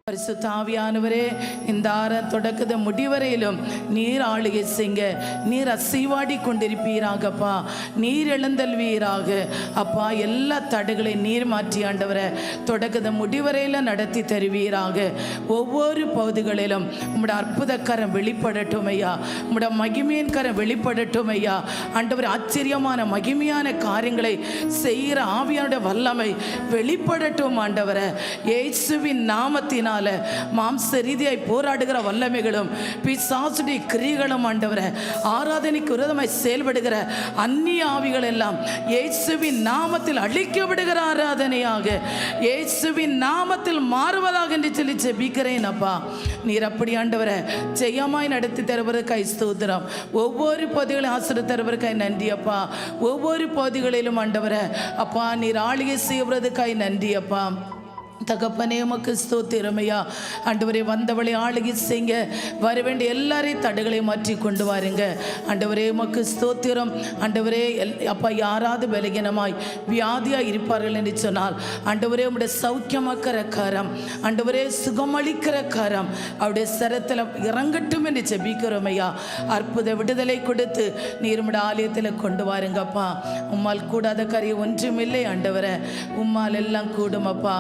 பரிசுத்த ஆவியானவரே, இந்த தொடக்கத முடிவரையிலும் நீர் ஆளுகை செய்ங்க. நீர் அசைவாடி கொண்டிருப்பீராகப்பா. நீர் எழுந்தல்வீராக அப்பா. எல்லா தடைகளையும் நீர் மாற்றி ஆண்டவரை தொடக்கத முடிவரையில் நடத்தி தருவீராக. ஒவ்வொரு பகுதிகளிலும் உம்முடைய அற்புத கரம் வெளிப்படட்டும் ஐயா. உம்முடைய மகிமையின் கரம் வெளிப்படட்டும் ஐயா. ஆண்டவர் ஆச்சரியமான மகிமையான காரியங்களை செய்கிற ஆவியானுடைய வல்லமை வெளிப்படட்டும் ஆண்டவரை. இயேசுவின் நாமத்தினால் மாம்ச ரீதியாய் போராடுகிற வல்லமைகளும் பிசாசுடைய கிரியைகளும் ஆண்டவரே, ஆராதனைக்கு விரோதமாய் செயல்படுகிற அந்நிய ஆவிகள் எல்லாம் இயேசுவின் நாமத்தில் அழிக்கப்படுகிற ஆராதனையாக இயேசுவின் நாமத்தில் மாறுவதாக என்று சொல்லி ஜெபிக்கிறேன் அப்பா. நீர் அப்படி ஆண்டவரே ஜெயமாய் நடத்தி தருவதற்காய் ஸ்தோத்திரம். ஒவ்வொரு பகுதிகளையும் ஆசீர்வதித்து தருவதற்காய் நன்றி அப்பா. ஒவ்வொரு பகுதிகளிலும் ஆண்டவரே அப்பா நீர் ஆளுகை செய்வதற்காய் நன்றி அப்பா. தகப்பனே உமக்கு ஸ்தோத்திரம் ஐயா. ஆண்டவரே வந்தவளை ஆளுகை செய்ங்க. வர வேண்டிய எல்லாரையும் தடைகளை மாற்றி கொண்டு வாருங்க ஆண்டவரே. உமக்கு ஸ்தோத்திரம் ஆண்டவரே. அப்பா யாராவது பலகீனமாய் வியாதியாக இருப்பார்கள் என்று சொன்னால் ஆண்டவரே உம்முடைய சௌக்கியமாக்கிற கரம் ஆண்டவரே, சுகமளிக்கிற கரம் அவருடைய சரத்தில் இறங்கட்டும் என்று ஜெபிக்கிறோம் ஐயா. அற்புத விடுதலை கொடுத்து நீர் உம்முடைய ஆலயத்தில் கொண்டு வாருங்கப்பா. உம்மால் கூடாத காரியம் ஒன்றுமில்லை ஆண்டவரே. உம்மால் எல்லாம் கூடும் அப்பா.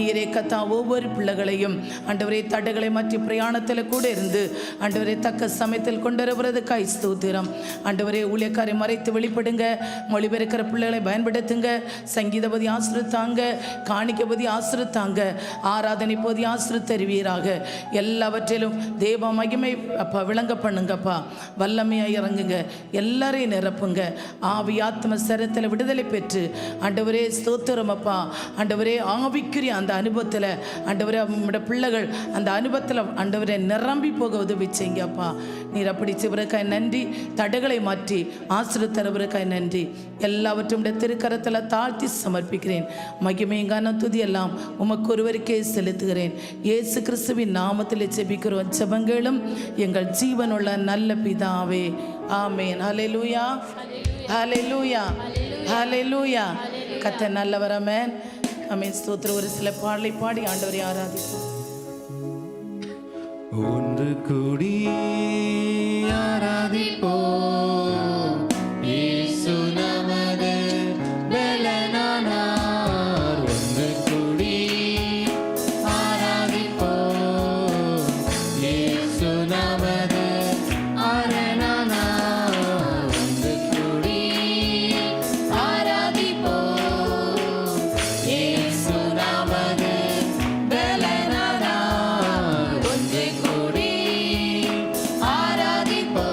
நீரே கத்தா ஒவ்வொரு பிள்ளைகளையும் ஆண்டவரே தடைகளை மாற்றி பிரயாணத்தில் கூட இருந்து ஆண்டவரே தக்க சமயத்தில் கொண்டு வருவதற்காய் ஸ்தோத்திரம் ஆண்டவரே. ஊழியக்காரை மறைத்து வெளிப்படுங்க. மொழிபெயர்க்கிற பிள்ளைகளை பயன்படுத்துங்க. சங்கீத பதி ஆசிரித்தாங்க, காணிக்க பதி ஆசிரித்தாங்க, ஆராதனை போதி ஆசிரித்தருவீராக. எல்லாவற்றிலும் தேவ மகிமை அப்பா விளங்க பண்ணுங்கப்பா. வல்லமையாக இறங்குங்க. எல்லாரையும் நிரப்புங்க. ஆவி ஆத்ம சரத்தில் விடுதலை பெற்று ஆண்டவரே ஸ்தோத்திரம் அப்பா. ஆண்டவரே ஆவிக்குரிய அந்த அனுபவத்தில் ஆண்டவரே நம்முடைய பிள்ளைகள் அந்த அனுபவத்தில் ஆண்டவரே நிரம்பி போக உதவி செய்யுங்கப்பா. நீர் அப்படி செய்வதற்காய் நன்றி. தடைகளை மாற்றி ஆசீர்வதித்தருவதற்காய் நன்றி. எல்லாவற்றும் திருக்கரத்தில் தாழ்த்தி சமர்ப்பிக்கிறேன். மகிமையும் கனம் துதி எல்லாம் உமக்கு ஒருவருக்கே செலுத்துகிறேன். இயேசு கிறிஸ்துவின் நாமத்தில் ஜெபிக்கிறோம். ஜெபங்களும் எங்கள் ஜீவனுள்ள நல்ல பிதாவே, ஆமேன். ஹல்லேலூயா, ஹல்லேலூயா, ஹல்லேலூயா. கர்த்தர் நல்லவர். ஆமென், ஆமென். ஸ்தோத்திரம். ஒரு சில பாடலை பாடி ஆண்டவரை ஆராதிப்போம். ஒன்று கூடி ஆராதிப்போம். இயேசு நமது பெலனானார். ஒன்று கூடி ஆராதிப்போம். இயேசு நமது அரணானார். ஒன்று கூடி ஆராதிப்போம். இயேசு நமது பெலனானார். ஒன்று கூடி ஆராதிப்போம்.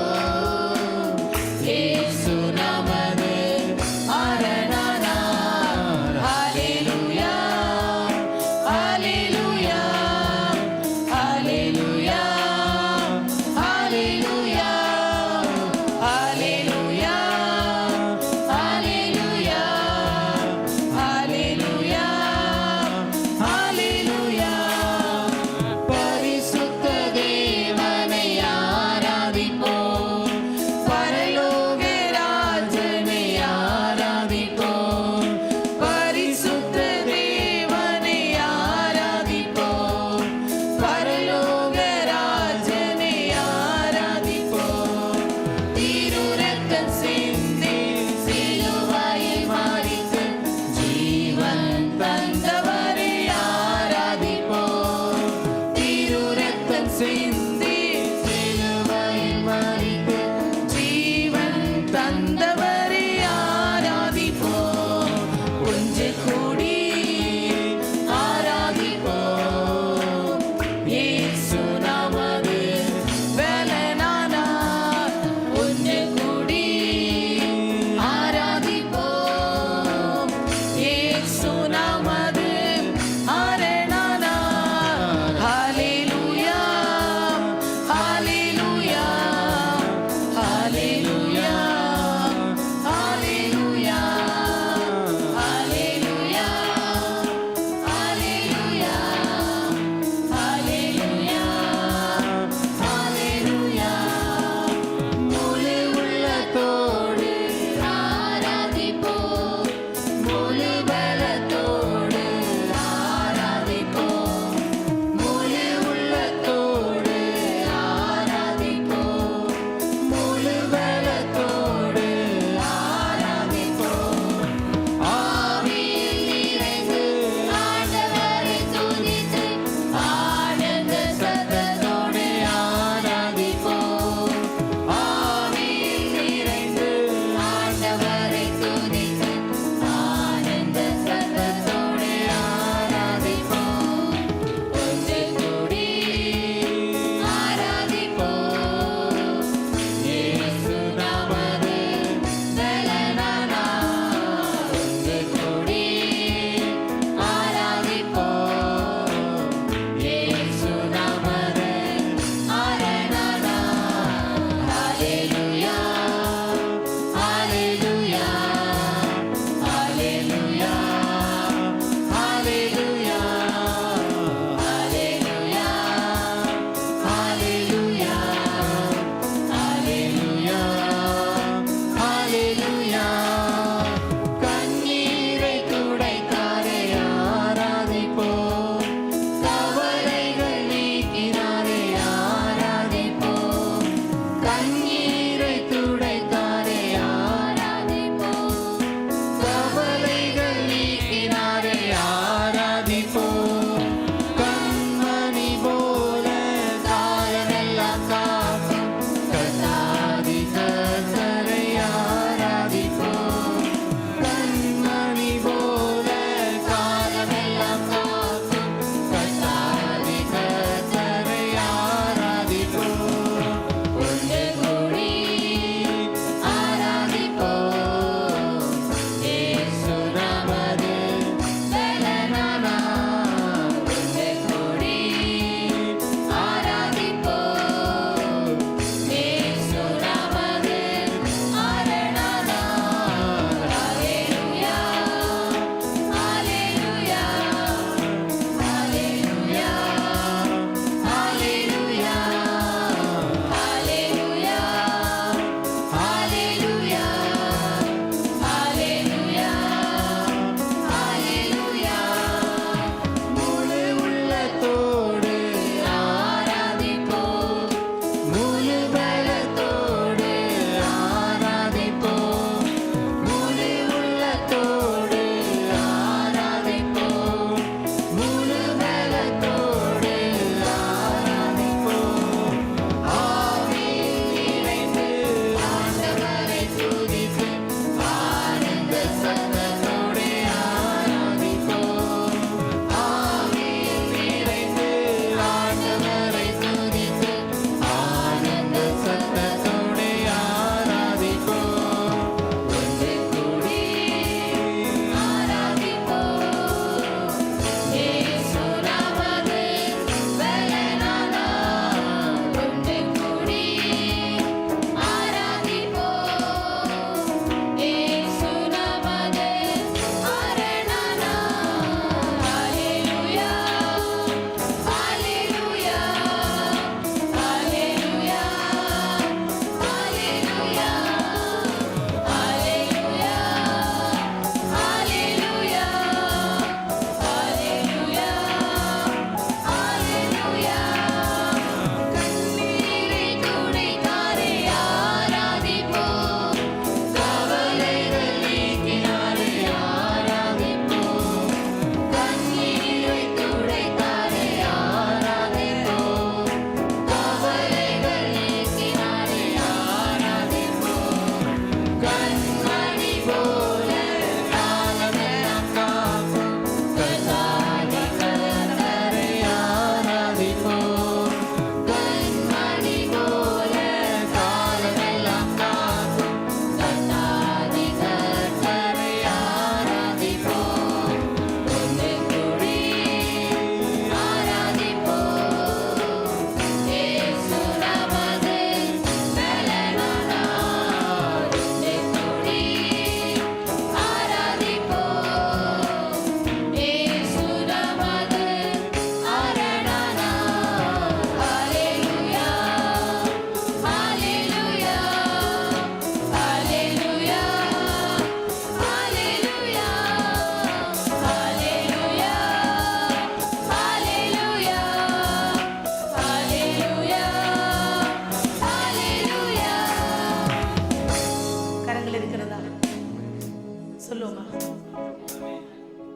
சொல்லுவோமா?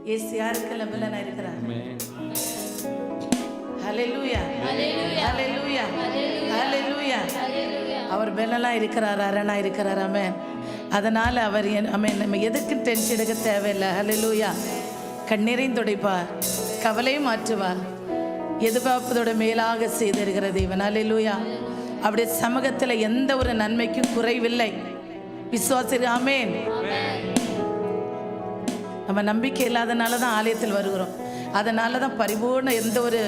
இயேசு யாருக்கெல்லாம் பலனா இருக்கிறார்? ஹல்லேலூயா, ஹல்லேலூயா, ஹல்லேலூயா. அவர் பலனா இருக்கிறார், அரணா இருக்கிறார். ஆமென். அதனால அவர் ஆமென், நம்ம எதுக்கு டென்ஷன் எடுக்க தேவையில்லை. ஹல்லேலூயா. கண்ணீரையும் துடைப்பார், கவலையை மாற்றுவார், எதிர்பார்ப்பதோட மேலாக செய்திருக்கிற தேவன். ஹல்லேலூயா. அவருடைய சமூகத்தில் எந்த ஒரு நன்மைக்கும் குறைவில்லை. விசுவாசி. ஆமென். நம்ம நம்பிக்கை இல்லாதனால தான் ஆலயத்தில் வருகிறோம். அதனால தான் பரிபூர்ண எந்த ஒரு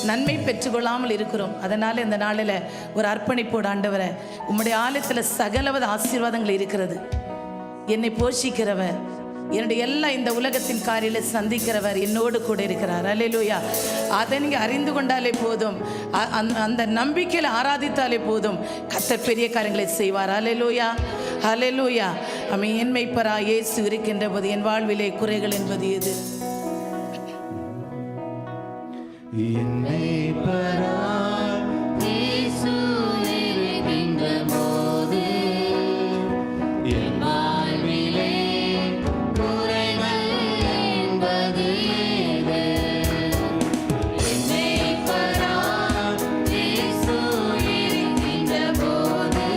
நன்மை பெற்றுக்கொள்ளாமல் இருக்கிறோம். அதனால் இந்த நாளில் ஒரு அர்ப்பணிப்போடு, ஆண்டவரை உம்முடைய ஆலயத்தில் சகலவித ஆசீர்வாதங்கள் இருக்கிறது. என்னை போஷிக்கிறவர், என்னுடைய எல்லா இந்த உலகத்தின் காரியில் சந்திக்கிறவர் என்னோடு கூட இருக்கிறார். அல்லேலூயா. அதை நீங்கள் அறிந்து கொண்டாலே போதும், அந்த நம்பிக்கையில் ஆராதித்தாலே போதும், கர்த்தர் பெரிய காரியங்களை செய்வார். அல்லேலூயா, அல்லேலூயா. ஆமென். என் மேய்ப்பரா இயேசு இருக்கின்ற போது என் வாழ்விலே குறைகள் என்பது எது? என் மேய்ப்பரா இயேசு இருக்கின்ற போது என் வாழ்விலே குறைகள் என்பது ஏது? என் மேய்ப்பரா இயேசு இருக்கின்ற போது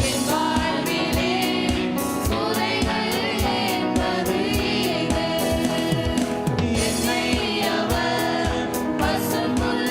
என் வாழ்விலே குறைகள் என்பது ஏது? என்னை அவர் பசும்புல்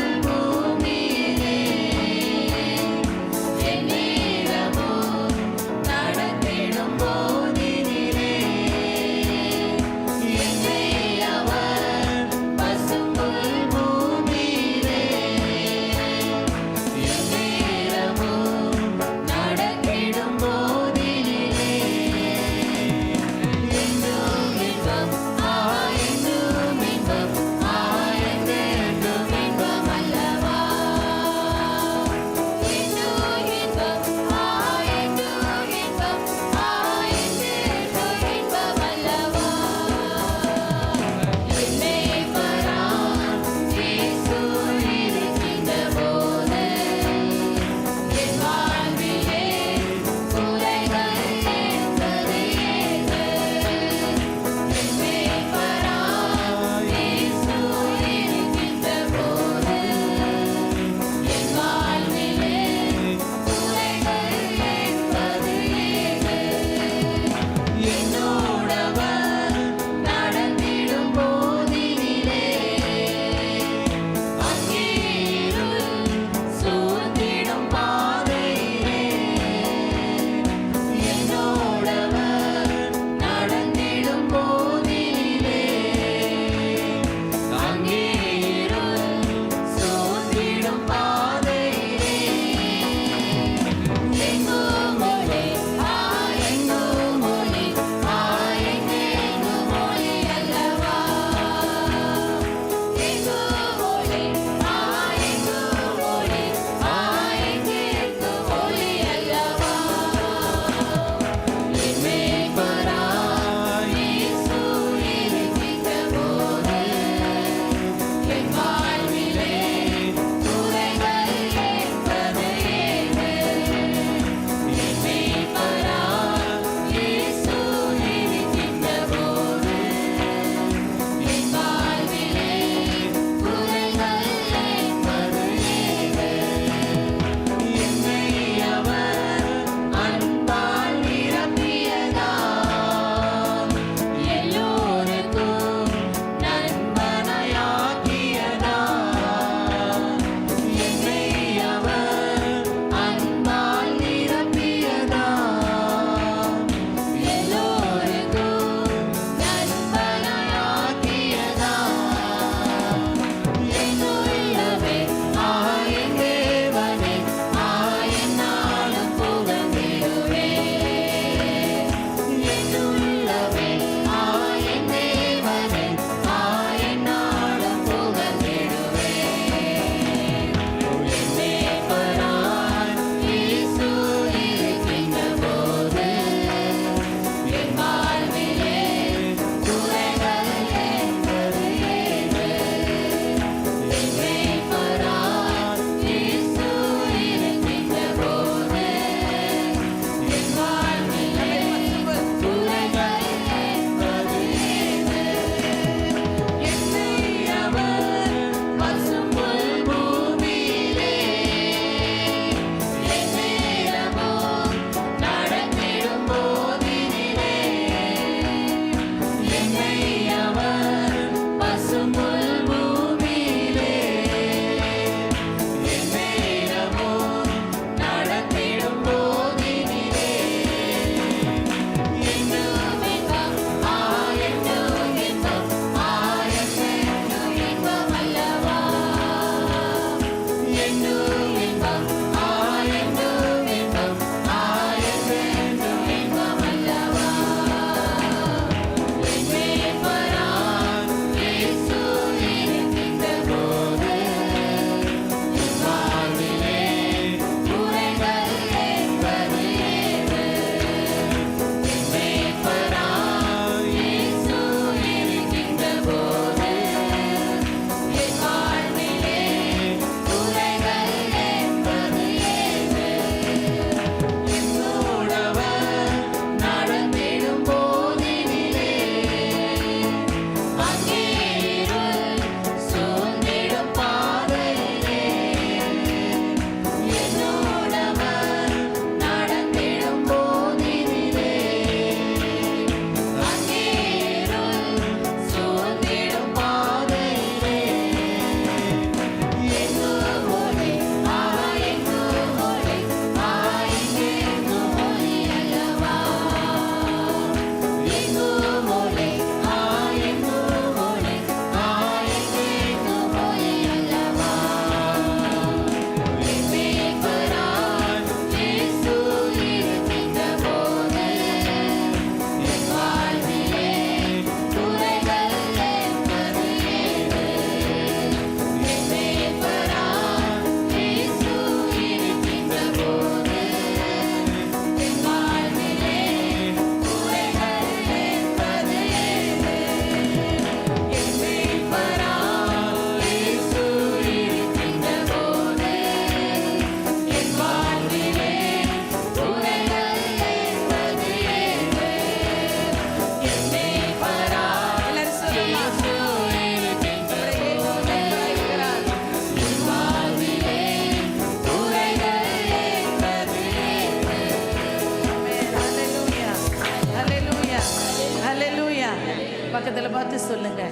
பக்கத்தில் பார்த்து சொல்லுங்க,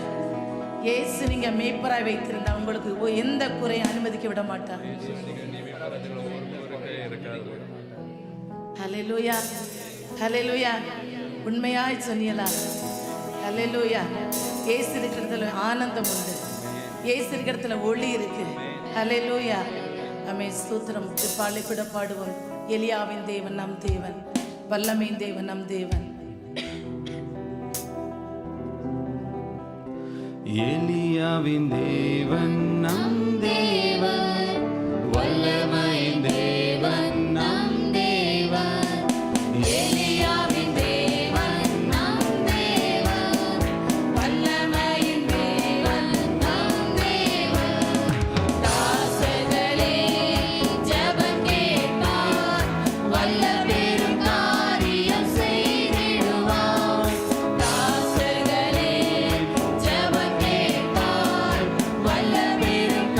இயேசு நீங்க மேய்ப்பராய் வைத்திருந்தா உங்களுக்கு எந்த குறையும் அனுமதிக்க விட மாட்டார். ஹல்லேலூயா, ஹல்லேலூயா. உண்மையாய் சொன்னீங்களா? ஹல்லேலூயா. இயேசு இருக்கிறதுல ஆனந்தம் உண்டு, இயேசு இருக்கிறதுல ஒளி இருக்கு. ஹல்லேலூயா. ஆமென். ஸ்தோத்திரம். பாலை கூட பாடுவோம். எலியாவின் தேவன் நம் தேவன், வல்லமையின் தேவன் நம் தேவன். எலியாவின் தேவன் நம் தேவன், வல்லமையின் தேவன் நம் தேவன். எலியாவின் தேவன் நம் தேவன், வல்லமையின் தேவன் நம் தேவன். தாசர்களே ஜெபம் கேட்பார், வல்ல பெரும் காரியம் செய்திடுவார். தாசர்களே ஜெபம் கேட்பார், வல்ல பெரும்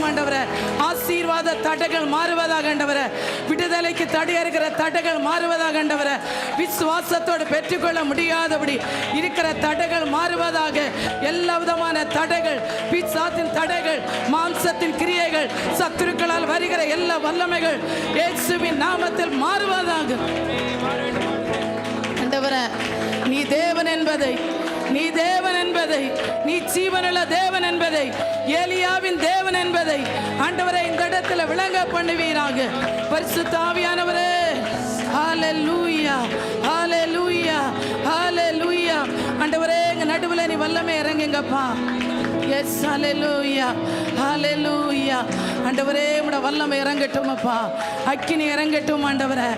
மாறட்டும் ஆண்டவரே. ஆசீர்வாத தடைகள் மாறுவதாக ஆண்டவரே. விடுதலைக்கு தடையா இருக்கிற தடைகள் மாறுவதாக ஆண்டவரே. விசுவாசத்தோடு பெற்றுக்கொள்ள முடியாதபடி இருக்கிற தடைகள் மாறுவதாக. எல்லா விதமான தடைகள், பிசாசின் தடைகள், மாம்சத்தின் கிரியைகள், சத்துருக்களால் வருகிற எல்லா வல்லமைகள் இயேசுவின் நாமத்தில் மாறுவதாக. ஆண்டவரே, நீ தேவன் என்பதை, நீ தேவன் என்பதை, நீ ஜீவனுள்ள தேவன் என்பதை, ஏலியாவின் தேவன் என்பதை ஆண்டவரே இந்த இடத்துல விளங்க பண்ணுவீராக. பரிசுத்த ஆவியானவரே, ஹல்லேலூயா, ஹல்லேலூயா, ஹல்லேலூயா. ஆண்டவரே எங்க நடுவில் நீ வல்லமை இறங்குங்கப்பா. எஸ், ஹல்லேலூயா, ஹல்லேலூயா. ஆண்டவரே உம்முடைய வல்லமை இறங்கட்டும் அப்பா. அக்கினி இறங்கட்டும் ஆண்டவரே.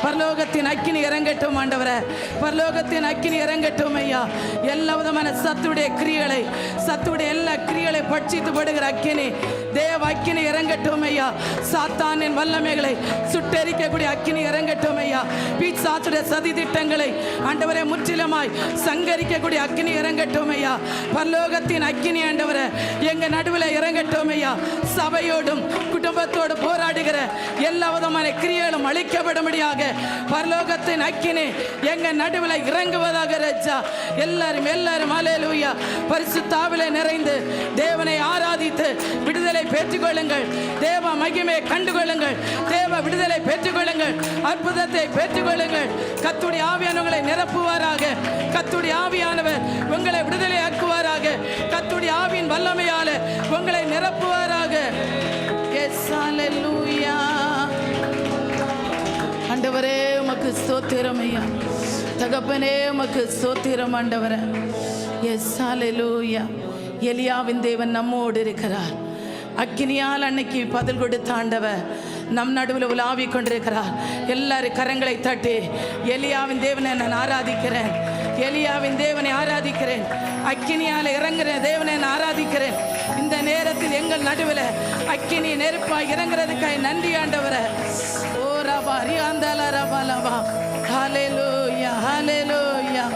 பரலோகத்தின் அக்கினி இறங்கட்டும் ஆண்டவரே. பரலோகத்தின் அக்கினி இறங்கட்டும் ஐயா. எல்லா விதமான சத்துடைய கிரியைகளை, சத்துடைய எல்லா கிரியைகளை பட்சித்து படுகிற அக்கினி, தேவ அக்கினி இறங்கட்டும் ஐயா. சாத்தானின் வல்லமைகளை சுட்டெரிக்கக்கூடிய அக்கினி இறங்கட்டும் ஐயா. பிசாசுடைய சதி திட்டங்களை ஆண்டவரே முற்றிலுமாய் சங்கரிக்கக்கூடிய அக்கினி இறங்கட்டும் ஐயா. பரலோகத்தின் அக்கினி ஆண்டவரே எங்க நடுவில் இறங்கட்டும் ஐயா. சபையோடும் குடும்பத்தோடு போராடுகிற எல்லா விதமான கிரியைகளும் அழிக்கப்படும்படியாக பரலோகத்தின் அக்கினி எங்க நடுவில் இறங்குவதாக ராஜா. எல்லாரும் எல்லாரும் ஹல்லேலூயா. பரிசுத்த ஆவியிலே நிறைந்து தேவனை ஆராதித்து விடுதலை பெற்றுக்கொள்ளுங்கள். தேவ மகிமையை கண்டுகொள்ளுங்கள். தேவ விடுதலை பெற்றுக்கொள்ளுங்கள். அற்புதத்தை பெற்றுக்கொள்ளுங்கள். கர்த்தருடைய ஆவியானவர்களை நிரப்புவாராக. கர்த்தருடைய ஆவியானவர் உங்களை விடுதலை ஆக்குவாராக. கர்த்தருடைய ஆவியின் வல்லமையால உங்களை நிரப்புவாராக. எஸ், ஹல்லேலூயா. ஆண்டவரே உமக்கு ஸ்தோத்திரம் ஐயா. தகப்பனே உமக்கு ஸ்தோத்திரம் ஆண்டவரே. எஸ், ஹல்லேலூயா. எலியாவின் தேவன் நம்மோடு இருக்கிறார். அக்கினியால் அன்னைக்கு பதில் கொடுத்த ஆண்டவர் நம் நடுவில் உலாவி கொண்டிருக்கிறார். எல்லாரும் கரங்களை தட்டி எலியாவின் தேவனை நான் ஆராதிக்கிறேன். எலியாவின் தேவனை ஆராதிக்கிறேன். அக்கினியால் இறங்குற தேவனை நான் ஆராதிக்கிறேன். இந்த நேரத்தில் எங்கள் நடுவில் அக்கினி நெருப்பாய் இறங்குறதுக்காய் நன்றி ஆண்டவரே. ஓ ரபா ரியாந்தல ரபா லபா. ஹல்லேலூயா, ஹல்லேலூயா.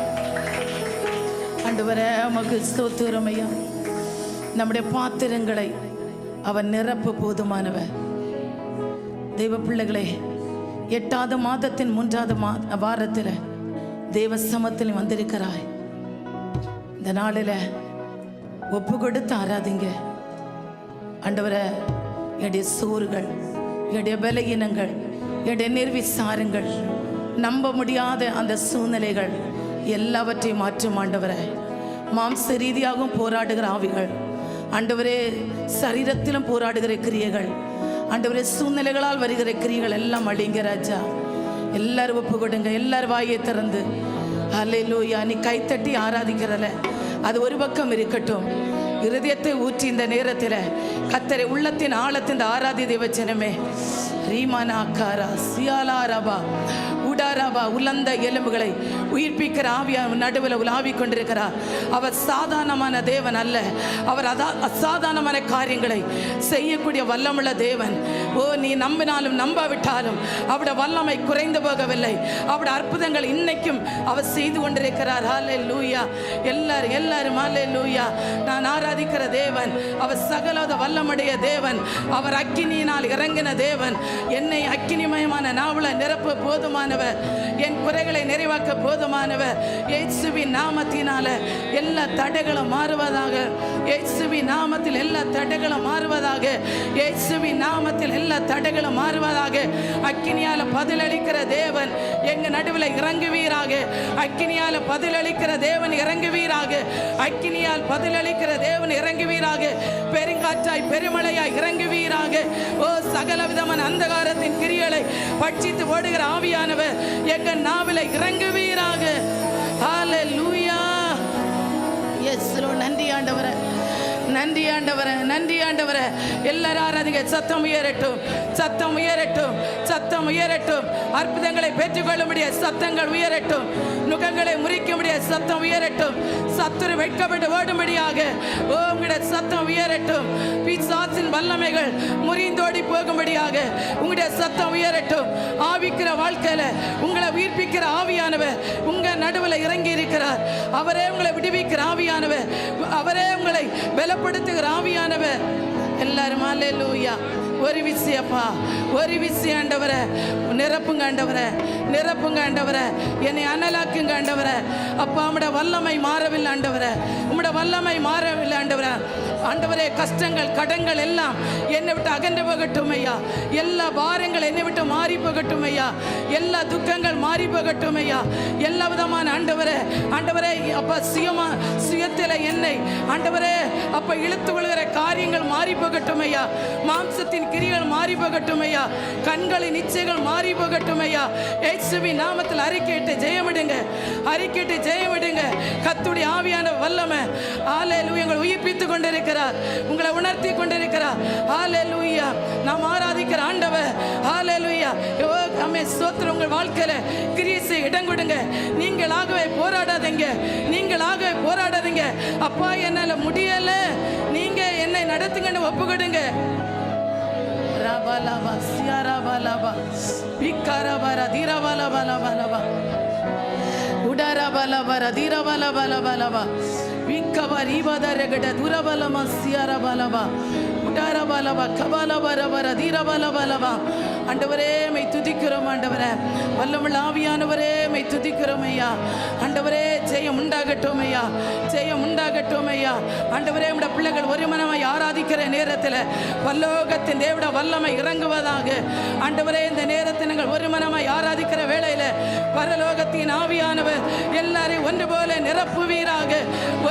ஆண்டவரே உமக்கு ஸ்தோத்திரம் ஐயா. நம்முடைய பாத்திரங்களை அவன் நிரப்ப போதுமானவர். தெய்வ பிள்ளைகளே, 8வது மாதத்தின் 3வது வாரத்தில் தேவ சமத்தில் வந்திருக்கிறாய். இந்த நாளில் ஒப்பு கொடுத்து ஆராதிங்க. ஆண்டவரே, என்னுடைய சோறுகள், என்னுடைய பலகீனங்கள், என்னுடைய நிர்விசாரங்கள், நம்ப முடியாத அந்த சூழ்நிலைகள் எல்லாவற்றையும் மாற்றும் ஆண்டவரே. மாம்ச ரீதியாகவும் போராடுகிற ஆவிகள், ஆண்டவரே சரீரத்திலும் போராடுகிற கிரியைகள், ஆண்டவரே சூழ்நிலைகளால் வருகிற கிரியைகள் எல்லாம் அழிங்க ராஜா. எல்லாரும் ஒப்பு கொடுங்க. எல்லாரும் வாயை திறந்து ஹல்லேலூயா. நீ கைத்தட்டி ஆராதிக்கிறல அது ஒரு பக்கம் இருக்கட்டும். இருதயத்தை ஊற்றி இந்த நேரத்தில் கர்த்தரை உள்ளத்தின் ஆழத்தின் ஆராதி தேவச்சனமே. ரீமானாக்காரா சியாலாரபா உடாரபா. உலர்ந்த எலும்புகளை உயிர்ப்பிக்கிற ஆவியா நடுவில் உலாவி கொண்டிருக்கிறார். அவர் சாதாரணமான தேவன் அல்ல. அவர் அசாதாரணமான காரியங்களை செய்யக்கூடிய வல்லமுள்ள தேவன். ஓ, நீ நம்பினாலும் நம்பாவிட்டாலும் அவருடைய வல்லமை குறைந்து போகவில்லை. அவருடைய அற்புதங்கள் இன்னைக்கும் அவர் செய்து கொண்டிருக்கிறார். ஹல்லேலூயா. எல்லாரும் எல்லாரும் ஹல்லேலூயா. நான் ஆராதிக்கிற தேவன் அவர் சகலத வல்லமுடைய தேவன். அவர் அக்கினியினால் இறங்கின தேவன். என்னை அக்கினிமயமான நாவல நிரப்ப போதுமானவர். என் குறைகளை நிறைவாக்க போதுமானவர். இயேசுவின் நாமத்தினால எல்லா தடைகளும் மாறுவதாக. இயேசுவின் நாமத்தில் எல்லா தடைகளும் மாறுவதாக. இயேசுவின் நாமத்தில் எல்லா தடைகளும் மாறுவதாக. அக்கினியால பதிலளிக்கிற தேவன் எங்க நடுவில் இறங்குவீராக. அக்கினியால பதிலளிக்கிற தேவன் இறங்குவீராக. அக்கினியால் பதிலளிக்கிற தேவன் இறங்குவீராக. பெருங்காற்றாய் பெருமழையாய் இறங்குவீராக. ஓ, சகல விதமான அந்தகாரத்தின் கிரியைகளை பட்சித்து ஓடுகிற ஆவியானவர் எங்க நாவில இறங்குவீராக. ஹல்லேலூயா. S lord. நன்றி ஆண்டவரே, நன்றி ஆண்டவரே, நன்றி ஆண்டவரே. எல்லாரும் ஆராதிங்க. சத்தம் உயரட்டும், சத்தம் உயரட்டும், சத்தம் உயரட்டும். அற்புதங்களை பெற்றுக்கொள்ள முடிய சத்தங்கள் உயரட்டும். நுகங்களை முறிக்க முடிய சத்தம் உயரட்டும். சத்துரு வெட்கப்பட்டு ஓடும்படியாக உங்களுடைய சத்தம் உயரட்டும். பிசாசின் வல்லமைகள் முறிந்தோடி போகும்படியாக உங்களுடைய சத்தம் உயரட்டும். ஆவிக்கிற வாழ்க்கையில உங்களை உயிர்ப்பிக்கிற ஆவியானவர் உங்க நடுவில் இறங்கி இருக்கிறார். அவரே உங்களை விடுவிக்கிற ஆவியானவர். அவரே உங்களை பலப்படுத்துகிற ஆவியானவர். எல்லாரும் அல்லேலூயா. ஒரு விஷயப்பா, ஒரு விஷயம் ஆண்டவரே, நிரப்புங்க ஆண்டவரே, நிரப்புங்க ஆண்டவரே, என்னை அனலாக்குங்க ஆண்டவரே. அப்பா உம்முடைய வல்லமை மாறவில்லை ஆண்டவரே, உம்முடைய வல்லமை மாறவில்லை ஆண்டவரே. ஆண்டவரே, கஷ்டங்கள் கடன்கள் எல்லாம் என்னை விட்டு அகன்று போகட்டும் ஐயா. எல்லா பாரங்கள் என்னை விட்டு மாறி போகட்டும் ஐயா. எல்லா துக்கங்கள் மாறி போகட்டும் ஐயா. எல்லா விதமான ஆண்டவரே, ஆண்டவரே அப்பா சுயத்தில் என்னை ஆண்டவரே அப்பா இழுத்து விழுகிற காரியங்கள் மாறி போகட்டும் ஐயா. மாம்சத்தின் கிரிகள் மாறி போகட்டும் ஐயா. கண்களின் இச்சைகள் மாறி போகட்டும் ஐயா. இயேசுவின் நாமத்தில் அறிக்கையிட்டு ஜெயமிடுங்க, அறிக்கையிட்டு ஜெயமிடுங்க. கர்த்தருடைய ஆவியான வல்லமை ஹல்லேலூயா உங்களை உயிர்ப்பித்துக் கொண்டிருக்கிறார், உங்களை உணர்த்தி கொண்டிருக்கிறார். ஹல்லேலூயா. நாம் ஆராதிக்கிற ஆண்டவர் ஹல்லேலூயா. ஆமே ஸ்தோத்திரம். உங்கள் வாழ்க்கையில கிரியையை இடம் கொடுங்க. நீங்களாகவே போராடாதீங்க, நீங்களாகவே போராடாதீங்க. அப்பா என்னால முடியல, நீங்க என்னை நடத்துங்கன்னு ஒப்புக்கொடுங்க. ரபலபா சியரபலபா பிக்கரபர திரபலபலபலபா உடரபலபர திரபலபலபலபா விக்கபரிபதரகட துரபலம சியரபலபா உடரபலபா கபலபரபர திரபலபலபா. ஆண்டவரே மை துதிக்கிறோம் ஆண்டவரே, வல்லமுள்ள ஆவியானவரே மை துதிக்கிறோம் ஐயா. ஆண்டவரே ஜெயம் உண்டாகட்டும் ஐயா, ஜெயம் உண்டாகட்டும் ஐயா. ஆண்டவரே உம்முடைய பிள்ளைகள் ஒரு மனமாய் ஆராதிக்கிற நேரத்தில் பரலோகத்தின் தேவனுடைய வல்லமை இறங்குவதாக. ஆண்டவரே இந்த நேரத்தில் நாங்கள் ஒரு மனமாய் ஆராதிக்கிற வேளையில் பரலோகத்தின் ஆவியானவர் எல்லாரையும் ஒன்று போல நிரப்புவீராக,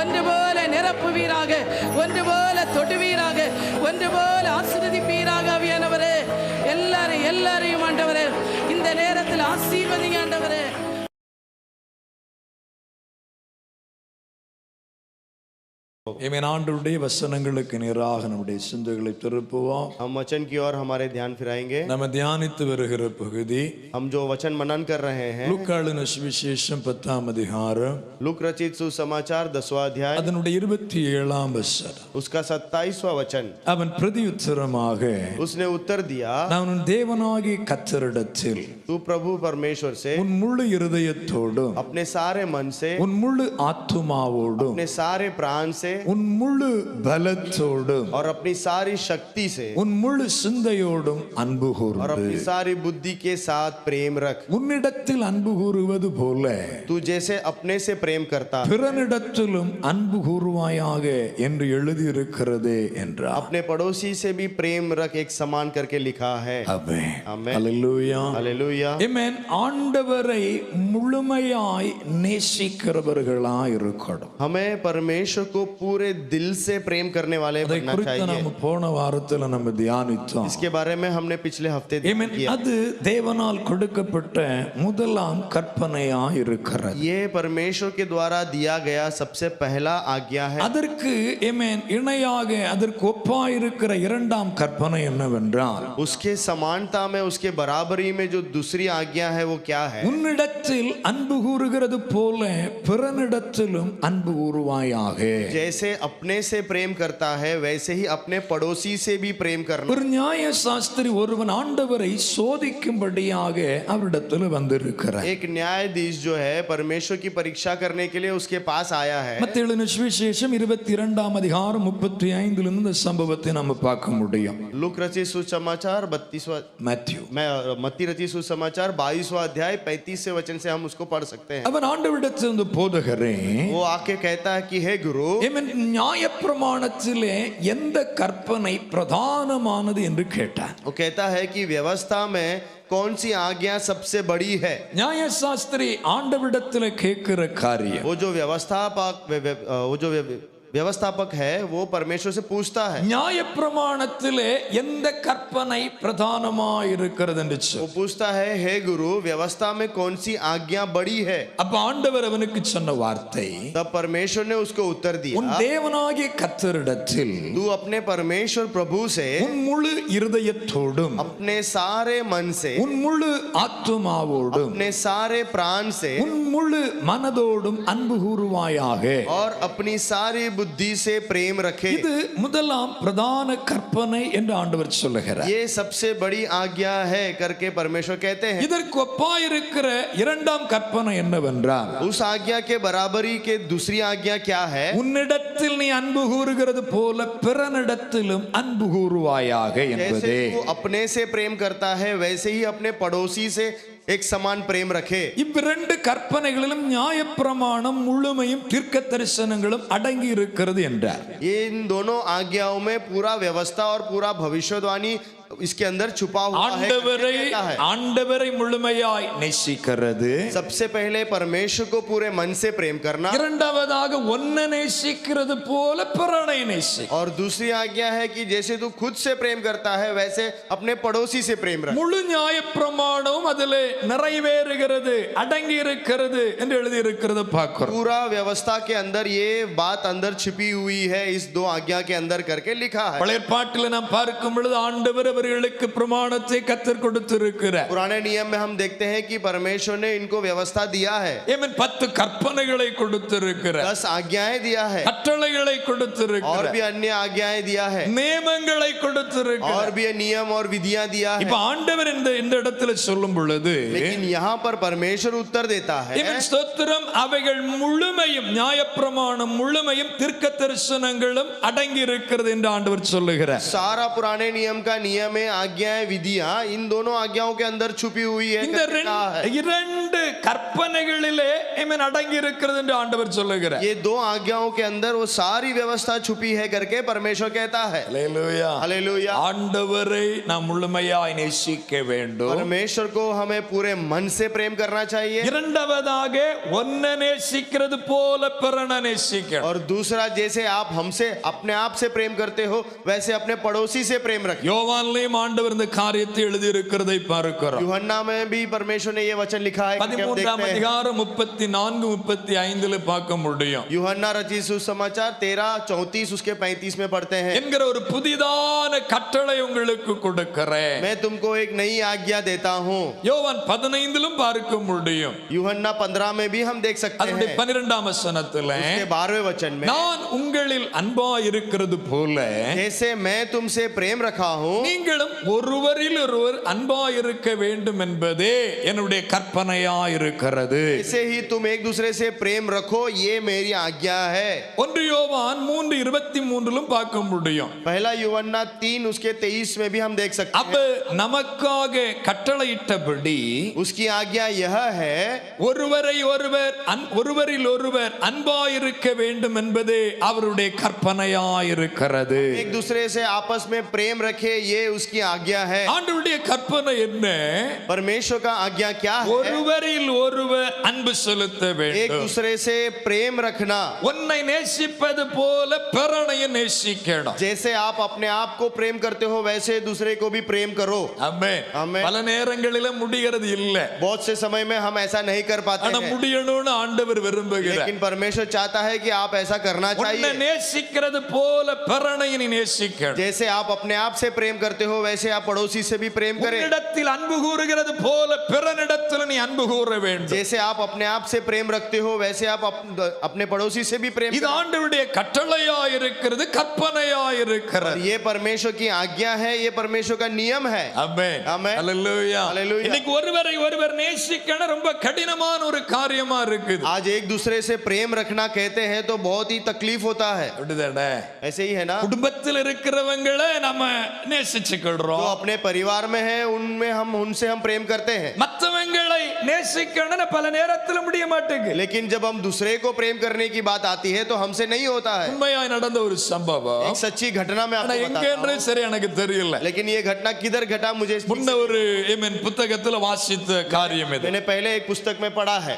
ஒன்று போல நிரப்புவீராக, ஒன்று போல தொடுவீராக, ஒன்று போல ஆசீர்வதிப்பீராக. ஆவியானவரே எல்லாரையும் ஆண்டவரே இந்த நேரத்தில் ஆசீர்வதிங்க ஆண்டவரே. ஆண்டவருடைய வசனங்களுக்கு நேராக நம்முடைய சிந்தைகளை திருப்புவோம். हम वचन की ओर हमारे ध्यान फिराएंगे. நம்ம தியானித்து வருகிற பகுதி हम जो वचन मनन कर रहे हैं லூக்கா எழுதின சுவிசேஷம் 10ஆம் அதிகாரம், लूक रचित सुसमाचार 10वां अध्याय அதனுடைய 27ஆம் வசனம். उसका 27वां वचन. அவன் பிரதியுத்தரமாக, उसने उत्तर दिया, நான் உன் தேவனாகிய கர்த்தரிடத்தில் तू प्रभु परमेश्वर से உன் முழு இருதயத்தோடும் अपने सारे मन से, உன் முழு ஆத்துமாவோடும் अपने सारे प्राण से உன் முழு பலத்தோடும் और अपनी सारी शक्ति से உன் முழு சிந்தையோடும் அன்பு और கூர்ந்து, अपनी सारी बुद्धि के साथ प्रेम रख. உன்னிடத்தில் அன்பு கூறுவது போல तू जैसे अपने से प्रेम करता பிறனிடத்திலும் அன்பு கூறுவாயாக என்று எழுதியிருக்கிறதே என்றார். अपने पड़ोसी से भी प्रेम रख, एक समान करके लिखा है. ஆமென். ஆமென். அல்லேலூயா. हालेलुया. ஆமென். ஆண்டவரை முழுமையாய் நேசிக்கிறவர்களாய் இருக்கணும். हमें परमेश्वर को पूरे दिल से प्रेम करने वाले அதை बनना குறித்து चाहिए. நாம் போன வாரத்தில் நம்ம தியானித்தோம். इसके बारे में हमने पिछले हफ्ते ஆமென். किया. அது தேவனால் கொடுக்கப்பட்ட முதலாம் கற்பனையாய் இருக்கிறது. ये परमेश्वर के द्वारा दिया गया सबसे पहला आज्ञा है. அதற்கு ஆமென் இணையாக அதற்கு ஒப்பாய் இருக்கிற இரண்டாம் கற்பனை என்னவென்றால், उसके समानता में, उसके बराबरी में जो दूसरी आज्ञा है वो क्या है? உன்னிடத்தில் அன்பு கூறுகிறது போல பிறனிடத்திலும் அன்பு கூறுவாயாக. जैसे अपने से प्रेम करता है वैसे ही अपने पड़ोसी से भी प्रेम करना. ஒரு நியாய சாஸ்திரி ஒருவன் ஆண்டவரை சோதிக்கும்படியாக அவரிடத்தில் வந்திருக்கிறார். एक न्यायाधीश जो है परमेश्वर की परीक्षा करने के लिए उसके पास आया है. மத்தேயு எழுதின சுவிசேஷம் 22ஆம் அதிகாரம் 35 இந்த சம்பவத்தை நம்ம பார்க்க முடியும். लूक रचित सुसमाचार 32वां மத்தேயு मत्ती रचित सुसमाचार 22वां अध्याय 35 से वचन से हम उसको पढ़ सकते हैं. அவன் ஆண்டவரிடத்தில் இந்த போதகரே, वो आके कहता है कि हे गुरु, நியாயப்பிரமாணத்திலே எந்த கற்பனை பிரதானமானது என்று கேட்டான். वो कहता है कि व्यवस्था में कौन सी आज्ञा सबसे बड़ी है? நியாய சாஸ்திரி ஆண்டவரிடத்தில் கேட்கிற காரியம், वो जो व्यवस्थापक है वो परमेश्वर से पूछता है. நியாயப்பிரமாணத்திலே எந்த கற்பனை பிரதானமாய் இருக்கிறது என்று वो पूछता है, हे गुरु, व्यवस्था में कौन सी आज्ञा बड़ी है? அப்ப ஆண்டவர் அவனுக்கு சொன்ன வார்த்தை, तब परमेश्वर ने उसको उत्तर உன் दिया, தேவனாகிய கர்த்தரிடத்தில் तू अपने परमेश्वर प्रभु से உன் முழு இருதயத்தோடும் अपने सारे मन से, உன் முழு ஆத்துமாவோடும் अपने सारे प्राण से உன் முழு மனதோடும் அன்பு கூறுவாயாக. और अपनी सारी बुद्धि से प्रेम रखे। இது முதலாம் பிரதான கற்பனை என்று ஆண்டவர் சொல்லுகிறார். ये सबसे बड़ी आज्ञा है करके परमेश्वर कहते हैं। இதற்கு ஒப்பாயிருக்கிற இரண்டாம் கற்பனை என்னவென்றால், उस आज्ञा के बराबरी के दूसरी आज्ञा क्या है? உன்னிடத்தில் நீ அன்பு கூறுகிறது போல பிறனிடத்திலும் அன்பு கூறுவாயாக என்பதே. जैसे तू अपने से प्रेम करता है वैसे ही अपने पड़ोसी से एक समान प्रेम रखे। இவ்விரண்டு கற்பனைகளிலும் நியாயப்பிரமாணம் முழுமையும் தீர்க்க தரிசனங்களும் அடங்கி இருக்கிறது என்றார். ये इन दोनों आज्ञाओं में पूरा व्यवस्था और पूरा भविष्यवाणी इसके अंदर छुपा हुआ है। ஆண்டவரை முழுமையாய் நேசிக்கிறது, सबसे पहले परमेश्वर को पूरे मन से प्रेम करना, இரண்டாவதாக ஒன்ன நேசிக்கிறது போல பிறனை நேசி, और दूसरी आज्ञा है कि जैसे तू खुद से प्रेम करता है वैसे अपने पड़ोसी से प्रेम रख। முழு நியாயப்பிரமாணமும் அதிலே நிறைவேறுகிறது அடங்கி இருக்கிறது என்று எழுதி இருக்கிறது பார்க்கிறோம். पूरा व्यवस्था के अंदर ये बात अंदर छिपी हुई है, इस दो आज्ञा के अंदर करके लिखा है। பழைய பாட்டில் நாம் பார்க்கும் பொழுது ஆண்டவர் அவர்களுக்கு பிரமாணத்தை கற்றுக் கொடுத்திருக்கிறார். पुराने नियम में हम देखते हैं कि परमेश्वर ने इनको व्यवस्था दिया है। 10 கற்பனைகளை கொடுத்திருக்கிறார், 10 आज्ञाएं दिया है, கட்டளைகளை और கொடுத்திருக்கிறார், भी अन्य आज्ञाएं दिया है, நியமங்களை கொடுத்திருக்கிறார். और भी नियम और विधियां दिया है। இப்ப ஆண்டவர் இந்த இடத்துல சொல்லும் பொழுது, लेकिन यहाँ पर परमेश्वर उत्तर देता है, இவன் ஸ்தோத்திரம், அவைகள் முழுமையும் நியாயப்பிரமாணம் முழுமையும் தீர்க்க தரிசனங்களும் அடங்கி இருக்கிறது என்று ஆண்டவர் சொல்லுகிறார். सारा पुराने नियम का नियम है, आज्ञाएं विधियां इन दोनों आज्ञाओं के अंदर छुपी हुई है। இந்த இரண்டு கற்பனைகளிலே இவன் அடங்கி இருக்கிறது என்று ஆண்டவர் சொல்லுகிறார். ये दो आज्ञाओं के अंदर वो सारी व्यवस्था छुपी है करके परमेश्वर कहता है। அல்லேலூயா, हालेलुया। ஆண்டவரை நாம் முழுமையாய் நேசிக்க வேண்டும். परमेश्वर को हमें पूरे मन से प्रेम करना चाहिए, இரண்டாவதாக ஒன்ன நேசிக்கிறது போல பிறனை நேசிக்கணும். और दूसरा जैसे आप हमसे अपने आप से प्रेम करते हो वैसे अपने पड़ोसी से प्रेम रखें। யோவான்லயும் ஆண்டவர் இந்த காரியத்தை எழுதி இருக்கிறதை பார்க்கிறோம். यूहन्ना में भी परमेश्वर ने ये वचन लिखा है, 13ஆம் அதிகாரம் 34 35 பார்க்க முடியும். यूहन्ना रचित सुसमाचार 13:34 उसके 35 में पढ़ते हैं, என்கிற ஒரு புதிதான கட்டளை உங்களுக்கு கொடுக்கிறேன். मैं तुमको एक नई आज्ञा देता हूँ। யோவான் 15 பார்க்க முடியும். यूहन्ना 15 में भी हम देख सकते அதனுடைய हैं, 12ஆம் வசனத்துல, उसके 12वें वचन में, நான் உங்களில் அன்பாய் இருக்கிறது போல जैसे मैं तुमसे प्रेम रखा हूँ நீங்களும் ஒருவரில் ஒருவர் அன்பாய் இருக்க வேண்டும் என்பதே என்னுடைய கற்பனையாய் இருக்கிறது. ऐसे ही तुम एक दूसरे से प्रेम रखो, ये मेरी आज्ञा है। 1 யோவான் 3:23 பார்க்க முடியும். पहला यूहन्ना 3 उसके 23 में भी हम देख सकते அப்ப हैं, நமக்காக கட்டளையிட்டபடி उसकी आज्ञा यह है, ஒருவரில் ஒருவர் அன்பாய் இருக்க வேண்டும் என்பதே அவருடைய கற்பனையாய் இருக்கிறது. एक दूसरे से आपस में प्रेम रखे, ये उसकी आज्ञा है। ஆண்டவருடைய கற்பனை என்ன? परमेश्वर का आज्ञा क्या है? ஒருவரில் ஒருவர் அன்பு செலுத்த एक வேண்டும். दूसरे से प्रेम रखना, உன்னை நேசிப்பது போல பிறனையும் நேசிக்கணும். जैसे आप अपने आप को प्रेम करते हो वैसे दूसरे को भी प्रेम करो। ஆமென். ஆமென். பல நேரங்களில முடிகிறது இல்ல, बहुत से समय में हम ऐसा नहीं कर पाते ஆனா हैं, முடியணும்னு ஆண்டவர் விரும்புகிறார். लेकिन परमेश्वर चाहता है कि आप ऐसा करना உன்னை चाहिए। நேசிக்கிறது போல பிறனையும் நீ நேசிக்கணும். जैसे आप अपने आप से प्रेम करते हो वैसे आप पड़ोसी से भी प्रेम करें। உன்னிடத்தில் அன்பு கூறுகிறது போல பிறனிடத்தில் நீ அன்பு கூற வேண்டும். जैसे आप अपने आप से प्रेम रखते हो वैसे आप अपने पड़ोसी से भी प्रेम இது करें। ஆண்டவருடைய கட்டளையாய் இருக்கிறது, கற்பனையாய் இருக்கிறது. ये परमेश्वर की आज्ञा है, ये परमेश्वर का नियम है। ஆமென். ஆமென். ஹல்லேலூயா. ஹல்லேலூயா. இன்னைக்கு ஒருவரை ஒருவர் நேசிக்கணும் ரொம்ப கடினமான ஒரு காரியமா இருக்குது. आज एक दूसरे से प्रेम रखना कहते हैं तो बहुत ही तकलीफ होता है, அப்படிதானே? ऐसे ही है ना? குடும்பத்தில் இருக்கிறவங்களை நம்ம जो நேசிச்சுக்கிறோம், अपने परिवार में है उनमें हम उनसे हम प्रेम करते हैं, மற்றவங்களை நேசிக்கணும்னு பல நேரத்தில் முடிய மாட்டேங்குது. लेकिन जब हम दूसरे को प्रेम करने की बात आती है तो हमसे नहीं होता है। உண்மையாய் நடந்த ஒரு சம்பவம், एक सच्ची घटना में ஆனா आपको எங்க बताता என்று हूं, சரி எனக்கு தெரியல. लेकिन ये घटना किधर घटा मुझे முன்ன ஒரு புத்தகத்துல வாசித்த காரியம் இது. मैंने पहले एक पुस्तक में पढ़ा है।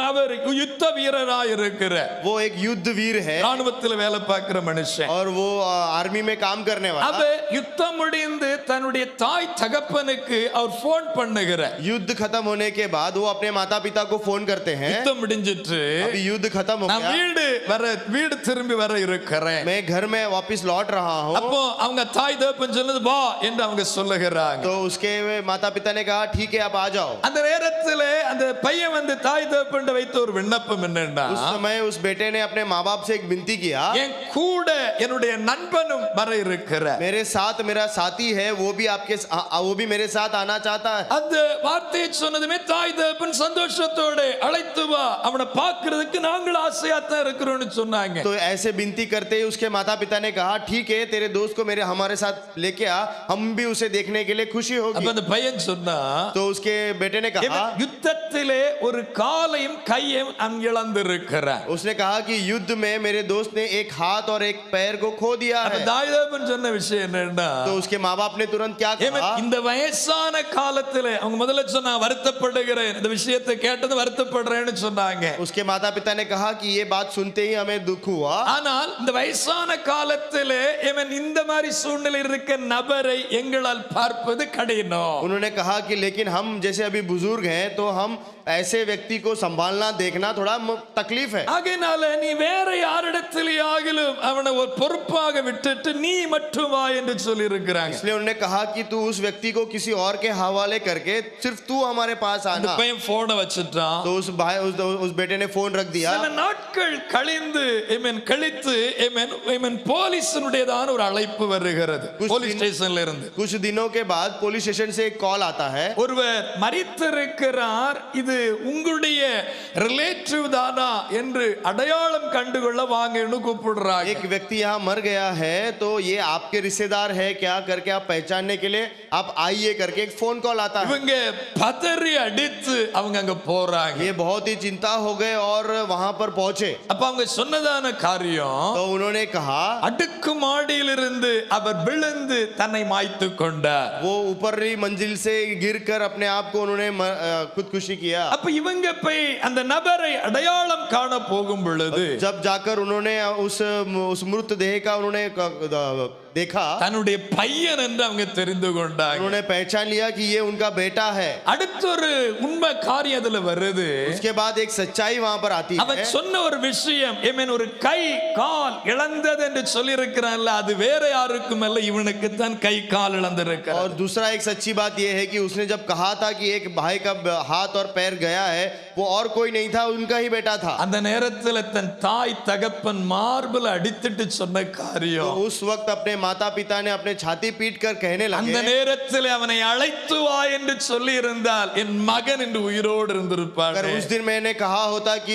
அவர் யுத்த வீரராய் இருக்கிற, वो एक युद्ध वीर है ராணுவத்தில் வேலை பார்க்கிற மனுஷன். और वो आर्मी में काम करने वाला। அவ யுத்தம் முடிந்து முடிந்து தன்னுடைய தாய் தகப்பனுக்கு அவர் போன் பண்ணுகிறார். युद्ध खत्म होने के बाद वो अपने माता पिता को फोन करते हैं, யுத்தம் முடிஞ்சிட்டு अभी युद्ध खत्म हो நான் गया, வீடு திரும்பி வர இருக்கிறேன். मैं घर में वापस लौट रहा हूँ. அப்போ அவங்க தாய் தகப்பன் சொன்னது வா என்று அவங்க சொல்லுகிறாங்க. तो उसके माता पिता ने कहा ठीक है आप आ जाओ. அந்த நேரத்திலே அந்த பையன் வந்து தாய் தகப்பன் வைத்த ஒரு விண்ணப்பம் என்னன்னா, उस समय उस बेटे ने अपने माँ बाप से एक विनती किया, என் கூட என்னுடைய நண்பனும் வர இருக்கிறார். मेरे साथ मेरा साथी है, वो भी मेरे साथ आना चाहता है. அந்த வார்த்தையை சொன்னதுமே தாய் தகப்பன் சந்தோஷத்தோட அழைத்து வா, அவனை பார்க்கிறதுக்கு நாங்கள் ஆசையா தான் இருக்கிறோம்னு சொன்னாங்க. तो ऐसे विनती करते ही उसके माता पिता ने कहा ठीक है तेरे दोस्त को हमारे साथ लेके आ, हम भी उसे देखने के लिए खुशी அப்ப होगी. அந்த பையன் சொன்னா, तो उसके बेटे ने कहा, இவன் யுத்தத்திலே ஒரு காலையும் கையும் இழந்திருக்கிறான். उसने कहा कि युद्ध में मेरे दोस्त ने एक हाथ और एक पैर को खो दिया அப்ப है. தாய் தகப்பன் சொன்ன விஷயம் என்னன்னா, तो उसके माँ बाप ने तुरंत क्या இவன் कहा, இந்த வயசான காலத்திலே அவங்க முதல்ல சொன்னா வருத்தப்படுகிறேன், இந்த விஷயத்தை கேட்டது வருத்தப்படுறேன்னு சொன்னாங்க. उसके माता पिता ने कहा कि ये बात सुनते ही हमें दुख हुआ, ஆனால் இந்த வயசான காலத்திலே இவன் இந்த மாதிரி சூழ்நிலை இருக்க நபரை எங்களால் பார்ப்பது கடினம். उन्होंने कहा कि लेकिन हम जैसे अभी बुजुर्ग हैं तो हम ऐसे व्यक्ति को संभालना देखना थोड़ा तकलीफ है. ஆகையினால நீ வேற யாரிடத்திலேயாகிலும் அவனை ஒரு பொறுப்பாக விட்டுட்டு நீ மட்டும் வா என்று சொல்லி இருக்கிறாங்க. इसलिए उन्होंने कहा कि तू उस व्यक्ति को किसी और के हवाले करके सिर्फ तू हमारे पास அந்த आना. பையன் போனை வச்சிட்டான். तो उस बेटे ने फोन रख दिया. சில நாட்கள் கழித்து போலீஸினுடையதான ஒரு அழைப்பு வருகிறது போலீஸ் ஸ்டேஷன்ல இருந்து. कुछ दिनों के बाद पुलिस स्टेशन से एक कॉल आता है, ஒருவர் மரித்திருக்கிறார், இது உங்களுடைய ரிலேட்டிவ் தானா என்று அடையாளம் கண்டுகொள்ள வாங்கன்னு கூப்பிடுறாங்க. एक व्यक्ति यहाँ मर गया है तो ये आपके रिश्तेदार है क्या करके आप पहचानने के लिए आप आइए करके एक फोन कॉल आता है. இவங்க பதறி அடித்து அவங்க அங்க போறாங்க. ये बहुत ही चिंता हो गए और वहां पर पहुंचे. அப்ப அவங்க சொன்னதான காரியம், तो उन्होंने कहा, அடுக்கு மாடியிலிருந்து அவர் விழுந்து தன்னை மாய்த்து கொண்டார். वो ऊपरी मंजिल से गिरकर अपने आप को उन्होंने खुदकुशी किया. அப்ப இவங்க போய் அந்த நபரை அடையாளம் காண போகும் பொழுது जब जाकर उन्होंने उस मृतदेह का उन्होंने देखा, தன்னுடைய பையன் என்று அவங்க தெரிந்து கொண்டாங்க. उन्होंने पहचान लिया कि ये उनका बेटा है. அடுத்த ஒரு உண்மை காரியம் அதுல வருது. उसके बाद एक सच्चाई वहां पर आती அவன் है. சொன்ன ஒரு விஷயம், ஒரு கை கால் இழந்தது என்று சொல்லி இருக்கிறான்ல, அது வேற யாருக்கும் அல்ல, இவனுக்கு தான் கை கால் இழந்திருக்கிறான். और दूसरा एक सच्ची बात यह है कि उसने जब कहा था कि एक भाई का हाथ और पैर गया है, वो और कोई नहीं था, उनका ही बेटा था. அந்த நேரத்தில் தன் தாய் தகப்பன் மார்பில் அடித்துட்டு சொன்ன காரியம், तो उस वक्त अपने माता पिता ने अपने छाती पीट कर कहने அந்த लगे, நேரத்தில் அவனை அழைத்து வா என்று சொல்லி இருந்தால் என் மகன் என்று உயிரோடு இருந்திருப்பான். अगर उस दिन मैंने कहा होता कि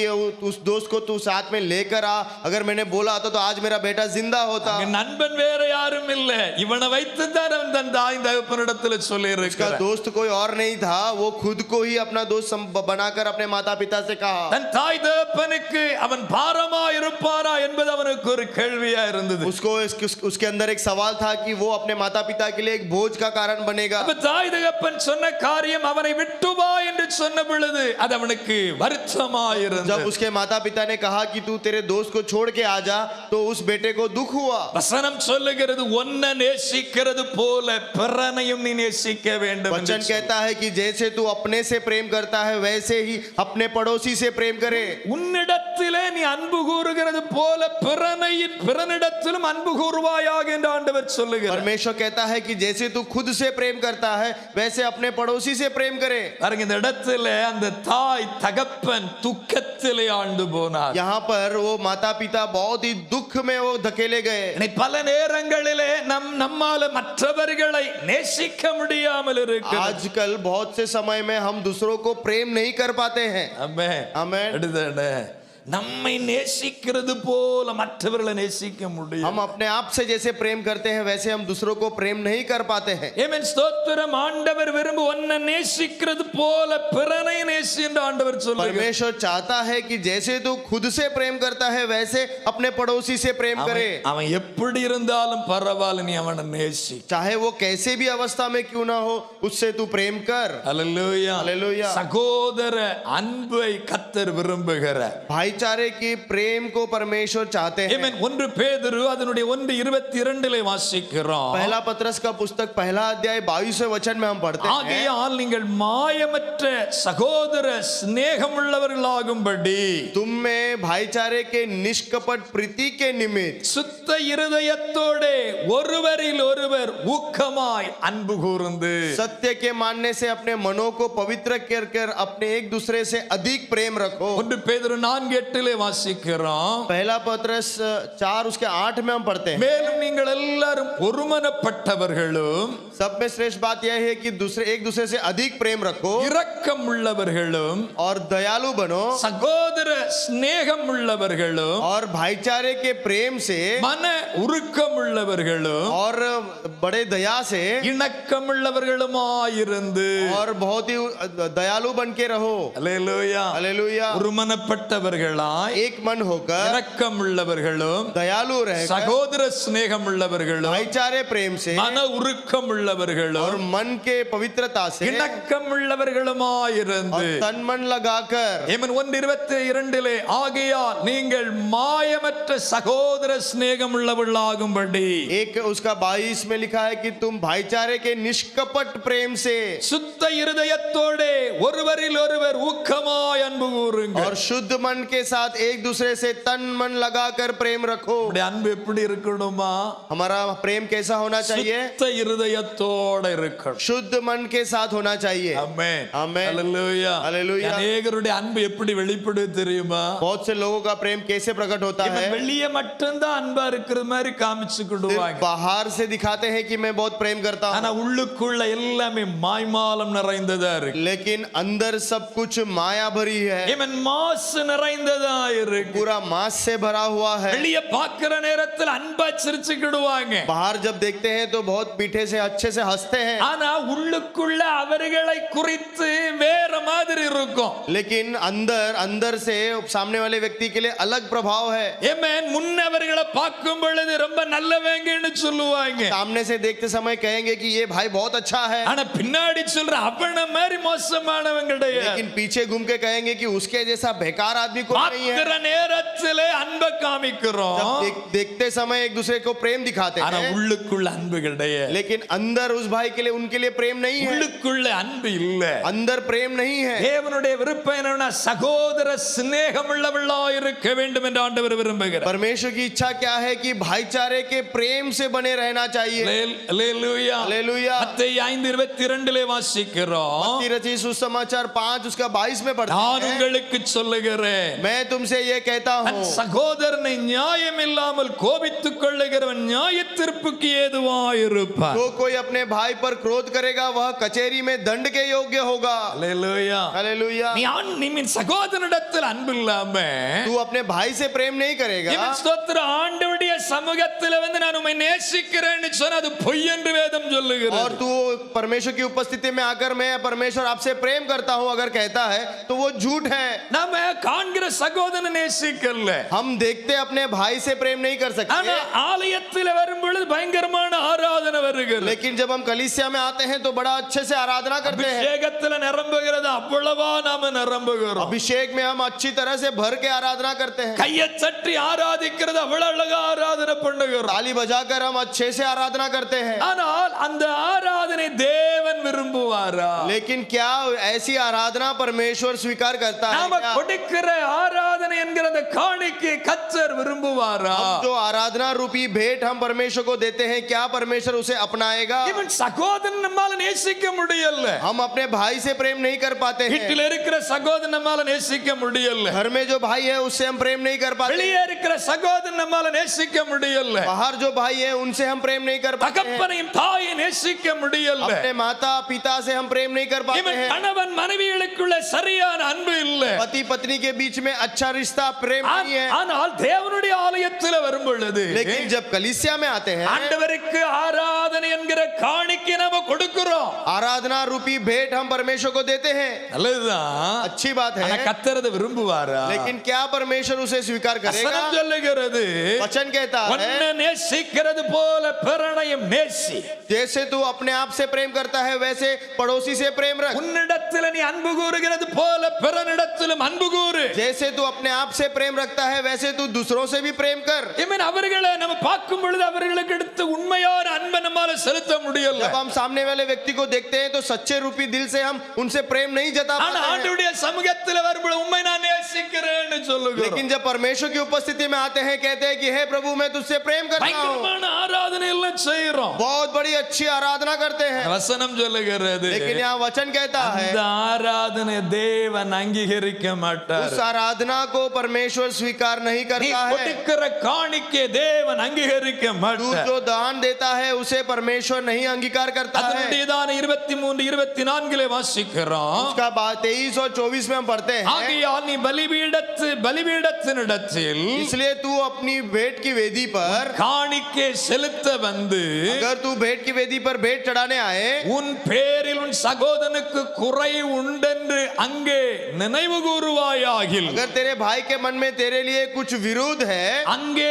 उस दोस्त को तू साथ में लेकर आ, अगर मैंने बोला होता तो आज मेरा बेटा जिंदा होता. என் நண்பன் வேற யாரும் இல்ல, இவனை வைத்து தான் அவன் தன் தாய் தகப்பனிடத்தில் சொல்லி उसका இருக்கிறான். दोस्त कोई और नहीं था, वो खुद को ही अपना दोस्त बनाकर अपने माता पिता से कहा. தன் தாய் தகப்பனுக்கு அவன் பாரமா இருப்பாரா என்பது அவனுக்கு ஒரு கேள்வியா இருந்தது. उसके अंदर एक सवाल था कि वो अपने माता पिता के लिए एक बोझ का कारण बनेगा. அப்ப தாய் தகப்பன் சொன்ன காரியம் அவனை விட்டு வா என்று சொன்ன பொழுது அது அவனுக்கு வருத்தமா இருந்தது. जब उसके माता पिता ने कहा कि तू तेरे दोस्त को छोड़ के आ जा, तो उस बेटे को दुख हुआ. வசனம் சொல்லுகிறது உன்னை நேசிக்கிறது போல பிறனையும் நீ நேசிக்க வேண்டும். वचन कहता है कि जैसे तू अपने से प्रेम करता है वैसे ही अपने पड़ोसी से प्रेम करे. உன்னிடத்திலே நீ அன்பு கூறுகிறது போல பிறனிடத்திலும் அன்பு கூறுவாயாக என்று ஆண்டவர் சொல்லுகிறார். परमेश्वर कहता है कि जैसे तू खुद से प्रेम करता है वैसे अपने पड़ोसी से प्रेम करे. பாருங்க, இந்த இடத்திலே அந்த தாய் தகப்பன் துக்கத்திலே ஆண்டு போனார். यहाँ पर वो माता पिता बहुत ही दुख में वो धकेले गए. பல நேரங்களிலே நம்மால மற்றவர்களை நேசிக்க முடியாமல் இருக்கிறது. आजकल बहुत से समय में हम दूसरों को प्रेम नहीं कर पाते हैं. ஆமென். आमेन. அடுத்தது நம்மை நேசிக்கிறது போல மற்றவர்களை நேசிக்க முடியும். हम अपने आप से जैसे प्रेम करते हैं वैसे हम दूसरों को प्रेम नहीं कर पाते हैं. ஆமென். ஸ்தோத்திரம். ஆண்டவர் விரும்பு உன்னை நேசிக்கிறது போல பிறனை நேசி என்று ஆண்டவர் சொல்லுகிறார். परमेश्वर चाहता है कि जैसे तू खुद से प्रेम करता है वैसे अपने पड़ोसी से प्रेम करे. அவன் எப்படி இருந்தாலும் பரவாயில்லை, நீ அவனை நேசி. चाहे वो कैसे भी अवस्था में क्यों ना हो, उससे तू प्रेम कर. அல்லேலூயா. हालेलुया. சகோதர அன்பை கர்த்தர் விரும்புகிறார். भाई भाईचारे की प्रेम को परमेश्वर चाहते हैं। ஆமென். 1 பேதுரு அதனுடைய 1:22 வாசிக்கிறோம். पहला पत्रस का पुस्तक पहला अध्याय 22वें वचन में हम पढ़ते हैं, ஆகையால் நீங்கள் மாயமற்ற சகோதர சிநேகமுள்ளவர்களாகும்படி तुम में भाईचारे के निष्कपट प्रीति के निमित्त சுத்த இருதயத்தோடே ஒருவரில் ஒருவர் ஊக்கமாய் அன்பு கூர்ந்து सत्य के मानने से अपने मनों को पवित्र कर कर अपने एक दूसरे से अधिक प्रेम रखो। 1 பேதுரு 4:8 வாசிக்கிறோம். पहला पत्रस 4 उसके 8 में हम पढ़ते हैं, மேலும் நீங்கள் எல்லாரும் ஒருமனப்பட்டவர்களும் सब में श्रेष्ठ बात यह है कि एक दूसरे से अधिक प्रेम रखो இரக்கம் உள்ளவர்களும் और दयालु बनो சகோதர சிநேகம் உள்ளவர்களும் और भाईचारे के प्रेम से மன உருக்கம் உள்ளவர்களும் और बड़े दया से இணக்கம் உள்ளவர்களுமாயிருந்து और बहुत ही दयालु बन के रहो। அல்லேலூயா. हालेलुया। ஒருமனப்பட்டவர்களாய் एक मन होकर இரக்கம் உள்ளவர்களும் दयालु रहकर சகோதர சிநேகம் உள்ளவர்களும் भाईचारे प्रेम से மன உருக்கம் और உள்ளவர்களும் मन के पवित्रता से இணக்கம் உள்ளவர்களுமாயிருந்து और तन मन लगाकर ஏமன் 1:22 ஆகையால் நீங்கள் மாயமற்ற சகோதர சிநேகம் உள்ளவர்களாகும்படி एक उसका 22 में लिखा है कि तुम भाईचारे के निष्कपट प्रेम से சுத்த இருதயத்தோடே ஒருவரில் ஒருவர் ஊக்கமாய் அன்பு கூறுங்கள். और शुद्ध मन के साथ एक दूसरे से तन मन लगाकर प्रेम रखो। நம்முடைய அன்பு எப்படி இருக்கணுமா? हमारा प्रेम कैसा होना चाहिए? சுத்த இருதயத்தோட இருக்கணும். शुद्ध मन के साथ होना चाहिए। ஆமென். ஆமென். ஹalleluya. हालेलुया। அநேகருடைய அன்பு எப்படி வெளிப்படுது தெரியுமா? बहुत से लोगों का प्रेम कैसे प्रकट होता है? இவன் வெளியே மட்டும்தான் அன்பா இருக்கிற மாதிரி காமிச்சுக்கிடுவாங்க. सिर्फ बाहर से दिखाते हैं कि मैं बहुत प्रेम करता ஆனா हूँ, உள்ளுக்குள்ள எல்லாமே மாய்மாலம் நிறைந்ததா இருக்கு. लेकिन अंदर सब कुछ माया भरी है, இவன் மாசு நிறைந்ததா இருக்கு. पूरा मांस से भरा हुआ है। வெளியே பார்க்கிற நேரத்தில் அன்பா சிரிச்சுக்கிடுவாங்க. बाहर जब देखते हैं तो बहुत मीठे से अच्छे से हंसते हैं, ஆனா உள்ளுக்குள்ள அவர்களை குறித்து வேற மாதிரி இருக்கும். लेकिन अंदर से सामने वाले व्यक्ति के लिए अलग प्रभाव है। ஏமேன். முன்னவர்களை பார்க்கும் பொழுது ரொம்ப நல்லவங்கன்னு சொல்லுவாங்க. सामने से देखते समय कहेंगे कि ये भाई बहुत अच्छा है, ஆனா பின்னாடி சொல்ற அவன மாதிரி மோசமானவங்க கிடையாது. लेकिन पीछे घूम के कहेंगे कि उसके जैसा बेकार आदमी कोई नहीं है। பார்க்கிற நேரத்திலே அன்பை காமிக்கிறோம். देखते समय एक दूसरे को प्रेम दिखाते ஆனா हैं, உள்ளுக்குள்ள அன்பு கிடையாது. लेकिन अंदर उस भाई के लिए उनके लिए प्रेम नहीं है, உள்ளுக்குள்ள அன்பு இல்ல. अंदर प्रेम नहीं है। தேவனுடைய விருப்பம் என்னன்னா சகோதர சிநேகம் உள்ளவர்களா இருக்க வேண்டும் என்று ஆண்டவர் விரும்புகிறார். परमेश्वर की इच्छा क्या है कि भाईचारे के प्रेम से बने रहना चाहिए। அல்லேலூயா. हालेलुया। மத்தேயு 5:22 வாசிக்கிறோம். मत्ती रचित सुसमाचार 5 उसका 22 में पढ़ते நான் हैं, உங்களுக்கு சொல்லுகிறேன், मैं तुमसे ये कहता தன் हूँ, சகோதரனை நியாயம் இல்லாமல் கோபித்துக் கொள்ளுகிறவன் நியாய தீர்ப்புக்கு ஏதுவாயிருப்பான். जो कोई अपने भाई पर क्रोध करेगा वह कचहरी में दंड के योग्य होगा। அல்லேலூயா. हालेलुया। நீ மின் சகோதரனிடத்தில் அன்பு இல்லாம तू अपने भाई से प्रेम नहीं करेगा, இவன் ஸ்தோத்திர ஆண்டவருடைய சமூகத்தில் வந்து நான் உம்மை நேசிக்கிறேன்னு சொன்னா அது பொய் என்று வேதம் சொல்லுகிறது. और तू परमेश्वर की उपस्थिति में आकर मैं परमेश्वर आपसे प्रेम करता हूँ अगर कहता है तो वो झूठ है। நாம காண்கிற சகோதரனை நேசிக்கல, हम देखते अपने भाई से प्रेम नहीं कर ஆனா सकते, ஆலயத்தில் வரும் பொழுது பயங்கரமான ஆராதனை வருகிறது. लेकिन जब हम कलीसिया में आते हैं तो बड़ा अच्छे से आराधना करते हैं। அபிஷேகத்துல நிரம்புகிறது அவ்வளவா நாம நிரம்புகிறோம். अभिषेक में हम अच्छी तरह से भर के आराधना करते हैं, கையை தட்டி ஆராதிக்கிறது அவ்வளவு அழகா ஆராதனை பண்ணுகிறோம். ताली बजाकर हम अच्छे से आराधना करते हैं, ஆனால் அந்த ஆராதனை தேவன் விரும்புவாரா? लेकिन क्या ऐसी आराधना परमेश्वर स्वीकार करता है நாம क्या? கொடுக்கிற ஆராதனை என்கிற அந்த காணிக்கை கர்த்தர் விரும்புவாரா? हम जो आराधना रूपी भेंट हम परमेश्वर को देते हैं क्या परमेश्वर उसे अपनाएगा? இவன் சகோதரன் நம்மால நேசிக்க முடியல. हम अपने भाई से प्रेम नहीं कर पाते हैं, வீட்டில் இருக்கிற சகோதரன் நம்மால நேசிக்க முடியல. घर में जो भाई है उससे हम प्रेम नहीं कर पाते, வெளியே இருக்கிற சகோதரன் நம்மால நேசிக்க முடியல. बाहर जो भाई है उनसे हम प्रेम नहीं कर पाते हैं, தகப்பனையும் தாயை நேசிக்க முடியல. अपने माता पिता से हम प्रेम नहीं कर पाते இவன் हैं, கணவன் மனைவிகளுக்குள்ள சரியான அன்பு இல்ல. पति पत्नी के बीच में अच्छा रिश्ता प्रेम नहीं है। ஆனால் தேவனுடைய ஆலயத்தில் வரும் பொழுது लेकिन जब कलीसिया में आते हैं ஆண்டவருக்கு ஆராதனை என்கிற காணிக்கை நாம கொடுக்கிறோம். आराधना रूपी भेंट हम परमेश्वर को देते हैं, நல்லதுதான். अच्छी बात ஆனா है, கர்த்தர் அதை விரும்புவாரா? लेकिन क्या परमेश्वर उसे स्वीकार करेगा? வசனம் சொல்லுகிறது, वचन कहता है உன்னை நேசிக்கிறது போல பிறனையும் நேசி. जैसे तू अपने आप से प्रेम करता है वैसे पड़ोसी से प्रेम रख, உன்னிடத்தில் நீ அன்பு கூறுகிறது போல பிறனிடத்திலும் அன்பு கூறு. जैसे तू अपने आप से प्रेम रखता है वैसे तू दूसरों से भी प्रेम कर। ஆமென். அவர்களை நம்ம பார்க்கும் பொழுது அவர்களுக்கு எடுத்து உண்மையான அன்பை நம்மால செலுத்த முடியல. जब हम सामने वाले व्यक्ति को देखते हैं तो सच्चे रूपी दिल से हम उनसे प्रेम नहीं जता ஆனா पाते हैं। ஆண்டவருடைய சமூகத்தில் வரும்போது உண்மை நான் நேசிக்கிறேன்னு சொல்லுகிறோம். लेकिन जब परमेश्वर की उपस्थिति में आते हैं कहते हैं कि हे प्रभु मैं तुझसे प्रेम करता हूँ। பயங்கரமான ஆராதனை எல்லாம் செய்றோம். बहुत बड़ी अच्छी आराधना करते हैं, வசனம் சொல்லுகிறது लेकिन यहाँ वचन कहता है இந்த ஆராதனை தேவன் அங்கீகரிக்க மாட்டார். उस आराधना को परमेश्वर स्वीकार नहीं நீ करता है। கொடுக்கிற காணிக்கை தேவன் அங்கீகரிக்க तू மாட்டார். जो दान देता है उसे परमेश्वर नहीं अंगीकार करता है। அதனுடையதான 23 24 வாசிக்கிறோம். उसका बात 23 और 24 में हम पढ़ते हैं, ஆகையால் நீ பலிபீடத்தினிடத்தில் इसलिए तू अपनी भेंट की वेदी पर காணிக்கை செலுத்த வந்து अगर तू भेंट की वेदी पर भेंट चढ़ाने आए உன் பேரில் உன் சகோதரனுக்கு குறை உண்டென்று அங்கே நினைவு கூறுவாயாகில் अगर तेरे भाई के मन में तेरे लिए कुछ विरोध है அங்கே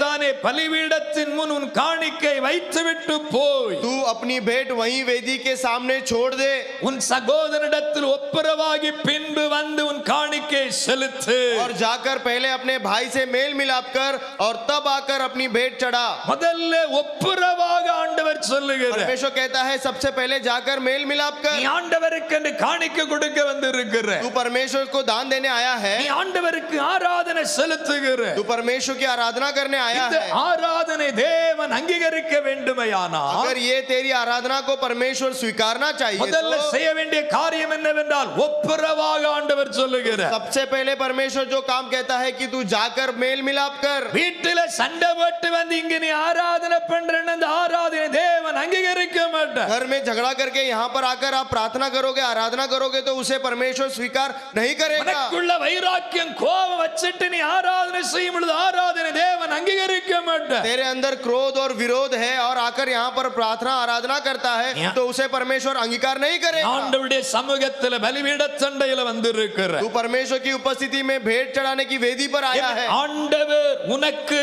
தானே பலிபீடத்தின் முன் உன் காணிக்கை வைத்துவிட்டு போய் तू अपनी भेंट वहीं वेदी के सामने छोड़ दे உன் சகோதரனிடத்தில் ஒப்புரவாகி பின்பு வந்து உன் காணிக்கை செலுத்து. और जाकर पहले अपने भाई से मेल मिलाप कर और तब आकर अपनी भेंट चढ़ा। முதல்ல ஒப்புரவாக ஆண்டவர் சொல்லுகிறார். परमेश्वर कहता है सबसे पहले जाकर मेल मिलाप நீ कर। ஆண்டவருக்கு என்று காணிக்கை கொடுக்க வந்திருக்கிற, तू परमेश्वर को दान देने आया है, நீ ஆண்டவருக்கு ஆராதனை செலுத்துகிற, तू परमेश्वर की आराधना करने आया இந்த है। ஆராதனை தேவன் அங்கீகரிக்க வேண்டுமையானால் अगर ये तेरी आराधना को परमेश्वर स्वीकारना चाहिए முதல்ல तो செய்ய வேண்டிய காரியம் என்னவென்றால் ஒப்புரவாக ஆண்டவர் சொல்லுகிறார். सबसे पहले परमेश्वर जो काम कहता है कि तू जाकर मेल मिलाप कर। வீட்டில சண்டை போட்டு வந்து இங்க நீ ஆராதனை பண்றேன்னு அந்த ஆராதனை தேவன் அங்கீகரிக்க மாட்டார். घर में झगड़ा करके यहाँ पर आकर आप प्रार्थना करोगे, आराधना करोगे तो उसे परमेश्वर स्वीकार नहीं करेगा। உனக்குள்ள வைராக்கியம் கோபம் வச்சிட்டு நீ ஆராதனை செய்யும் பொழுது ஆராதனை தேவன் அங்கீகரிக்க மாட்டார். तेरे अंदर क्रोध और विरोध है और आकर यहाँ पर प्रार्थना आराधना करता है तो उसे परमेश्वर अंगीकार नहीं करेगा। ஆண்டவருடைய சமூகத்தில் பலிபீட சண்டையில வந்திருக்கிற तू परमेश्वर की उपस्थिति में भेंट चढ़ाने की वेदी पर आया है। ஆண்டவர் உனக்கு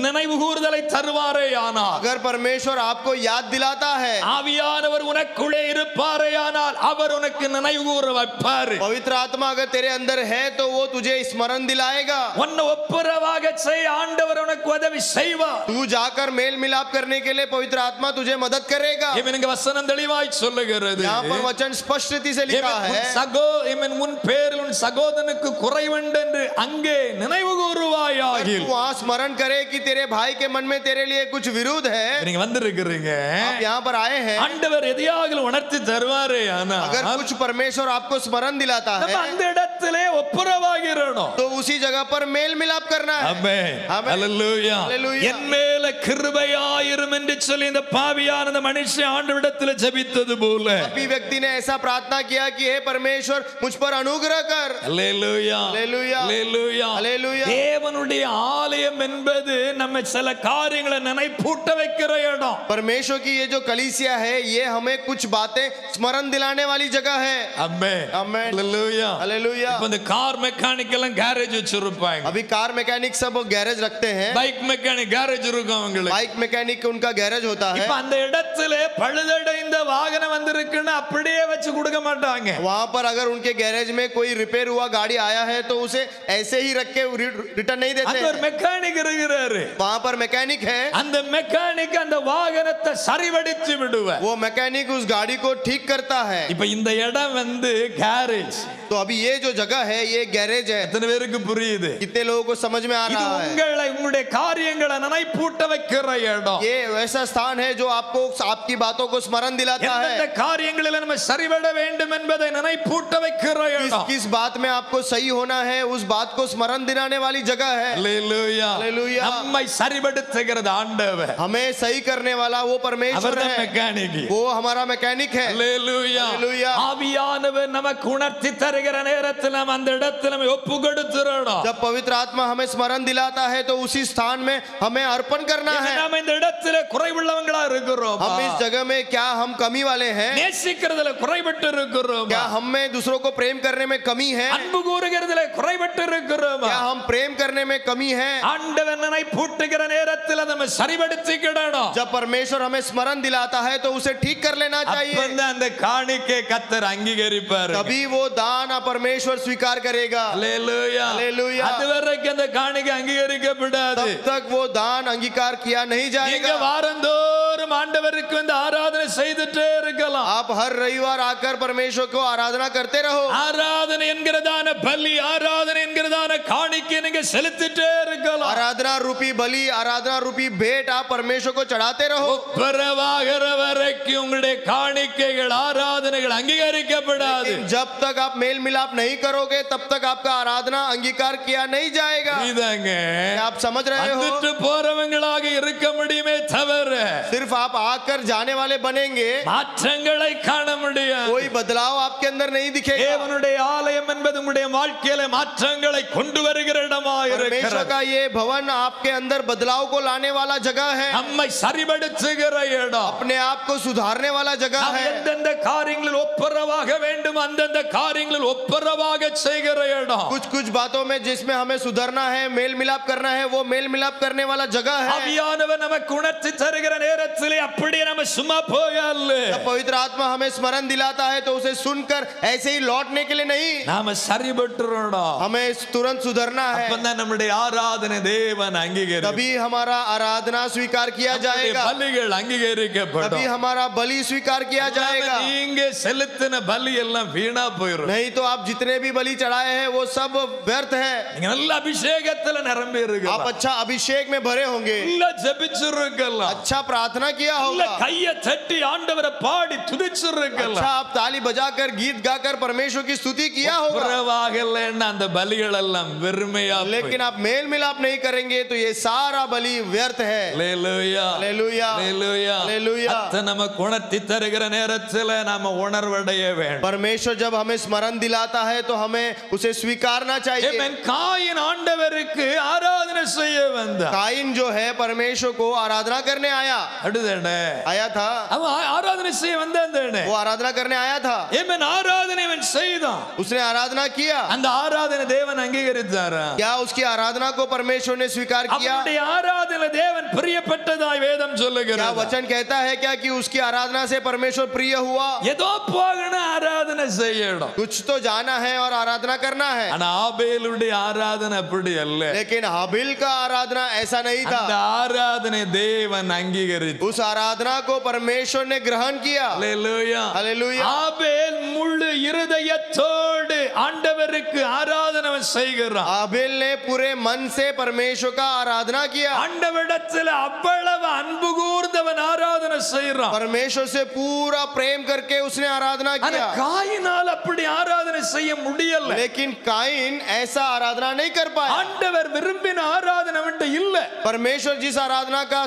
நினைவு கூறுதலை தருவாரேயானால், अगर परमेश्वर आपको याद दिलाता है, ஆவியானவர் உனக்குள்ளே இருப்பாரேயானால் அவர் உனக்கு நினைவு கூற வைப்பார். पवित्र आत्मा अगर तेरे अंदर है तो वो तुझे स्मरण दिलाएगा। உன்னை ஒப்புரவாக செய்ய ஆண்டவர் உனக்கு உதவி செய்வார். तू जाकर मेल मिलाप करने के लिए पवित्र आत्मा तुझे मदद करेगा। இவனுங்க வசனம் தெளிவாய் சொல்லுகிறது. यहाँ पर वचन स्पष्ट रीति से लिखा है, உன் பேரில் உன் சகோதரனுக்கு குறைவுண்டென்று அங்கே நினைவு கூறுவாயாகில். तू वहाँ स्मरण करे कि तेरे भाई के मन में तेरे लिए कुछ विरोध है। நீங்க வந்திருக்கிறீங்க, आप यहाँ पर आए हैं, ஆண்டவர் எதையாக உணர்த்தி தருவாரே. अगर ஆனால் कुछ परमेश्वर आपको स्मरण दिलाता நம்ம है அந்த இடத்திலே ஒப்புரவாகிறோம். तो उसी जगह पर मेल मिलाप करना है। ஆமென். ஆமென். ஹல்லேலூயா. ஹல்லேலூயா. என் மேல கிருபையாயிரும் என்று சொல்லி இந்த பாவியான அந்த மனுஷன் ஆண்டவரிடத்தில் ஜெபித்தது போல अभी व्यक्ति ने ऐसा प्रार्थना किया कि हे परमेश्वर मुझ पर अनुग्रह कर। ஹல்லேலூயா. ஹல்லேலூயா. ஹல்லேலூயா. ஹல்லேலூயா. தேவனுடைய ஆலயம் என்பது நம்ம சில காரியங்களை நினைப்பூட்ட வைக்கிற இடம். परमेश्वर की ये जो कलीसिया है ये हमें कुछ बातें स्मरण दिलाने वाली जगह है। ஆமென். आमेन। ஹல்லேலூயா. हालेलुया। இப்ப இந்த கார் மெக்கானிக் எல்லாம் கேரேஜ் வச்சிருப்பாங்க. अभी कार मैकेनिक सब गैरेज रखते हैं, பைக் மெக்கானிக் கேரேஜ் இருக்கும் அவங்களுக்கு. बाइक मैकेनिक उनका गैरेज होता है। இப்ப அந்த இடத்துல பழுதடைந்த வாகனம் வந்திருக்குன்னு அப்படியே வச்சு கொடுக்க மாட்டாங்க. वहां पर अगर उनके गैरेज में कोई रिपेयर हुआ गाड़ी आया है तो उसे ऐसे ही रख के रिटर्न नहीं देते அங்க ஒரு हैं। மெக்கானிக் இருக்கிறாரு. वहां पर मैकेनिक है, அந்த மெக்கானிக் அந்த வாகனத்தை சரிபடுத்தி விடுவார். वो मैकेनिक उस गाड़ी को ठीक करता है। இப்ப இந்த இடம் வந்து கேரேஜ். तो अभी ये जो जगह है ये गैरेज है। எத்தனை பேருக்கு புரியுது? कितने लोगों को समझ में आ இது रहा है? உங்களுடைய காரியங்களை நினைப்பூட்ட வைக்கிற இடம். ये वैसा स्थान है जो आपको आपकी बातों को स्मरण दिलाता எந்தெந்த है। காரியங்களில் நம்ம சரிபட வேண்டும் என்பதை நினைப்பூட்ட வைக்கிற किस இடம். किस बात में आपको सही होना है उस बात को स्मरण दिलाने वाली जगह है। ஹல்லேலூயா. ஹல்லேலூயா. நம்மை சரிபடுத்துகிறது ஆண்டவர். हमें सही करने वाला वो परमेश्वर அவர்தான் है, மெக்கானிக். वो हमारा मैकेनिक है। ஹல்லேலூயா. ஹல்லேலூயா. ஆவியானவர் நமக்கு உணர்த்தி தருகிற நேரத்தில் நம்ம அந்த இடத்துல நம்ம ஒப்பு கொடுத்துறோம். जब पवित्र आत्मा हमें स्मरण दिलाता है तो उसी स्थान में हमें अर्पण करना है। நாம இந்த இடத்துல குறைவுள்ளவங்களா இருக்கிறோம். हम इस जगह में क्या हम कमी वाले हैं? நேசிக்கிறதுல குறைபட்டு இருக்கிறோம். क्या हम में दूसरों को प्रेम करने में कमी है? அன்பு கூறுகிறதுல குறைபட்டு இருக்கிறோம். क्या हम प्रेम करने में कमी है? ஆண்டவர் நினைப்பூட்டுகிற நேரத்தில் நம்ம சரிபடுத்திக்கிடணும். जब परमेश्वर हमें स्मरण दिलाता है तो उसे ठीक कर लेना चाहिए। அப்பதான் அந்த காணிக்கை கர்த்தர் அங்கீகரிப்பார். तभी वो दान परमेश्वर स्वीकार स्वीकार करेगा। அல்லேலூயா அல்லேலூயா. அதுவரைக்கும் அந்த காணிக்கை அங்கீகரிக்கப்படாது. तब तक वो दान अंगीकार किया नहीं நீங்க जाएगा। வாரந்தோறும் ஆண்டவருக்கு வந்து ஆராதனை செய்துட்டே இருக்கலாம். आप हर रविवार आकर परमेश्वर को आराधना करते रहो। ஆராதனை என்கிறதான பலி, ஆராதனை என்கிறதான காணிக்கை நீங்க செலுத்திட்டே இருக்கலாம். आराधना रूपी बलि, आराधना रूपी भेंट आप परमेश्वर को चढ़ाते रहो। ஒப்புரவாகிற வரைக்கும் உங்களுடைய காணிக்கைகள், ஆராதனைகள் அங்கீகரிக்கப்படாது. लेकिन जब तक आप मेल मिलाप नहीं करोगे तब तक आपका आराधना अंगीकार किया नहीं जाएगा। இதாங்க आप समझ रहे हो? வந்துட்டு போறவங்களாக இருக்க முடியுமே தவிர सिर्फ आप आकर जाने वाले बनेंगे, மாற்றங்களை காண முடியாது. कोई बदलाव आपके अंदर नहीं दिखेगा। தேவனுடைய ஆலயம் என்பது உங்களுடைய வாழ்க்கையில மாற்றங்களை கொண்டு வருகிற இடமாக परमेश्वर இருக்கிறது. का ये भवन आपके अंदर बदलाव को लाने वाला जगह है, நம்மை சரிபடுத்துகிற இடம். अपने आप को सुधारने वाला जगह நாம் है। எந்தெந்த காரியங்களில் ஒப்புரவாக வேண்டும் அந்தந்த காரியங்களில் ஒப்புரவாக செய்கிற இடம். कुछ कुछ बातों में जिसमें हमें सुधरना है, मेल मिलाप करना है, वो मेल मिलाप करने वाला जगह है। ஆவியானவர் நமக்கு உணர்த்தி தருகிற நேரத்திலே அப்படியே நம்ம சும்மா போயல்ல, जब पवित्र आत्मा हमें स्मरण दिलाता है तो उसे सुनकर ऐसे ही लौटने के लिए नहीं, நாம சரிபட்டுறோம். हमें तुरंत सुधरना है। அப்பதான் நம்முடைய ஆராதனை தேவன் அங்கீகரிப்பார். तभी हमारा आराधना स्वीकार किया जाएगा, பலிகள் அங்கீகரிக்கப்படும். तभी हमारा बलि स्वीकार किया जाएगा। நீங்க செலுத்தின பலி எல்லாம் வீணா போயிடும். नहीं तो आप जितने भी बलि चढ़ाए हैं वो सब व्यर्थ है। நீங்க நல்ல அபிஷேகத்துல நிரம்பி आप இருக்கலாம். अच्छा अभिषेक में भरे होंगे, நல்ல ஜெபிச்சிருக்கலாம். अच्छा प्रार्थना किया நல்ல होगा, கையை தட்டி ஆண்டவரை பாடி துதிச்சிருக்கலாம். अच्छा आप ताली बजाकर गीत गाकर परमेश्वर की स्तुति किया होगा। புறவாகலைன்னா அந்த பலிகள் எல்லாம் வெறுமையா போயிடும். लेकिन आप मेल मिलाप नहीं करेंगे तो ये सारा बलि व्यर्थ है। அல்லேலூயா हालेलुया, அல்லேலூயா हालेलुया। அத்தை நமக்கு உணர்த்தி தருகிற நேரத்துல நாம உணர்வடைய வேண்டும். परमेश्वर जब हमें स्मरण दिलाता है तो हमें उसे स्वीकारना चाहिए। ஆமென். காயின் ஆண்டவருக்கு ஆராதனை செய்ய வந்தான். काइन जो है परमेश्वर को आराधना करने आया அடுதடே था, அவன் ஆராதனை செய்ய வந்தானே. वो आराधना करने आया था, ஆமென். ஆராதனை அவன் செய்தான். उसने आराधना किया। அந்த ஆராதனை தேவன் அங்கீகரித்தாரா? क्या उसकी आराधना को परमेश्वर ने स्वीकार किया? அவனுடைய ஆராதனை தேவன் பிரியப்பட்டதாய் வேதம் क्या சொல்லுகிறது. वचन कहता है क्या कि उसकी आराधना से परमेश्वर प्रिय हुआ? ஏதோ போகணும் ஆராதனை செய்யணும். कुछ तो जाना है और आराधना करना है, ஆனா ஆபேலுடைய ஆராதனை அப்படி அல்ல. लेकिन हाबिल का आराधना ऐसा नहीं அந்த था। ஆராதனை தேவன் அங்கீகரித்தார். उस आराधना को परमेश्वर ने ग्रहण किया। அல்லேலூயா. हालेलुया। ஆபேல் முழு இருதயத்தோடு ஆண்டவருக்கு ஆராதனை செய்கிறான். हाबिल ने पूरे मन से परमेश्वर का आराधना किया, ஆண்டவரிடத்தில் அவ்வளவு அன்பு கூர்ந்தவன் ஆராதனை செய்கிறான். परमेश्वर से पूरा प्रेम करके उसने आराधना ஆனா किया। காயினால் அப்படி ஆராதனை செய்ய முடியல. लेकिन काइन ऐसा आराधना नहीं कर पाया। ஆண்டவர் விரும்பின ஆராதனை அவன்கிட்ட இல்ல. परमेश्वर जिस आराधना का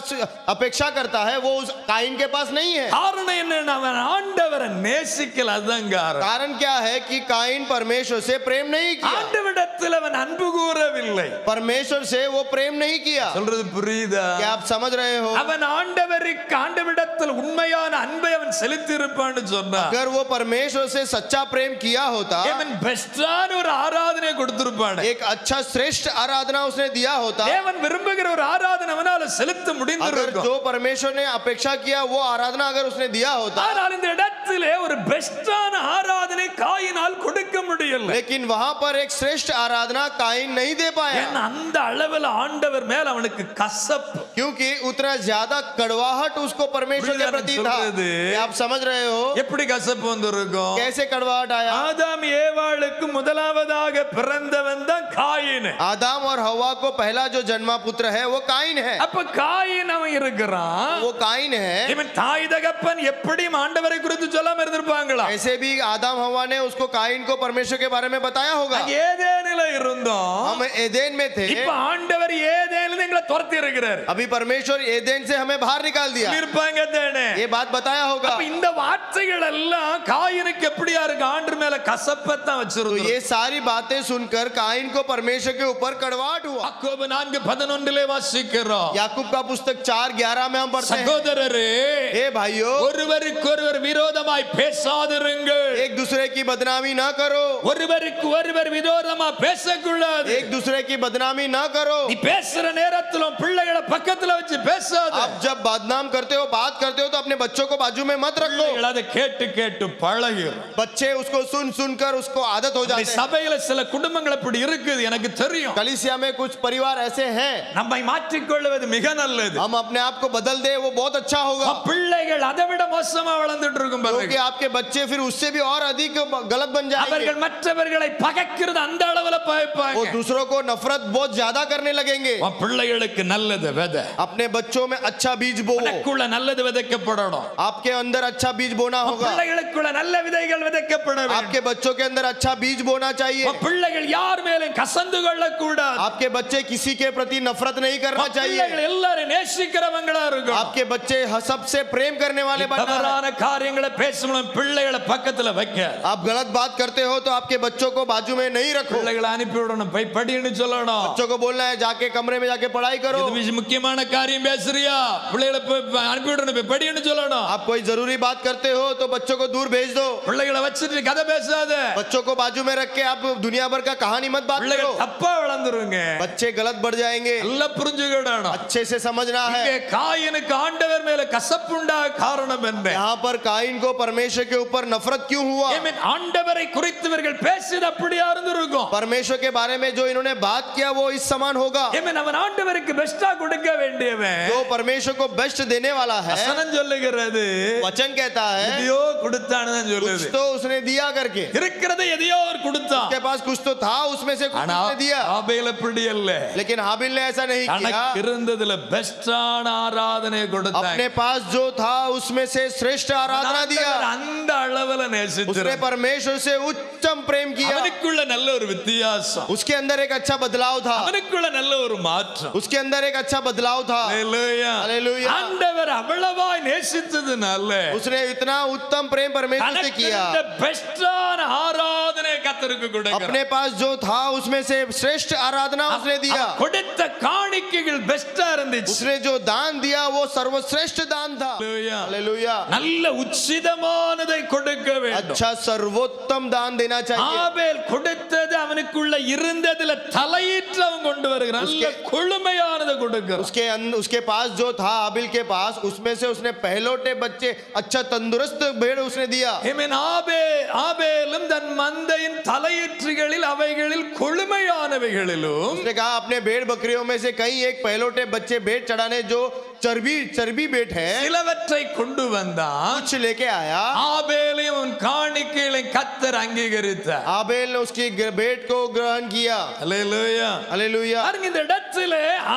अपेक्षा करता है वो उस काइन के पास नहीं है। காரணம் என்னன்னா அவன் ஆண்டவரை நேசிக்கல. அதான் காரணம். कारण क्या है कि काइन परमेश्वर से प्रेम नहीं किया, ஆண்டவரிடத்தில் அவன் அன்பு கூறவில்லை. परमेश्वर से वो प्रेम नहीं किया। சொல்றது புரியுதா? क्या आप समझ रहे हो? அவன் ஆண்டவரிடத்தில் உண்மையான அன்பை அவன் செலுத்தி இருப்பான்னு சொன்னா अगर वो परमेश्वर से सच्चा प्रेम किया होता, அவன் பெஸ்டான ஒரு ஆராதனை கொடுத்திருப்பான். एक अच्छा श्रेष्ठ आराधना उसने दिया होता। தேவன் விரும்புகிற ஒரு ஆராதனை அவனால செலுத்த अगर முடிந்திருக்கும். जो परमेश्वर ने अपेक्षा किया वो आराधना अगर उसने दिया होता, ஆனால் இந்த இடத்திலே ஒரு பெஸ்டான ஆராதனை காயினால் கொடுக்க முடியல. लेकिन वहां पर एक श्रेष्ठ आराधना काइन नहीं दे पाया, ஏன்னா அந்த அளவில் ஆண்டவர் மேல் அவனுக்கு கசப்பு. क्योंकि उतना ज्यादा कड़वाहट उसको परमेश्वर के प्रति था। क्या आप समझ रहे हो? எப்படி கசப்பு வந்திருக்கும்? कैसे कड़वाहट आया? ஆதாம் ஏவாளுக்கு முதலாவதாக பிறந்தவன் தான் காயின். आदम और हवा को पहला जो जन्मा पुत्र है वो काइन है। அப்ப காயின் அவன் இருக்கிறான். वो काइन है। இவன் தாய் தகப்பன் எப்படியும் ஆண்டவரை குறித்து சொல்லாம இருந்திருப்பாங்களா? ऐसे भी आदम हवा ने उसको काइन को परमेश्वर के बारे में बताया होगा। ஏதேனில இருந்தோம். हम एदेन में थे, இப்ப ஆண்டவர் ஏதேனில எங்களை துரத்தி இருக்கிறார். अभी परमेश्वर एदेन से हमें बाहर निकाल दिया। இருப்பாங்க தானே? ये बात बताया होगा। அப்ப இந்த வார்த்தைகள் எல்லாம் காயினுக்கு எப்படியா இருக்கு? ஆண்டவர் மேல கசப்பத்தான் तो வச்சிருந்தோம். ये सारी बातें सुनकर काइन को परमेश्वर के ऊपर कड़वाहट हुआ। யாக்கோபு 4:11 வாசிக்கிறோம். याकूब का पुस्तक 4:11 में हम पढ़ते हैं, சகோதரரே, हे भाइयों, ஒருவருக்கொருவர் விரோதமாக விரோதமாய் பேசாதிருங்கள். एक दूसरे की बदनामी ना करो, ஒருவருக்கு ஒருவர் விரோதமா பேசக்கூடாது. एक दूसरे की बदनामी ना करो. நீ பேசுற நேரத்திலும் பிள்ளைகளை பக்கத்துல வச்சு பேசாத. आप जब बदनाम करते हो, बात करते हो, तो अपने बच्चों को बाजू में मत रखो. பிள்ளைகள் அதை கேட்டு கேட்டு பழகிரும். बच्चे उसको सुन सुनकर उसको आदत हो जाती है. சபையில சில குடும்பங்கள் இப்படி இருக்குது, எனக்கு தெரியும். कलीसिया में कुछ परिवार ऐसे हैं, நம்மை மாற்றிக்கொள்வது மிக நல்லது. हम अपने आप को बदल दे वो बहुत अच्छा होगा, பிள்ளைகள் அதை விட மோசமா வளர்ந்துட்டு இருக்கும் क्योंकि பாருங்க. आपके बच्चे फिर उससे भी और अधिक गलत बन जाएंगे. அவர்கள் மற்றவர்களை பகைக்கிறது அந்த அளவுல वो பாய்ப்பாங்க. दूसरों को नफरत बहुत ज्यादा करने लगेंगे. உன் பிள்ளைகளுக்கு நல்லது விதை. अपने बच्चों में अच्छा बीज बो, உனக்குள்ள நல்லது விதைக்கப்படணும். आपके अंदर अच्छा बीज बोना होगा. பிள்ளைகளுக்குள்ள நல்ல விதைகள் விதைக்கப்பட வேண்டும். आपके बच्चों के अंदर अच्छा बीज बोना चाहिए. உன் பிள்ளைகள் யார் மேலும் கசந்து கொள்ளக்கூடாது. आपके बच्चे किसी के प्रति नफरत नहीं करना உன் चाहिए. பிள்ளைகள் எல்லாரும் நேசிக்கிறவங்களா இருக்கணும். आपके बच्चे सबसे प्रेम करने वाले बनना है. தவறான காரியங்களை பேசும்போது பிள்ளைகளை பக்கத்துல வைக்க. आप गलत बात करते हो तो आपके बच्चों को बाजू में नहीं रखो. பிள்ளைகளை அனுப்பி விடணும், போய் படின்னு சொல்லணும். बच्चों को बोलना है जाके कमरे में जाके पढ़ाई करो. இது முக்கியமான காரியம் பேசுறியா, பிள்ளைகளை போய் அனுப்பி விடணும், போய் படின்னு சொல்லணும். आप कोई जरूरी बात करते हो तो बच्चों को दूर भेज दो. பிள்ளைகளை வச்சிட்டு கதை பேசாத. बच्चों को बाजू में रख के आप दुनिया भर का कहानी मत बात करो. பிள்ளைகள் தப்பா வளர்ந்துருங்க. बच्चे गलत बढ़ जाएंगे. நல்லா புரிஞ்சுக்கிடணும். अच्छे से समझना है. இங்கே காயினுக்கு ஆண்டவர் மேல கசப்புண்டா காரணம் என்ன? यहाँ पर काइन को परमेश्वर के ऊपर नफरत क्यों हुआ? ஆமென். ஆண்டவரை குறித்தவர்கள் பேசியது அப்படியா இருந்திருக்கும். परमेश्वर के बारे में जो इन्होंने बात किया वो इस समान होगा. ஆமென். அவன் ஆண்டவருக்கு பெஸ்டா கொடுக்க வேண்டியவன். जो परमेश्वर को बेस्ट देने वाला है, வசனம் சொல்லுகிறது, वचन कहता है எதையோ கொடுத்தான்னு தான் कुछ சொல்லுது. तो उसने दिया करके. இருக்கிறதை எதையோ அவர் கொடுத்தான். उसके पास कुछ तो था, उसमें से कुछ ஆனா उसने दिया. ஆபேல் அப்படி அல்ல. लेकिन हाबिल ने ऐसा नहीं किया. தனக்கு இருந்ததுல பெஸ்டான ஆராதனை கொடுத்தான். अपने पास जो था उसमें से श्रेष्ठ आराधना दिया. அந்த அளவுல उसने நேசித்தார். परमेश्वर से उच्चम प्रेम किया. அவனுக்குள்ள நல்ல ஒரு வித்தியாசம், उसके अंदर एक अच्छा बदलाव था. அவனுக்குள்ள நல்ல ஒரு மாற்றம். उसके अंदर एक अच्छा बदलाव था. ஹalleluya. हालेलुया. ஆண்டவர் அவ்வளவாய் நேசித்ததுனால उसने इतना उत्तम प्रेम परमेश्वर से किया. பெஸ்டான ஆராதனை கர்த்தருக்கு கொடுக்கிறார். अपने पास जो था उसमें से श्रेष्ठ आराधना उसने दिया. அவன் கொடுத்த காணிக்கைகள் பெஸ்டா இருந்துச்சு. उसने जो दान दिया वो सर्वश्रेष्ठ दान था. ஹalleluya. हालेलुया. நல்ல உச்சிதமானதை கொடுக்க வேண்டும். अच्छा सर्वोत्तम दान देना चाहिए. ஆபேல் கொடுத்தது அவனுக்குள்ள இருந்ததுல தலையீற்று அவன் கொண்டு வருகிறான். நல்ல கொழுமையானதை கொடுக்கிறான். उसके पास जो था हाबिल के पास, उसमें से उसने पहलोटे बच्चे अच्छा तंदुरुस्त भेड़ उसने दिया. ஆமென். ஆபேலும் தன் மந்தையின் தலையீற்றுகளில் அவைகளில் கொழுமையானவைகளிலும் उसने कहा अपने भेड़ बकरियों में से कई एक पहलोटे बच्चे भेड़ चढ़ाने जो चर्बी भेड़ है சிலவற்றை கொண்டு வந்தான். कुछ लेके आया. ஆபேலையும் உன் காணிக்கைகளை கர்த்தர் அங்கீகரித்தார். हाबिल ने उसकी भेड़ को ग्रहण किया. ஹalleluya. हालेलुया. பாருங்க, இந்த இடத்துல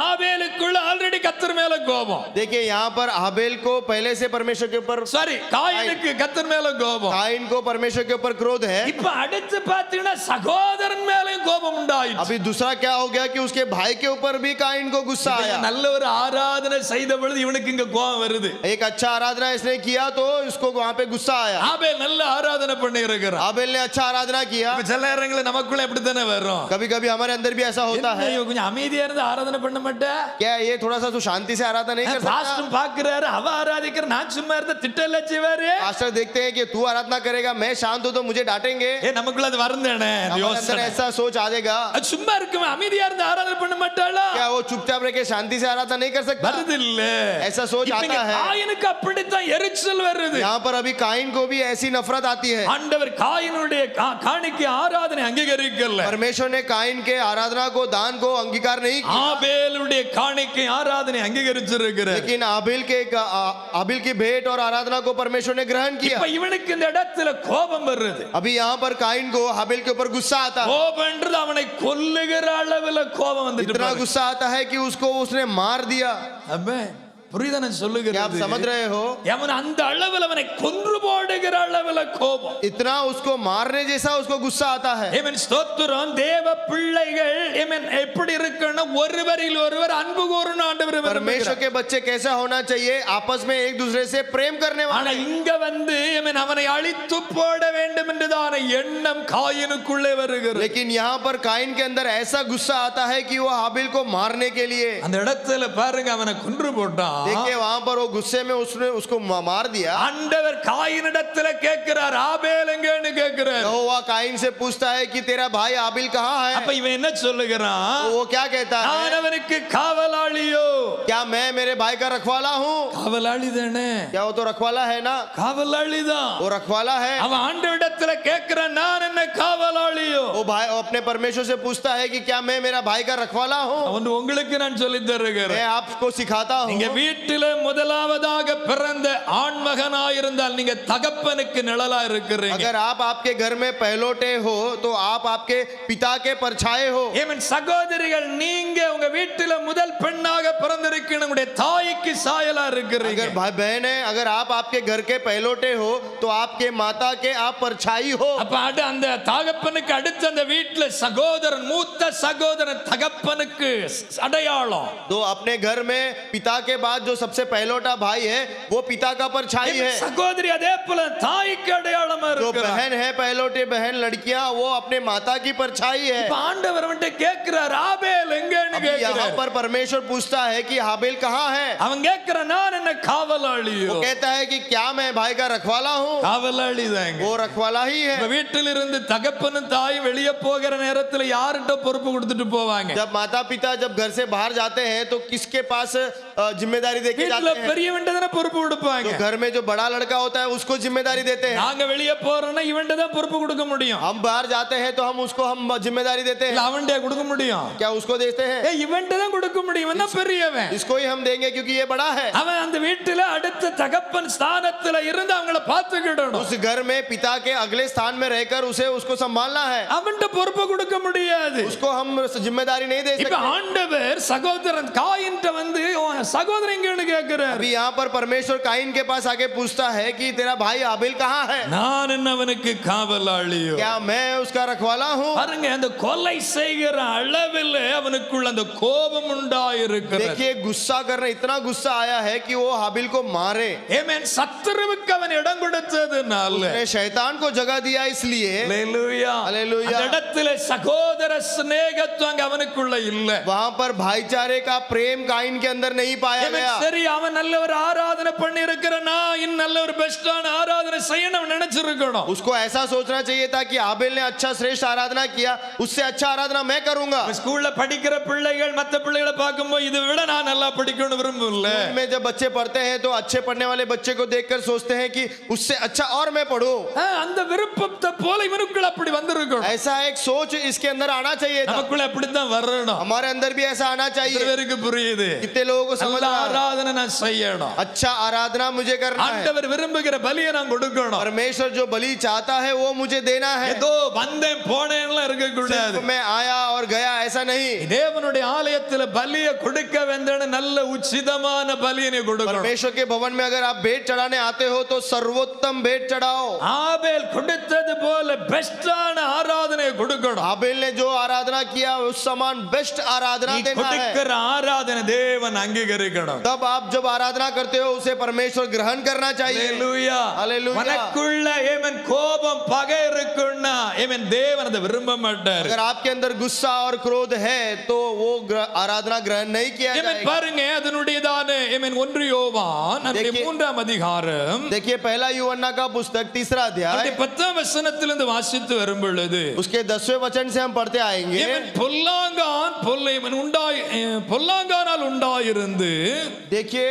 ஆபேலுக்குள்ள ஆல்ரெடி கர்த்தர் மேல கோபம். देखिए यहाँ पर हाबिल को पहले से परमेश्वर के ऊपर, சரி, காயினுக்கு கர்த்தர் மேல கோபம். काइन को परमेश्वर के ऊपर क्रोध है. இப்ப அடுத்து பாத்தீங்கன்னா சகோதரன் மேலயும் கோபம் உண்டாயிற்று. अभी दूसरा क्या हो गया कि उसके भाई के ऊपर भी काइन को गुस्सा आया. நல்ல ஒரு ஆராதனை செய்த பொழுது இவனுக்கு இங்க கோபம் வருது. एक अच्छा आराधना इसने किया तो इसको वहां पे गुस्सा आया. ஆபேல் நல்ல ஆராதனை பண்ணி இருக்கிறான். हाबिल ने अच्छा आराधना किया. சில நேரங்களில் நமக்குள்ள எப்படி தானே வரும். कभी कभी हमारे अंदर भी ऐसा होता है. இவன் கொஞ்சம் அமைதியா இருந்து ஆராதனை பண்ண மாட்டேன். क्या ये थोड़ा सा तो शांति से आराधना नहीं कर सकता? பாஸ்டர் பாக்குறாரு, அவ ஆராதிக்கிற, நான் சும்மா இருந்தா திட்டல செய்வாரு. पास्टर देखते हैं कि तू आराधना करेगा, मैं शांत हूं तो मुझे डांटेंगे. நமக்குள்ள அது வருந்தானே हमारे अंदर ऐसा सोच आ जाएगा. சும்மா இருக்குமே, அமைதியா இருந்து ஆராதனை பண்ண மாட்டாளா? क्या वो चुपचाप रह के शांति से आराधना नहीं कर सकता? வருது இல்ல. ऐसा सोच आता है. காயினுக்கு அப்படித்தான் எரிச்சல் வருது. यहाँ पर अभी काइन को भी ऐसी नफरत आती है. ஆண்டவர் காயினுடைய காணிக்கை ஆராதனை அங்கீகரிக்கல. परमेश्वर ने काइन के आराधना को, दान को अंगीकार नहीं किया. ஆபேலுடைய காணிக்கை ஆராதனை அங்கீகரிச்சிருக்கிறார். लेकिन हाबिल की भेंट और आराधना को परमेश्वर ने ग्रहण किया. இப்ப இவனுக்கு இந்த இடத்துல கோபம் வருது. अभी यहाँ पर काइन को हाबिल के ऊपर गुस्सा आता है. கோபம்ன்றது அவனை கொல்லுகிற அளவுல கோபம் வந்துட்டு इतना பாரு. गुस्सा आता है कि उसको उसने मार दिया. அப்ப புரியுதா நான் क्या आप சொல்லுகிறது? समझ रहे हो? அவன் அந்த அளவில் அவனை கொன்று போடுகிற அளவுல கோபம். इतना उसको मारने जैसा उसको गुस्सा आता है। ஆமென். ஸ்தோத்திரம். தேவ பிள்ளைகள் ஆமென் எப்படி இருக்கணும்? ஒருவரில் ஒருவர் அன்பு கூறணும் ஆண்டவர் परमेश्वर விரும்புகிறார். के बच्चे कैसा होना चाहिए? आपस में एक दूसरे से प्रेम करने ஆனா वाले। இங்க வந்து ஆமென் அவனை அழித்து போட வேண்டும் என்றதான எண்ணம் காயினுக்குள்ளே வருகிறது. लेकिन यहाँ पर काइन के अंदर ऐसा गुस्सा आता है कि वो हाबिल को मारने के लिए, அந்த இடத்துல பாருங்க அவனை கொன்று போட்டான். देखिए वहां पर वो गुस्से में उसने उसको मार दिया। ஆண்டவர் காயினிடத்துல கேட்கிறார், ஆபேல் எங்கன்னு கேட்கிறார். यहोवा काइन से पूछता है कि तेरा भाई हाबिल कहाँ है? அப்ப இவன் என்ன சொல்லுகிறான்? तो वो क्या कहता நான் है? அவனுக்கு காவலாளியோ. क्या मैं मेरे भाई का रखवाला हूँ? காவலாளி தானே? क्या वो तो रखवाला है ना? காவலாளி தான். वो रखवाला है। அவன் ஆண்டவரிடத்துல கேட்கிறான், நான் என்ன காவலாளியோ? वो भाई अपने परमेश्वर से पूछता है कि क्या मैं मेरा भाई का रखवाला हूँ? அவன் உங்களுக்கு நான் சொல்லி தருகிறேன். मैं आपको सिखाता हूँ। நீங்க வீட்டில முதலாவதாக பிறந்த ஆண்மகனாயிருந்தால் நீங்க தகப்பனுக்கு நிழலா இருக்கிறீங்க. अगर आप आपके घर में पहलोटे हो तो आप आपके पिता के परछाए हो। ஏமன் சகோதரிகள், நீங்க உங்க வீட்டில முதல் பெண்ணாக பிறந்திருக்கீங்க, உங்களுடைய தாய்க்கு சாயலா இருக்கிறீங்க. अगर भाई बहन है, अगर आप आपके घर के पहलोटे हो तो आपके माता के आप परछाई हो। அப்ப அந்த தகப்பனுக்கு அடுத்து அந்த வீட்டில சகோதரன், மூத்த சகோதரன் தகப்பனுக்கு அடையாளம். तो अपने घर में पिता के बाद जो सबसे पहलोटा भाई है वो पिता का परछाई है। சகோதரி அதே போல தாய்க்கு அடையாளமா जो இருக்கிறார். बहन है, पहलोटे बहन लड़कियां, वो अपने माता की परछाई है। இப்ப ஆண்டவர் வந்து கேக்குறார், ஆபேல் எங்கன்னு अभी यहाँ கேக்குறார். पर परमेश्वर पूछता है कि हाबिल कहाँ है? அவன் கேக்குறான், நான் என்ன காவலாளியோ? वो कहता है कि क्या मैं भाई का रखवाला हूँ? காவலாளி தாங்க. वो रखवाला ही है। இப்ப வீட்டில இருந்து தகப்பனும் தாயும் வெளியே போகிற நேரத்துல யார்கிட்ட பொறுப்பு கொடுத்துட்டு போவாங்க? जब माता पिता जब घर से बाहर जाते हैं तो किसके पास जिम्मेदारी देके வீட்டுல जाते हैं? பெரியவன்ட்ட தான பொறுப்பு கொடுப்பாங்க. तो घर में जो बड़ा लड़का होता है उसको जिम्मेदारी देते हैं। நாங்க வெளியே போறோம்னா இவன்ட்ட தான் பொறுப்பு கொடுக்க முடியும். हम बाहर जाते हैं तो हम उसको जिम्मेदारी देते இல்ல हैं। அவன்கிட்ட கொடுக்க முடியும்? क्या उसको देते हैं? இவன்ட்ட தான் கொடுக்க முடியும். என்ன பெரியவன், इसको ही हम देंगे क्योंकि ये बड़ा है। அவன் அந்த வீட்டுல அடுத்த தகப்பன் ஸ்தானத்துல இருந்து அவங்கள பாத்துக்கிடணும். उस घर में पिता के अगले स्थान में रहकर उसे उसको संभालना है। அவன்கிட்ட பொறுப்பு கொடுக்க முடியாது. उसको हम जिम्मेदारी नहीं दे இப்ப सकते। ஆண்டவர் சகோதரன் காயின்ட்ட வந்து சகோதரன் எங்கன்னு கேக்குறார். अभी यहाँ पर परमेश्वर काइन के पास आके पूछता है कि तेरा भाई हाबिल कहाँ है? நான் என்ன அவனுக்கு காவலாளியோ? क्या मैं उसका रखवाला हूँ? பாருங்க, அந்த கொலை செய்கிற அளவில் அவனுக்குள்ள அந்த கோபம் உண்டாயிருக்கிறது. देखिए गुस्सा करना, इतना गुस्सा आया है कि वो हाबिल को मारे। ஆமென். சத்துருவுக்கு அவன் இடம் கொடுத்ததுனால, उसने शैतान को जगह दिया इसलिए। ஹalleluya, हालेलुया। அந்த இடத்துல சகோதர சிநேகத்துவம் அவனுக்குள்ள இல்ல. वहां पर भाईचारे का प्रेम काइन के अंदर नहीं पाया ஆமென். गया। சரி, அவன் நல்ல ஒரு ஆராதனை பண்ணி இருக்கிறனா, இன்னும் நல்ல ஒரு பெஸ்டான ஆராதனை செய்யணும் அவன் நினைச்சிருக்கணும். उसको ऐसा सोचना चाहिए था कि हाबिल ने अच्छा श्रेष्ठ आराधना किया, उससे अच्छा आराधना मैं करूंगा। ஸ்கூல்ல படிக்கிற பிள்ளைகள் மத்த பிள்ளைகளை பார்க்கும்போது இதை விட நான் நல்லா படிக்கணும்னு விரும்பும்ல. में जब बच्चे पढ़ते हैं तो अच्छे पढ़ने वाले बच्चे को देखकर सोचते हैं कि उससे अच्छा और मैं पढ़ूं। அந்த விருப்பத்தை போல இவனுக்குள்ள அப்படி வந்திருக்கணும். ऐसा एक सोच इसके अंदर आना चाहिए था। நமக்குள்ள அப்படித்தான் வரணும். हमारे अंदर भी ऐसा आना எத்தனை चाहिए। பேருக்கு புரியுது? कितने लोगों को समझ நல்ல रहा है? ஆராதனை நான் செய்யணும். अच्छा आराधना मुझे करना है। ஆண்டவர் விரும்புகிற பலியை நான் கொடுக்கணும். परमेश्वर जो बलि चाहता है वो मुझे देना है। ஏதோ வந்தேன் போனேன்லாம் இருக்க கூடாது. सिर्फ मैं आया और गया ऐसा नहीं। தேவனுடைய ஆலயத்துல பலியை கொடுக்க வேண்டிய நல்ல உச்சிதமான பலியை நீ கொடுக்கணும். परमेश्वर के भवन में अगर आप भेंट चढ़ाने आते हो तो सर्वोत्तम भेंट चढ़ाओ। ஆபேல் கொடுத்தது போல பெஸ்டான ஆராதனை கொடுக்கணும். हाबिल ने जो आराधना किया उस समान बेस्ट आराधना நீ देना है। கொடுக்கிற ஆராதனை தேவன் அங்கீகரிக்கணும். तब आप जब आराधना करते हो उसे परमेश्वर ग्रहण करना चाहिए। ஹalleluya. हालेलुया। உனக்குள்ள ஏமன் கோபம் பகை இருக்குன்னா ஏமன் தேவன் அதை விரும்ப மாட்டார். अगर आपके अंदर गुस्सा और क्रोध है तो वो आराधना ग्रहण नहीं किया ஏமன் जाएगा। பாருங்க, அதனுடையதான ஏமன் 1 யோவான் देखिए। 3ஆம் அதிகாரம் देखिए पहला यूहन्ना का पुस्तक 3रा अध्याय 10ஆம் வசனத்திலிருந்து வாசித்து வரும் பொழுது, उसके 10वें वचन से हम पढ़ते आएंगे। ஏமன் பொல்லாங்கானால் உண்டாயிருந்து, देखिए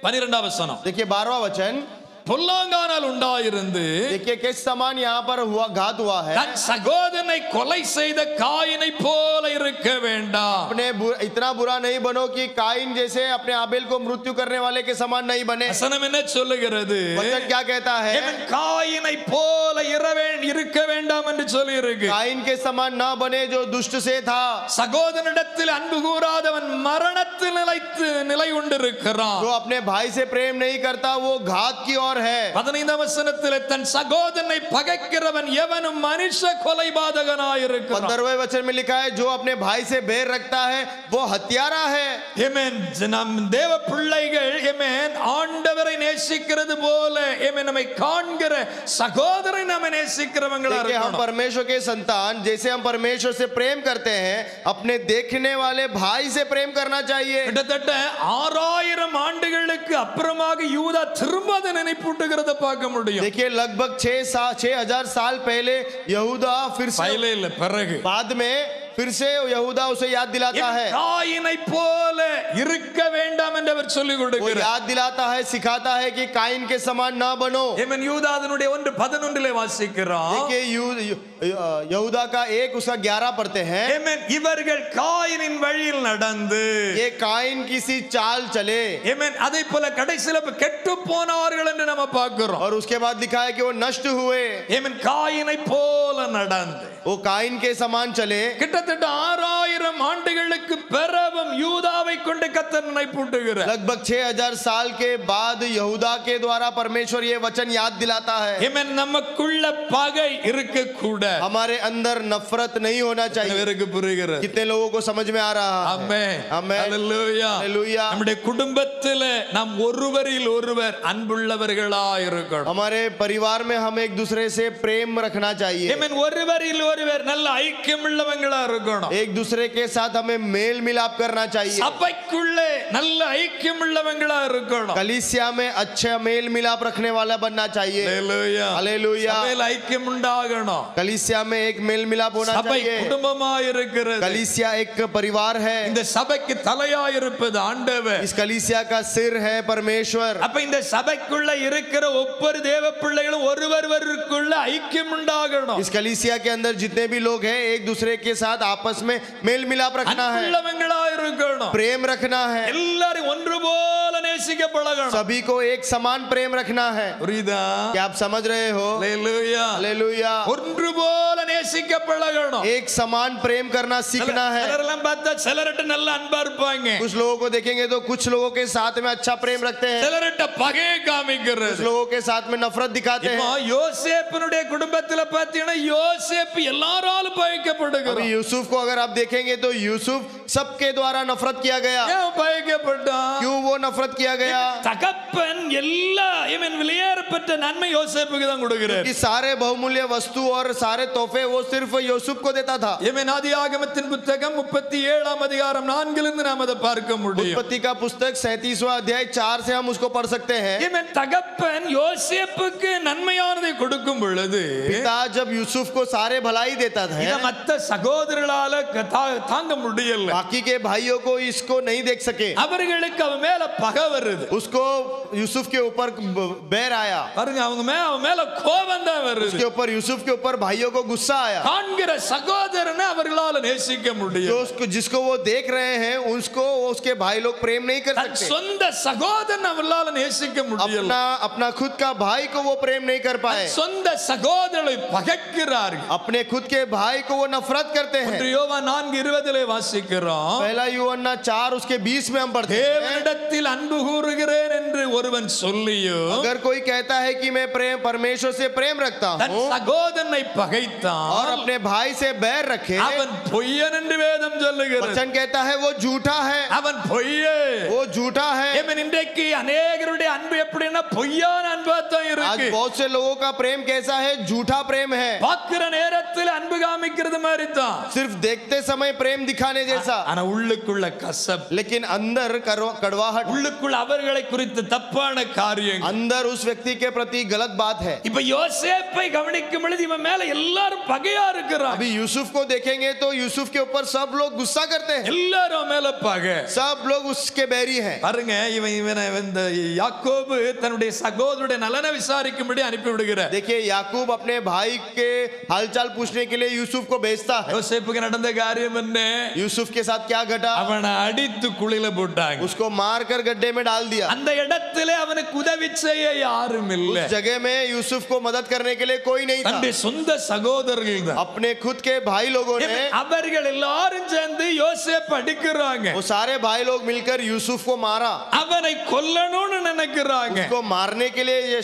12ஆம் வசனம், देखिए 12वां वचन, பொல்லாங்கானால் உண்டாயிருந்து देखिए किस समान यहाँ पर हुआ घात हुआ है। தன் சகோதரனை கொலை செய்த காயினை போல இருக்க வேண்டாம். अपने इतना बुरा नहीं बनो कि काइन जैसे अपने आबेल को मृत्यु करने वाले के समान नहीं बने। வசனம் என்ன சொல்லுகிறது? वचन क्या कहता है? ஏமன் காயினை போல இருக்க வேண்டாம் என்று சொல்லி இருக்கு. काइन के समान ना बने जो दुष्ट से था। சகோதரனிடத்தில் அன்பு கூறாதவன் மரணத்தில் நிலை கொண்டிருக்கிறான். जो अपने भाई से प्रेम नहीं करता वो घात की ओर और है। 15 வசனத்திலே தன் சகோதரனை பகைக்கிறவன் எவனும் மனுஷ கொலைபாதகனாயிருக்கிறான். 15वें वचन में लिखा है, जो अपने भाई से बैर रखता है वो हत्यारा है। ஆமென். நம் தேவ பிள்ளைகள் ஆமென் ஆண்டவரை நேசிக்கிறது போல ஆமென் நம்மை காண்கிற சகோதரரை நாம நேசிக்கிறவங்களா देखिए, हम இருக்கணும். परमेश्वर के संतान जैसे हम परमेश्वर से प्रेम करते हैं, अपने देखने वाले भाई से प्रेम करना चाहिए। கிட்டத்தட்ட 6000 ஆண்டுகளுக்கு அப்புறமாக யூதா திரும்ப அதை நினைப்பூட்டுகிறத பார்க்க முடியும். देखिए, लगभग 6,000 साल पहले यहूदा फिर से பைலே இல்ல பிறகு बाद में फिर से यहूदा उसे याद दिलाता है, காயினை போல இருக்க வேண்டாம் என்று அவர் சொல்லிக் वो கொடுக்கிறார். याद दिलाता है, सिखाता है कि काइन के समान ना बनो। ஆமென். யூதா அதனுடைய 1:11 வாசிக்கிறோம். देखिए, यहूदा का 1 उसका 11 पढ़ते हैं। ஆமென். இவர்கள் காயினின் வழியில் நடந்து ये काइन किसी चाल चले, ஆமென். அதை போல கடைசில கெட்டு போனார்கள் என்று நாம பார்க்கிறோம். और उसके बाद लिखा है कि वो नष्ट हुए। ஆமென். காயினை போல நடந்து वो काइन के समान चले। கிட்டத்தட்ட 6000 ஆண்டுகளுக்கு பிறகும் யூதாவை கொண்டு கர்த்தர் நினைப்பூட்டுகிறார். लगभग 6,000 साल के बाद यहूदा के द्वारा परमेश्वर ये वचन याद दिलाता है, ஆமென். நமக்குள்ள பகை இருக்க கூட हमारे अंदर नफरत नहीं होना चाहिए। இவருக்கு புரிகிறது. कितने लोगों को समझ में आ रहा है? ஆமென். ஆமென். ஹalleluya. हालेलुया। நம்முடைய குடும்பத்திலே நாம் ஒருவரில் ஒருவர் அன்புள்ளவர்களாய் இருக்கணும். हमारे परिवार में हम एक दूसरे से प्रेम रखना चाहिए। ஆமென். ஒருவரில் ஒருவர் நல்ல ஐக்கியமுள்ளவங்களா இருக்கணும். एक दूसरे के साथ हमें मेल मिलाप करना चाहिए। சபைக்குள்ளே நல்ல ஐக்கியமுள்ளவங்களா இருக்கணும். कलीसिया में अच्छा मेल मिलाप रखने वाला बनना चाहिए। ஹalleluya. हालेलुया। சபையில் ஐக்கியம் உண்டாகணும். कलीसिया में एक मेल मिलाप होना சபை चाहिए। குடும்பமாய் இருக்கிறது. कलीसिया एक परिवार है। இந்த சபைக்கு தலையாய் இருப்பது ஆண்டவர். इस कलीसिया का सिर है परमेश्वर। அப்ப இந்த சபைக்குள்ள இருக்கிற ஒவ்வொரு தேவ பிள்ளைகளும் ஒருவருக்குள்ள ஐக்கியம் உண்டாகணும். इस कलीसिया के अंदर जितने भी लोग हैं, एक दूसरे के साथ आपस में मेल मिलाप रखना है, அன்புள்ளவங்களாய் இருக்கணும். प्रेम रखना है, எல்லாரும் ஒன்று போல நேசிக்க பழகணும். सभी को एक समान प्रेम रखना है। புரியுதா? क्या आप समझ रहे हो? ஹalleluya. हालेलुया। ஒன்று போல நேசிக்க பழகணும். एक समान प्रेम करना सीखना है। சிலரெல்லாம் பார்த்தா சிலர்ட்ட நல்ல அன்பா இருப்பாங்க. कुछ लोगों को देखेंगे तो कुछ लोगों के साथ में अच्छा प्रेम रखते हैं, சிலர்ட்ட பகையை காமிக்கிறது. कुछ लोगों के साथ में नफरत दिखाते இப்போ हैं। யோசேப்பினுடைய குடும்பத்துல பார்த்தீங்கன்னா யோசேப்பு எல்லாராலும் பகைக்கப்படுகிறார். अभी यूसुफ को अगर आप देखेंगे तो यूसुफ सबके द्वारा नफरत किया गया। ஏன் பகைக்கப்பட்டான்? क्यों वो नफरत किया गया? தகப்பன் எல்லா இவன் வெளியேறப்பட்ட நன்மை யோசேப்புக்கு தான் கொடுக்கிறார். कि सारे बहुमूल्य वस्तु और सारे तोहफे वो सिर्फ यूसुफ को देता था। இவன் ஆதியாகமத்தின் புத்தகம் 37ஆம் அதிகாரம் 4 நாம் அதை பார்க்க முடியும். उत्पत्ति का पुस्तक 37वां अध्याय 4 से हम उसको पढ़ सकते हैं। இவன் தகப்பன் யோசேப்புக்கு நன்மையானதை கொடுக்கும் பொழுது पिता जब यूसुफ को सारे भलाई देता था, இத மத்த சகோதரர்களால தாங்க முடியல. बाकी के भाइयों को इसको नहीं देख सके। அவர்களுக்கு அவன் மேல பகை வருது. उसको यूसुफ के ऊपर बैर आया, பாருங்க, அவன் மேல கோபம் தான் வருது. उसके ऊपर यूसुफ के ऊपर भाइयों को गुस्सा आया। காண்கிற சகோதரனை அவர்களால நேசிக்க जो முடியும். उसको जिसको वो देख रहे हैं उसको उसके भाई लोग प्रेम नहीं कर தன் सकते। சொந்த சகோதரனை அவர்களால நேசிக்க முடியல. अपना खुद का भाई को वो प्रेम नहीं कर पाए। சொந்த சகோதரனை பகைக்கிறார்கள். अपने खुद के भाई को वो नफरत करते हैं। யோவான் 4:20 வாசிக்கிறோம். पहला यूहन्ना 4 उसके 20 में हम पढ़ते हैं, தேவனிடத்தில் அன்பு கூறுகிறேன் என்று ஒருவன் சொல்லியோ अगर कोई कहता है कि मैं प्रेम परमेश्वर से प्रेम रखता தன் हूँ சகோதரனை और பகைத்தான் अपने भाई से बैर रखे, அவன் பொய்யன் என்று வேதம் சொல்லுகிறது. वचन कहता है वो झूठा है, அவன் பொய்யே. वो झूठा है। ஏமன் இன்றைக்கு அநேகருடைய அன்பு எப்படின்னா பொய்யான அன்பா தான் आज இருக்கு. बहुत से लोगों का प्रेम कैसा है? झूठा प्रेम है, பார்க்கிற நேரத்தில் அன்பு காமிக்கிறது மாதிரி தான். सिर्फ देखते समय प्रेम दिखाने जैसा, ஆனா உள்ளுக்குள்ள கசப், लेकिन अंदर कड़वाहट, உள்ளுக்குள்ள அவர்களை குறித்து தப்பான காரியங்கள். अंदर उस व्यक्ति के प्रति गलत बात है। இப்ப யோசேப்பை கவனிக்கும் பொழுது இவன் மேல எல்லாரும் பகையா இருக்கிறாங்க. अभी यूसुफ को देखेंगे तो यूसुफ के ऊपर सब लोग गुस्सा करते हैं, எல்லாரும் மேல பகை. सब लोग उसके बैरी हैं। பாருங்க, இவன் இந்த யாக்கோபு தன்னுடைய சகோதரனுடைய நலனை விசாரிக்கும்படி அனுப்பி விடுகிறார். देखिए, याकूब अपने भाई के हालचाल पूछने के लिए यूसुफ को भेजता है। யோசேப்புக்கு நடந்த காரியம் என்ன? यूसुफ के साथ क्या घटा, அவனை அடித்து குழில போட்டாங்க. उसको मारकर गड्ढे में डाल दिया। அந்த இடத்திலே அவனுக்கு உதவி செய்ய யாரும் இல்ல. उस जगह में यूसुफ को मदद करने के लिए कोई नहीं था, தன்னுடைய சொந்த சகோதரர்கள் தான். अपने खुद के भाई लोगों ने, அவர்கள் எல்லாரும் சேர்ந்து யோசேப் அடிக்கிறாங்க. वो सारे भाई लोग मिलकर यूसुफ को मारा, அவனை கொல்லணும்னு நினைக்கிறாங்க. उसको मारने के लिए ये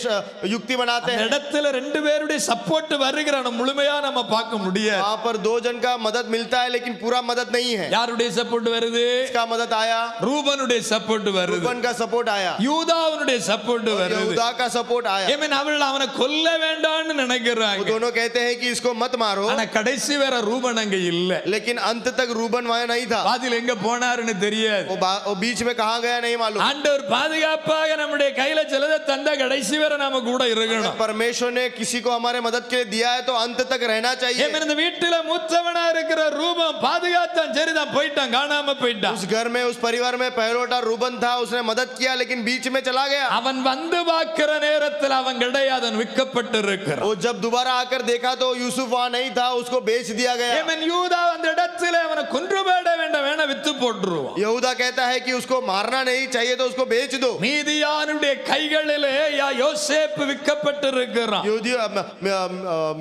युक्ति बनाते அந்த हैं। இடத்துல ரெண்டு பேருடைய சப்போர்ட் வருகிறான முழுமையா நம்ம பார்க்க முடியாது. वहां पर दो जन का मदद मिलता है लेकिन पूरा मदद नहीं है। யாருடைய சப்போர்ட் வருது? इसका मदद आया, ரூபனுடைய சப்போர்ட் வருது, रूबन का सपोर्ट आया, யூதாவுடைய சப்போர்ட் வருது. यहूदा का सपोर्ट आया। ஏமேன் அவர்கள் அவனை கொல்ல வேண்டாம்னு वो நினைக்கிறாங்க. दोनों कहते हैं कि इसको मत मारो, ஆனா கடைசி வேற ரூபன் அங்க இல்ல. लेकिन अंत तक रूबन वहां नहीं था। பாதியில எங்க போனாருன்னு தெரியாது. वो बीच में कहां गया नहीं मालूम। ஆண்டவர் பாதுகாப்பாக நம்முடைய கையில சிலதை தந்தா கடைசி வேற நாம கூட இருக்கணும். परमेश्वर ने किसी को हमारे मदद के लिए दिया है तो अंत तक रहना चाहिए। ஏமேன் இந்த வீட்டுல மூத்தவனா இருக்கிற ரூபன் பாதுகாத்தான், சரிதான், போயிட்டான், காணாம போயிட்டான். उस घर में उस परिवार में पहलोटा रूबन था, उसने मदद किया लेकिन बीच में चला गया। அவன் வந்து பார்க்கிற நேரத்தில் அவன் கிடையாது, அவன் விற்கப்பட்டு இருக்கிறான். वो जब दोबारा आकर देखा तो यूसुफ वहां नहीं था, उसको बेच दिया गया। ஏமேன் யூதா அந்த இடத்துல அவனை கொன்று போட வேண்டாம், வேணா வித்து போட்டுருவோம். यहूदा कहता है कि उसको मारना नहीं चाहिए तो उसको बेच दो। மீதியானுடைய கைகளிலே யோசேப் விற்கப்பட்டு இருக்கிறான். यहूदी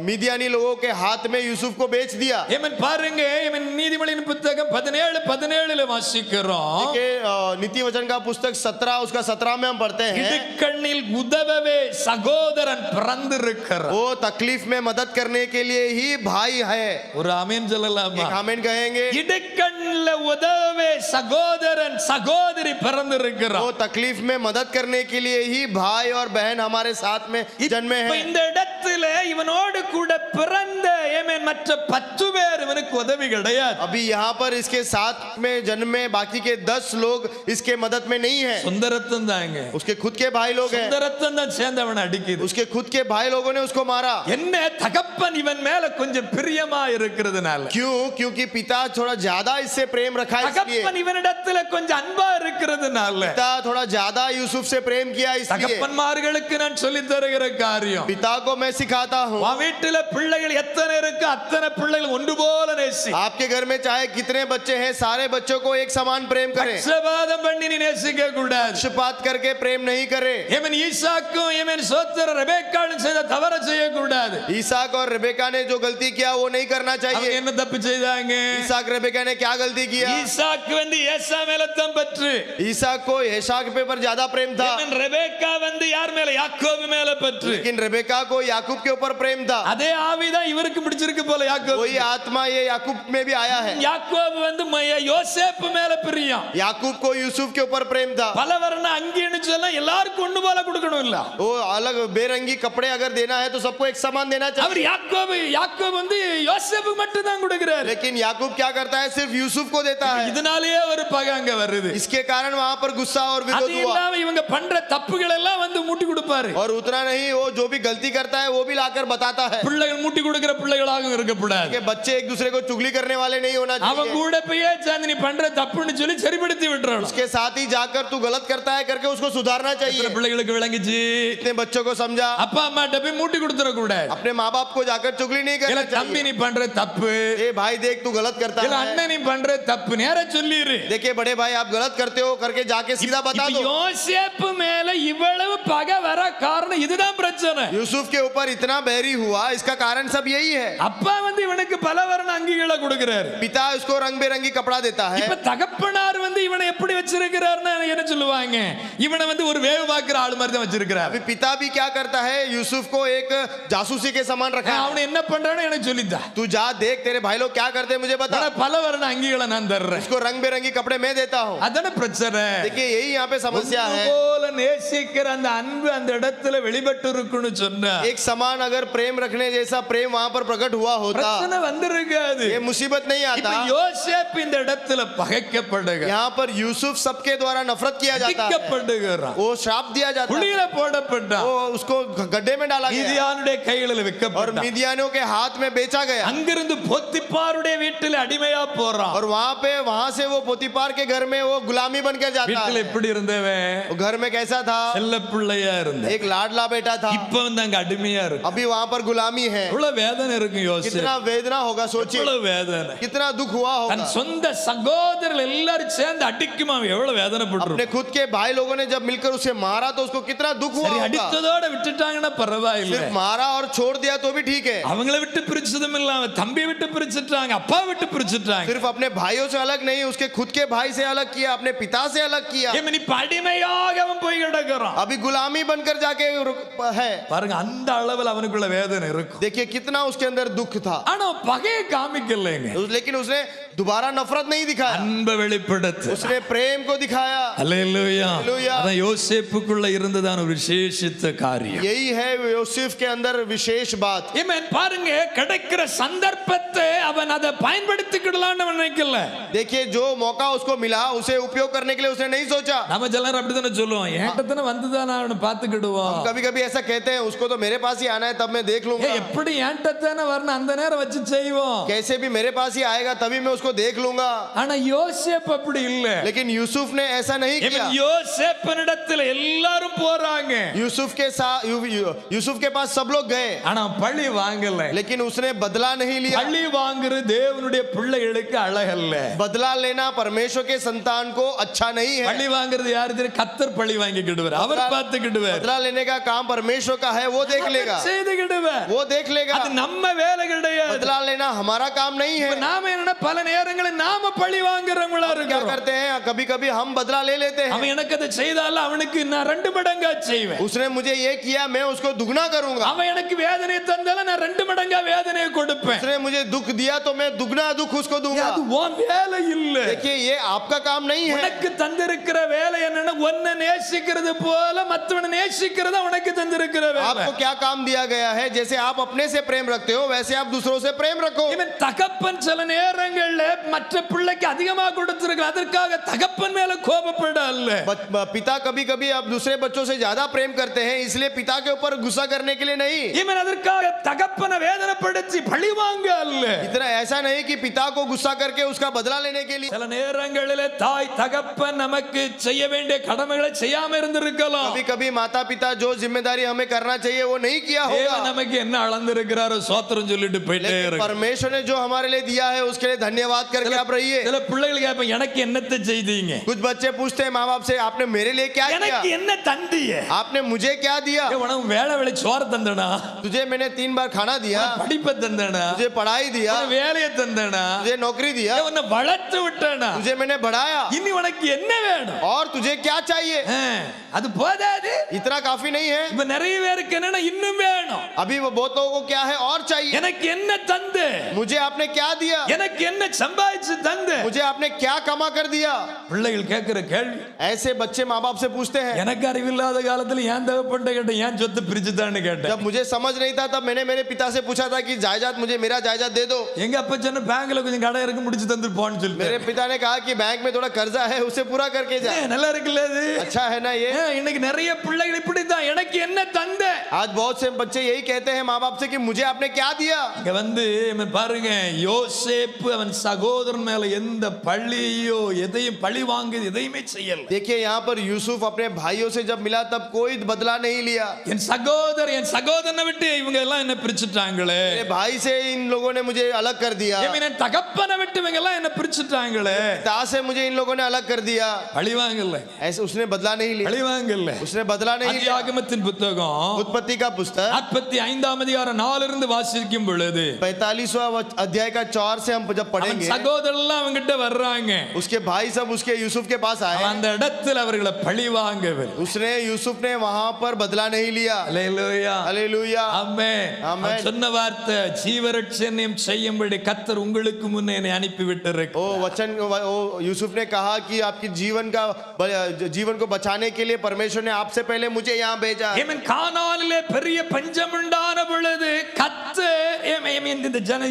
मिदियानी लोगों के हाथ में यूसुफ को बेच दिया। ஏமேன் பாருங்க, ஏமேன் நீதிமொழியின் புத்தகம் 17:17 வாசிக்கிறோம். नीति वचन का पुस्तक 17 उसका 17 में हम पढ़ते हैं, இடுக்கண்ணில் உதவவே சகோதரன் பிறந்திருக்கிறான். वो तकलीफ में मदद करने के लिए ही भाई है। ஒரு ஆமென் சொல்லலாமா? एक आमीन कहेंगे। இடுக்கண்ணில் உதவவே சகோதரன் சகோதரி பிறந்திருக்கிறான். वो तकलीफ में मदद करने के लिए ही भाई और बहन हमारे साथ में जन्मे இப்ப हैं। இந்த இடத்துல இவனோடு கூட பிறந்த ஏமேன் மற்ற 10 பேர் இவனுக்கு உதவி கிடையாது. अभी यहाँ पर इसके साथ में जन्मे बाकी के 10 लोग इसके मदद में नहीं है। சொந்த ரத்தம் தாங்க, उसके खुद के भाई लोग हैं, சொந்த ரத்தம் தான் சேர்ந்து அவனை அடிக்குது. उसके खुद के भाई लोगों ने उसको मारा। என்ன தகப்பன் இவன் மேல கொஞ்சம் பிரியமா இருக்கிறதுனால, क्यों? क्योंकि पिता थोड़ा ज्यादा इससे प्रेम रखा है, इसलिए தகப்பன் இவனிடத்துல கொஞ்சம் அன்பா இருக்கிறதுனால, पिता थोड़ा ज्यादा यूसुफ से प्रेम किया इसलिए। தகப்பன்மார்களுக்கு நான் சொல்லி தருகிற காரியம், पिता को मैं सिखाता हूँ, உன் வீட்டுல பிள்ளைகள் எத்தனை இருக்கு அத்தனை பிள்ளைகள் ஒன்று போல நேசி. आपके घर में चाहे कितने बच्चे हैं सारे बच्चों को एक समान प्रेम करें। பட்சபாதம் பண்ணி நீ நேசிக்க கூடாது. पक्षपात करके प्रेम नहीं करें। ஏமேன் ஈசாக்கும் ஏமேன் சோத்திர ரெபெக்காளும் செய்த தவற செய்ய கூடாது. ईसाक और रेबेका ने जो गलती किया वो नहीं करना அவங்க चाहिए। என்ன தப்பு செய்தாங்க? ईसाक रेबेका ने क्या गलती किया? ஈசாக்கு வந்து ஏசா மேல தான் பற்று, ईसाक को एसाक पे पर ज्यादा प्रेम था, ஏமேன் ரெபெக்கா வந்து யார் மேல? யாக்கோபு மேல பற்று. लेकिन रेबेका को याकूब के ऊपर प्रेम था। அதே ஆவிதான் இவருக்கு பிடிச்சிருக்கு போல யாக்கோபு. वही आत्मा ये याकूब में भी आया है। யாக்கோபு வந்து யோசேப்பு மேல பிரியம், याकूब को यूसुफ के ऊपर प्रेम था। பல வர்ண அங்கின்னு சொன்னா எல்லாருக்கும் ஒண்ணு போல கொடுக்கணும் இல்ல, वो अलग बेरंगी कपड़े अगर देना है तो सबको एक समान देना चाहिए। அவர் யாக்கோபு வந்து யோசேப்பு மட்டும் தான் கொடுக்கிறாரு. लेकिन याकूब क्या करता है? सिर्फ यूसुफ को देता है। இதனாலேயே ஒரு பகை அங்க வருது. इसके कारण वहां पर गुस्सा और அது विरोध हुआ। இல்லாம இவங்க பண்ற தப்புகள் எல்லாம் வந்து மூட்டி கொடுப்பாரு. और उतना नहीं, वो जो भी गलती करता है वो भी लाकर बताता है। பிள்ளைகள் மூட்டி கொடுக்கிற பிள்ளைகளாக இருக்கக்கூடாது. कि बच्चे एक दूसरे को चुगली करने वाले नहीं होना அவன் चाहिए। கூட போய் சேர்ந்து நீ பண்ற தப்புன்னு சொல்லி சரிப்படுத்தி விட்டுறணும். उसके साथ ही जाकर तू गलत करता है करके उसको सुधारना चाहिए। பிள்ளைகளுக்கு விளங்கிச்சு, इतने बच्चों को समझा। அப்பா அம்மாட்ட போய் மூட்டி கொடுத்துற கூடாது. अपने माँ बाप को जाकर चुगली नहीं இல்ல करना தம்பி चाहिए। நீ பண்ற தப்பு, ए भाई देख तू गलत करता இல்ல है। அண்ணன் நீ பண்ற தப்பு, நேரா சொல்லிரு. देखिए बड़े भाई आप गलत करते हो करके जाके सीधा बता இப்ப दो। யோசேப்பு மேல இவ்வளவு பகை வர காரணம் இதுதான் பிரச்சனை. यूसुफ के ऊपर इतना बैरी हुआ, इसका कारण सब यही है। அப்பா வந்து இவனுக்கு பல வர்ண அங்கிகளை கொடுக்கிறாரு. पिता उसको रंग बेरंगी कपड़ा देता है। இப்ப தகப்பனார் வந்து இவனை எப்படி வச்சிருக்கிறாருன்னா என்ன சொல்லுவாங்க? இவனை வந்து ஒரு வேவு பார்க்கிற ஆளு மாதிரி தான் வச்சிருக்கிறார். अभी पिता भी क्या करता है? यूसुफ को एक जासूसी के समान रखा है। அவனை என்ன பண்றானோ எனக்கு சொல்லித்தா. तू जा देख तेरे भाई लोग क्या करते हैं मुझे बता। பல வர்ண அங்கிகளை நான் தர்றேன். उसको रंग बेरंगी कपड़े मैं देता हूँ। அதான பிரச்சனை. देखिए यही यहाँ पे समस्या है। போல நேசிக்கிற அந்த அன்பு அந்த இடத்துல வெளிப்பட்டு இருக்குன்னு சொன்னா एक समान अगर प्रेम रखने जैसा प्रेम वहाँ पर प्रकट हुआ होता, பிரச்சனை வந்திருக்காது. ये मुसीबत नहीं இப்ப आता। யோசேப்பு இந்த இடத்துல பகைக்கப்படுகிறார், यहाँ पर यूसुफ सबके द्वारा नफरत किया जाता है, அடிக்கப்படுகிறார், वो श्राप दिया जाता है, குழியில போடப்பட்டார், वो उसको गड्ढे में डाला गया மீதியானுடைய கைகளில் और விற்கப்பட்டார். मिदियानियों के हाथ में बेचा गया। அங்கிருந்து போத்திப்பாருடைய வீட்டில் அடிமையா போறான். और वहां से वो पोतीपार के घर में वो गुलामी बनकर जाता வீட்டுல है। எப்படி இருந்தவன் वो घर में कैसा था? செல்ல பிள்ளையா இருந்த एक लाडला बेटा था, இப்ப வந்து அங்க அடிமையா இருக்கு अभी वहां पर गुलामी है। எவ்வளவு வேதனை இருக்கும் யோசிச்சு कितना वेदना होगा सोचिए, எவ்வளவு வேதனை कितना दुख हुआ தன் होगा। சொந்த சகோதரர்கள் எல்லாரும் சேர்ந்து அடிக்குமா அவன் எவ்வளவு வேதனை अपने பட்டிருப்பான் खुद के भाई लोगों ने जब मिलकर उसे मारा तो उसको कितना दुख हुआ சரி होगा। அடித்ததோட விட்டுட்டாங்கன்னா பரவாயில்லை सिर्फ मारा और छोड़ दिया तो भी ठीक है, அவங்கள விட்டு பிரிச்சதும் இல்லாம தம்பி விட்டு பிரிச்சுட்டாங்க அப்பா விட்டு பிரிச்சுட்டாங்க सिर्फ अपने भाइयों से अलग नहीं, उसके खुद के भाई से अलग किया, अपने पिता से अलग किया। இவன் இப்ப அடிமையாக அவன் போய் கிடக்குறான் अभी गुलामी बनकर जाके है। பாருங்க அந்த அளவில் அவனுக்குள்ள வேதனை இருக்கும் देखिए कितना उसके अंदर दुख था, ஆனா பகையை காமிக்கலைங்க लेकिन उसने दोबारा नफरत नहीं दिखाया, அன்பை வெளிப்படுத்து उसने प्रेम को दिखाया। அல்லேலூயா அல்லேலூயா. அதான் யோசேப்புக்குள்ள இருந்ததான ஒரு விசேஷித்த காரியம் यही है यूसुफ के अंदर विशेष बात। ஆமென் பாருங்க கிடைக்கிற சந்தர்ப்பத்தை அவன் அதை பயன்படுத்திக்கிடலாம்னு அவன் நினைக்கல देखिए जो मौका उसको मिला उसे उपयोग करने के लिए उसने नहीं सोचा। நம்ம எல்லாரும் அப்படித்தானே சொல்லுவோம் ஏன்ட்டதானே வந்துதானே அவனை பார்த்துக்கிடுவோம் कभी कभी ऐसा कहते हैं, उसको तो मेरे पास ही आना है तब मैं देख लूंगा, எப்படி ஏன்ட்டதானே வரணும் அந்த நேரம் வச்சு செய்வோம் कैसे भी मेरे पास ही आएगा तभी मैं उसको देख लूंगा। ஆனா யோசேப் அப்படி இல்ல लेकिन यूसुफ ने ऐसा नहीं किया। யோசேப்பினிடத்துல எல்லாரும் போறாங்க यूसुफ के साथ यूसुफ के पास सब लोग गए, ஆனா பழி வாங்கல लेकिन उसने बदला नहीं लिया। பழி வாங்குறது தேவனுடைய பிள்ளைகளுக்கு அழகல்ல बदला लेना परमेश्वर के संतान को अच्छा नहीं है। பழி வாங்குறது யாரு தெரியும் கர்த்தர் பழி வாங்கிக்கிடுவார் அவர் பார்த்துக்கிடுவார் बदला लेने का काम परमेश्वर का है, वो देख लेगा, செய்துக்கிடுவார் वो देख लेगा। அது நம்ம வேலை கிடையாது बदला लेना हमारा काम नहीं है। நாம என்ன பல நேரங்களில் நாம பழி வாங்குறவங்களா क्या இருக்கிறோம் करते हैं, कभी कभी हम बदला ले लेते हैं। அவன் எனக்கு அதை செய்தால அவனுக்கு நான் 2 மடங்கா செய்வேன் उसने मुझे ये किया, मैं उसको दुगना करूंगा। அவன் எனக்கு வேதனை தந்தால நான் 2 மடங்கா வேதனையை கொடுப்பேன் उसने मुझे दुख दिया तो मैं दुगना दुख उसको दूंगा। அது உன் வேலை இல்ல देखिए ये आपका काम नहीं है। உனக்கு தந்திருக்கிற வேலை என்னன்னா உன்னை நேசிக்கிறது போல மத்தவனை நேசிக்கிறது உனக்கு தந்திருக்கிற வேலை आपको क्या काम दिया गया है, जैसे आप अपने से प्रेम रखते हो वैसे आप दूसरों से प्रेम रखो। இவன் தகப்பன் சில நேரங்கள்ல மற்ற பிள்ளைக்கு அதிகமா கொடுத்திருக்க அதற்காக தகப்பன் மேல கோபப்படல पिता कभी कभी आप दूसरे बच्चों से ज्यादा प्रेम करते हैं, इसलिए पिता के ऊपर गुस्सा करने के लिए नहीं। இவன் அதற்காக தகப்பனை வேதனைப்படுத்தி பழி வாங்க அல்ல इतना ऐसा नहीं कि पिता को गुस्सा करके उसका बदला लेने के लिए। சில நேரங்களிலே தாய் தகப்பன் நமக்கு செய்ய வேண்டிய கடமைகளை செய்யாம இருந்திருக்கலாம் कभी कभी माता पिता जो जिम्मेदारी हमें करना चाहिए वो नहीं किया होगा, தேவன் நமக்கு என்ன அளந்திருக்கிறாரோ சோத்திரம் சொல்லிட்டு போயிட்டே लेकिन இருக்கு परमेश्वर ने जो हमारे लिए दिया है उसके लिए धन्यवाद करके आप रहिए। சில பிள்ளைகள் கேட்பாங்க எனக்கு என்னத்தை செய்தீங்க कुछ बच्चे पूछते हैं माँ बाप से, आपने मेरे लिए क्या किया, எனக்கு என்ன தந்திய आपने मुझे क्या दिया। உனக்கு வேலை வேலை சோறு தந்தனா तुझे मैंने 3 बार खाना दिया, படிப்பை தந்தனா तुझे पढ़ाई दिया, வேலையை தந்தனா तुझे नौकरी दिया, உன்னை வளர்த்து விட்டனா तुझे मैंने बढ़ाया, இனி உனக்கு என்ன வேணும் और तुझे क्या चाहिए। அது போதாது इतना काफी नहीं है। இப்ப நிறைய பேருக்கு என்னன்னா இன்னும் வேணும் अभी वो बहुत लोगों को क्या है और चाहिए। எனக்கு என்ன தந்து मुझे आपने क्या दिया, எனக்கு என்ன சம்பாதிச்சு தந்து मुझे आपने क्या कमा कर दिया। பிள்ளைகள் கேட்கிற கேள்வி ऐसे बच्चे माँ बाप से पूछते हैं। எனக்கு அறிவில்லாத காலத்துல ஏன் தகப்பன்ட்ட கேட்டேன் ஏன் சொத்து பிரிச்சுதான்னு கேட்டேன் जब मुझे समझ नहीं था तब मैंने मेरे पिता से पूछा था कि जायदाद मुझे मेरा जायदाद दे दो। எங்க அப்பா சொன்ன பேங்க்ல கொஞ்சம் கடை இருக்கு முடிச்சு தந்து போன்னு சொல்லிட்டு मेरे पिता ने कहा कि बैंक में थोड़ा कर्जा है उसे पूरा करके जा। நல்லா இருக்குல்ல இது अच्छा है ना ये। இன்னைக்கு நிறைய பிள்ளைகள் இப்படிதான் எனக்கு என்ன தந்த आज बहुत से बच्चे यही कहते हैं माँ बाप से कि मुझे आपने क्या दिया। இங்க வந்து பாருங்க யோசேப்பு அவன் சகோதரன் மேல எந்த பழியோ எதையும் பழி வாங்குது எதையுமே செய்யல देखिए यहाँ पर यूसुफ अपने भाइयों से जब मिला तब कोई बदला नहीं लिया। என் சகோதரனை விட்டு இவங்க எல்லாம் என்ன பிரிச்சுட்டாங்களே मेरे भाई से इन लोगों ने मुझे अलग कर दिया, என் தகப்பனை விட்டு இவங்க எல்லாம் என்ன பிரிச்சுட்டாங்களே पिता से मुझे इन लोगों ने अलग कर दिया। பழி வாங்கல ऐसे उसने बदला नहीं लिया, பழி வாங்கல उसने बदला नहीं लिया। ஆதியாகமத்தின் புத்தகம் उत्पत्ति का पुस्तक 45ஆம் அதிகாரம் 4 இருந்து வாசிக்கும் பொழுது 45वां अध्याय का 4 से हम जब पढ़ेंगे, சகோதரர் எல்லாம் அவங்கிட்ட வர்றாங்க उसके भाई सब उसके यूसुफ के पास आए। அந்த இடத்துல அவர்களை பழி வாங்கவில்லை उसने यूसुफ ने वहां पर बदला नहीं लिया। அல்லேலூயா हालेलुया। ஆமென் ஆமென். அவன் சொன்ன வார்த்தை ஜீவரட்சணியம் செய்யும்படி கர்த்தர் உங்களுக்கு முன்னே என்னை அனுப்பி விட்டிருக்கிறார் ओ वचन ओ यूसुफ ने कहा कि आपकी जीवन को बचाने के लिए परमेश्वर ने आपसे पहले मुझे यहाँ भेजा। கானானிலே பெரிய பஞ்சம் உண்டான பொழுது கர்த்தர் இந்த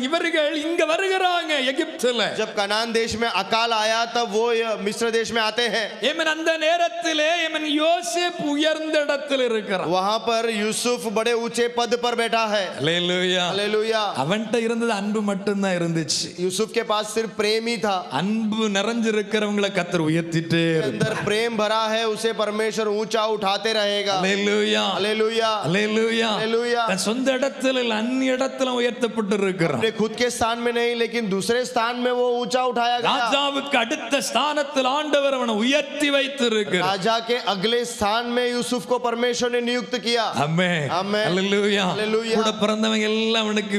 இவர்கள் இங்க வருகிறாங்க எகிப்துல. जब कनान देश में अकाल आया तब वो मिस्र देश में आते हैं। ஏமன் அந்த நேரத்திலே ஏமன் யோசேப்பு உயர்ந்த இடத்தில் இருக்கிறான். वहां पर यूसुफ बड़े ऊंचे पद पर बैठा है। அல்லேலூயா. हालेलुया। அவன்கிட்ட இருந்தது அன்பு மட்டும்தான் இருந்துச்சு. यूसुफ के पास सिर्फ प्रेम ही था। அன்பு நிறைஞ்சிருக்கிறவங்களை கர்த்தர் உயர்த்திட்டே अंदर प्रेम भरा है, उसे परमेश्वर ऊंचा उठाते रहेगा। அல்லேலூயா. हालेलुया। அல்லேலூயா. हालेलुया। தன் சொந்த இடத்துல இல்ல அந்நிய இடத்துல உயர்த்தப்பட்டு இருக்கிறான். अपने खुद के स्थान में नहीं लेकिन दूसरे स्थान में वो ऊंचा उठाया गया। ராஜாவுக்கு அடுத்த ஸ்தானத்தில் ஆண்டவர் அவனை உயர்த்தி வைத்திருக்கிறார். राजा के अगले स्थान में यूसुफ को परमेश्वर ने नियुक्त किया। ஆமென். ஆமென். அல்லேலூயா. அல்லேலூயா. கூட பிறந்தவங்க எல்லாம் அவனுக்கு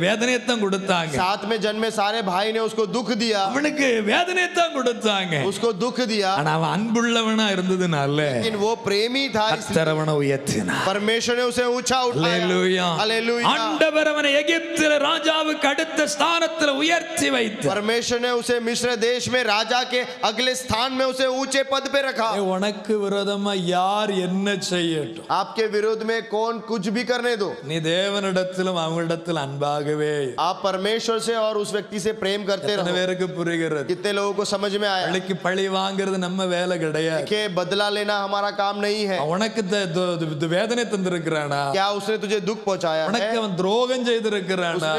வேதனையைத்தான் கொடுத்தாங்க. साथ में जन्मे सारे भाई ने उसको दुख दिया। அவனுக்கு வேதனையைத்தான் கொடுத்தாங்க. उसको दुख दिया। ஆனா அவன் அன்புள்ளவனா இருந்ததுனால लेकिन वो प्रेमी था, கர்த்தர் அவனை உயர்த்தினார். परमेश्वर ने उसे ऊंचा उठाया। அல்லேலூயா. हालेलुया। ஆண்டவர் அவனை எகிப்தில ராஜாவுக்கு அடுத்த ஸ்தானத்துல உயர்த்தி வைத்தார். परमेश्वर ने उसे मिस्र देश में राजा के अगले स्थान में उसे ऊंचे पद पे रखा। உனக்கு விரோதமா யார் என்ன செய்யட்டும், आपके विरोध में कौन कुछ भी करने दो, நீ தேவனிடத்திலும் அவங்களிடத்தில் அன்பாகவே. आप परमेश्वर से और उस व्यक्ति से प्रेम करते எத்தனை रहो। பேருக்கு புரிகிறது? कितने लोगों को समझ में आया? பழிக்கு பழி வாங்குறது நம்ம வேலை கிடையாது. कि बदला लेना हमारा काम नहीं है। உனக்கு வேதனை தந்திருக்கிறானா? क्या उसने तुझे दुख पहुंचाया है? உனக்கு அவன் துரோகம் செய்திருக்கிறானா?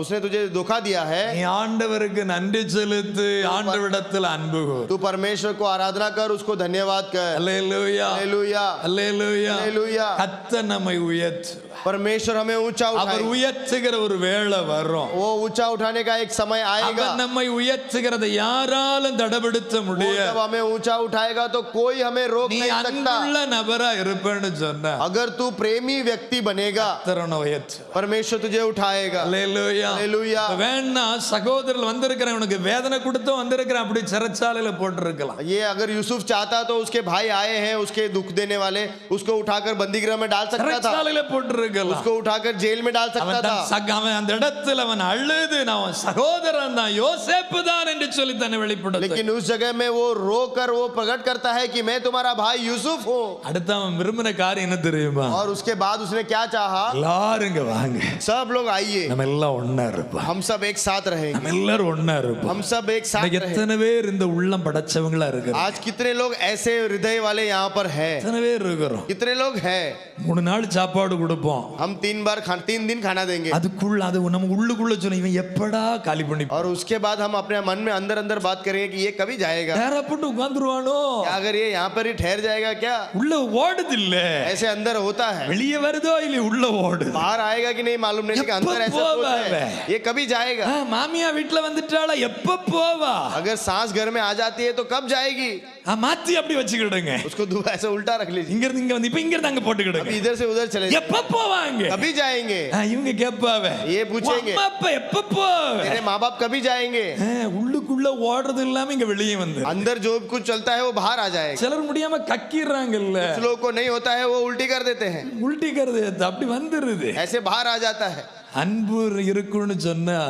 उसने तुझे धोखा दिया है? நீ ஆண்டவருக்கு நன்றி செலுத்து, ஆண்டவரிடத்தில் அன்பு கூர். तू परमेश्वर को आराधना कर, उसको धन्यवाद कर। அல்லேலூயா. हालेलुया। அல்லேலூயா. हालेलुया। கர்த்தர் நம்மை உயர்த்து. परमेश्वर हमें ऊंचा அவர் उठाएगा। உயர்த்துகிற ஒரு வேளை வரும். वो ऊंचा उठाने का एक समय आएगा। அவர் நம்மை உயர்த்துகிறதை யாராலும் தடபடுத்த वो முடியாது. जब हमें ऊंचा उठाएगा तो कोई हमें रोक நீ नहीं सकता। அன்புள்ள நபரா இருப்பேன்னு சொன்னா अगर तू प्रेमी व्यक्ति बनेगा, கர்த்தர் உயர்த்து. परमेश्वर तुझे उठाएगा। அல்லேலூயா. हालेलुया। வேணா சகோதரர்கள் வந்திருக்கிறேன், உனக்கு வேதனை கொடுத்து வந்திருக்கிறேன், அப்படி சிறைச்சாலையில போட்டிருக்கலாம். ये अगर यूसुफ चाहता तो उसके भाई आए हैं उसके दुख देने वाले, उसको उठाकर बंदीगृह में डाल सकता था, சிறைச்சாலையில போட்டிருக்கலாம். उसको उठाकर जेल में डाल सकता था। அவன் அந்த இடத்துல அவன் அழுது நான் சகோதரன் தான் யோசேப்பு தான் என்று சொல்லி தன்னை வெளிப்படுத்த. लेकिन उस जगह में वो रोकर वो प्रकट करता है कि मैं तुम्हारा भाई यूसुफ हूँ। அடுத்து அவன் விரும்பின காரியம் என்ன தெரியுமா? और उसके बाद उसने क्या चाहा? எல்லாரும் இங்க வாங்க, सब लोग आइए, நம்ம எல்லாம் ஒண்ணா இருப்போம், हम सब एक साथ रहेंगे, நம்ம எல்லாரும் ஒண்ணா இருப்போம். हम सब एक साथ रहेंगे। எத்தனை பேர் இந்த உள்ளம் படைச்சவங்களா இருக்கிறோம்? आज कितने लोग ऐसे हृदय वाले यहाँ पर है? எத்தனை பேர் இருக்கிறோம்? कितने लोग हैं? 3 நாள் சாப்பாடு கொடுப்போம், हम 3 दिन खाना देंगे அதுக்குள்ள அது நம்ம உள்ளுக்குள்ள சொன்ன இவன் எப்படா காலி பண்ணி और उसके बाद हम अपने मन में अंदर अंदर बात करेंगे कि ये कभी जाएगा? நேரப்பட்டு உட்கார்ந்துருவானோ? क्या अगर ये यहाँ पर ही ठहर जाएगा क्या? உள்ள ஓடுது இல்ல, ऐसे अंदर होता है, வெளியே வருதோ இல்ல உள்ள ஓடுது. बाहर आएगा कि नहीं मालूम नहीं, लेकिन अंदर ऐसा होता है। ये कभी जाएगा? மாமியா வீட்டுல வந்துட்டாளா எப்ப போவா? अगर सास घर में आ जाती है तो कब जाएगी? மாத்தி அப்படி வச்சுக்கிடுங்க, उसको ऐसा उल्टा रख लीजिए, இங்க இருந்து இங்க வந்து இப்ப இங்க இருந்து அங்க போட்டுக்கிடுங்க. अभी इधर से उधर चले जाएंगे। எப்ப போவாங்க? कभी जाएंगे? இவங்க கேட்பாவ, ये पूछेंगे அம்மா அப்பா எப்ப போவ? तेरे माँ बाप कभी जाएंगे? உள்ளுக்குள்ள ஓடுறது இல்லாம இங்க வெளியே வந்து अंदर जो कुछ चलता है वो बाहर आ जाएगा। சிலர் முடியாம கக்கிடுறாங்கல்ல, कुछ लोगों को नहीं होता है वो उल्टी कर देते हैं, உள்டிக்கிறது அப்படி வந்துருது. ऐसे बाहर आ जाता है। அன்பு இருக்குன்னு சொன்னா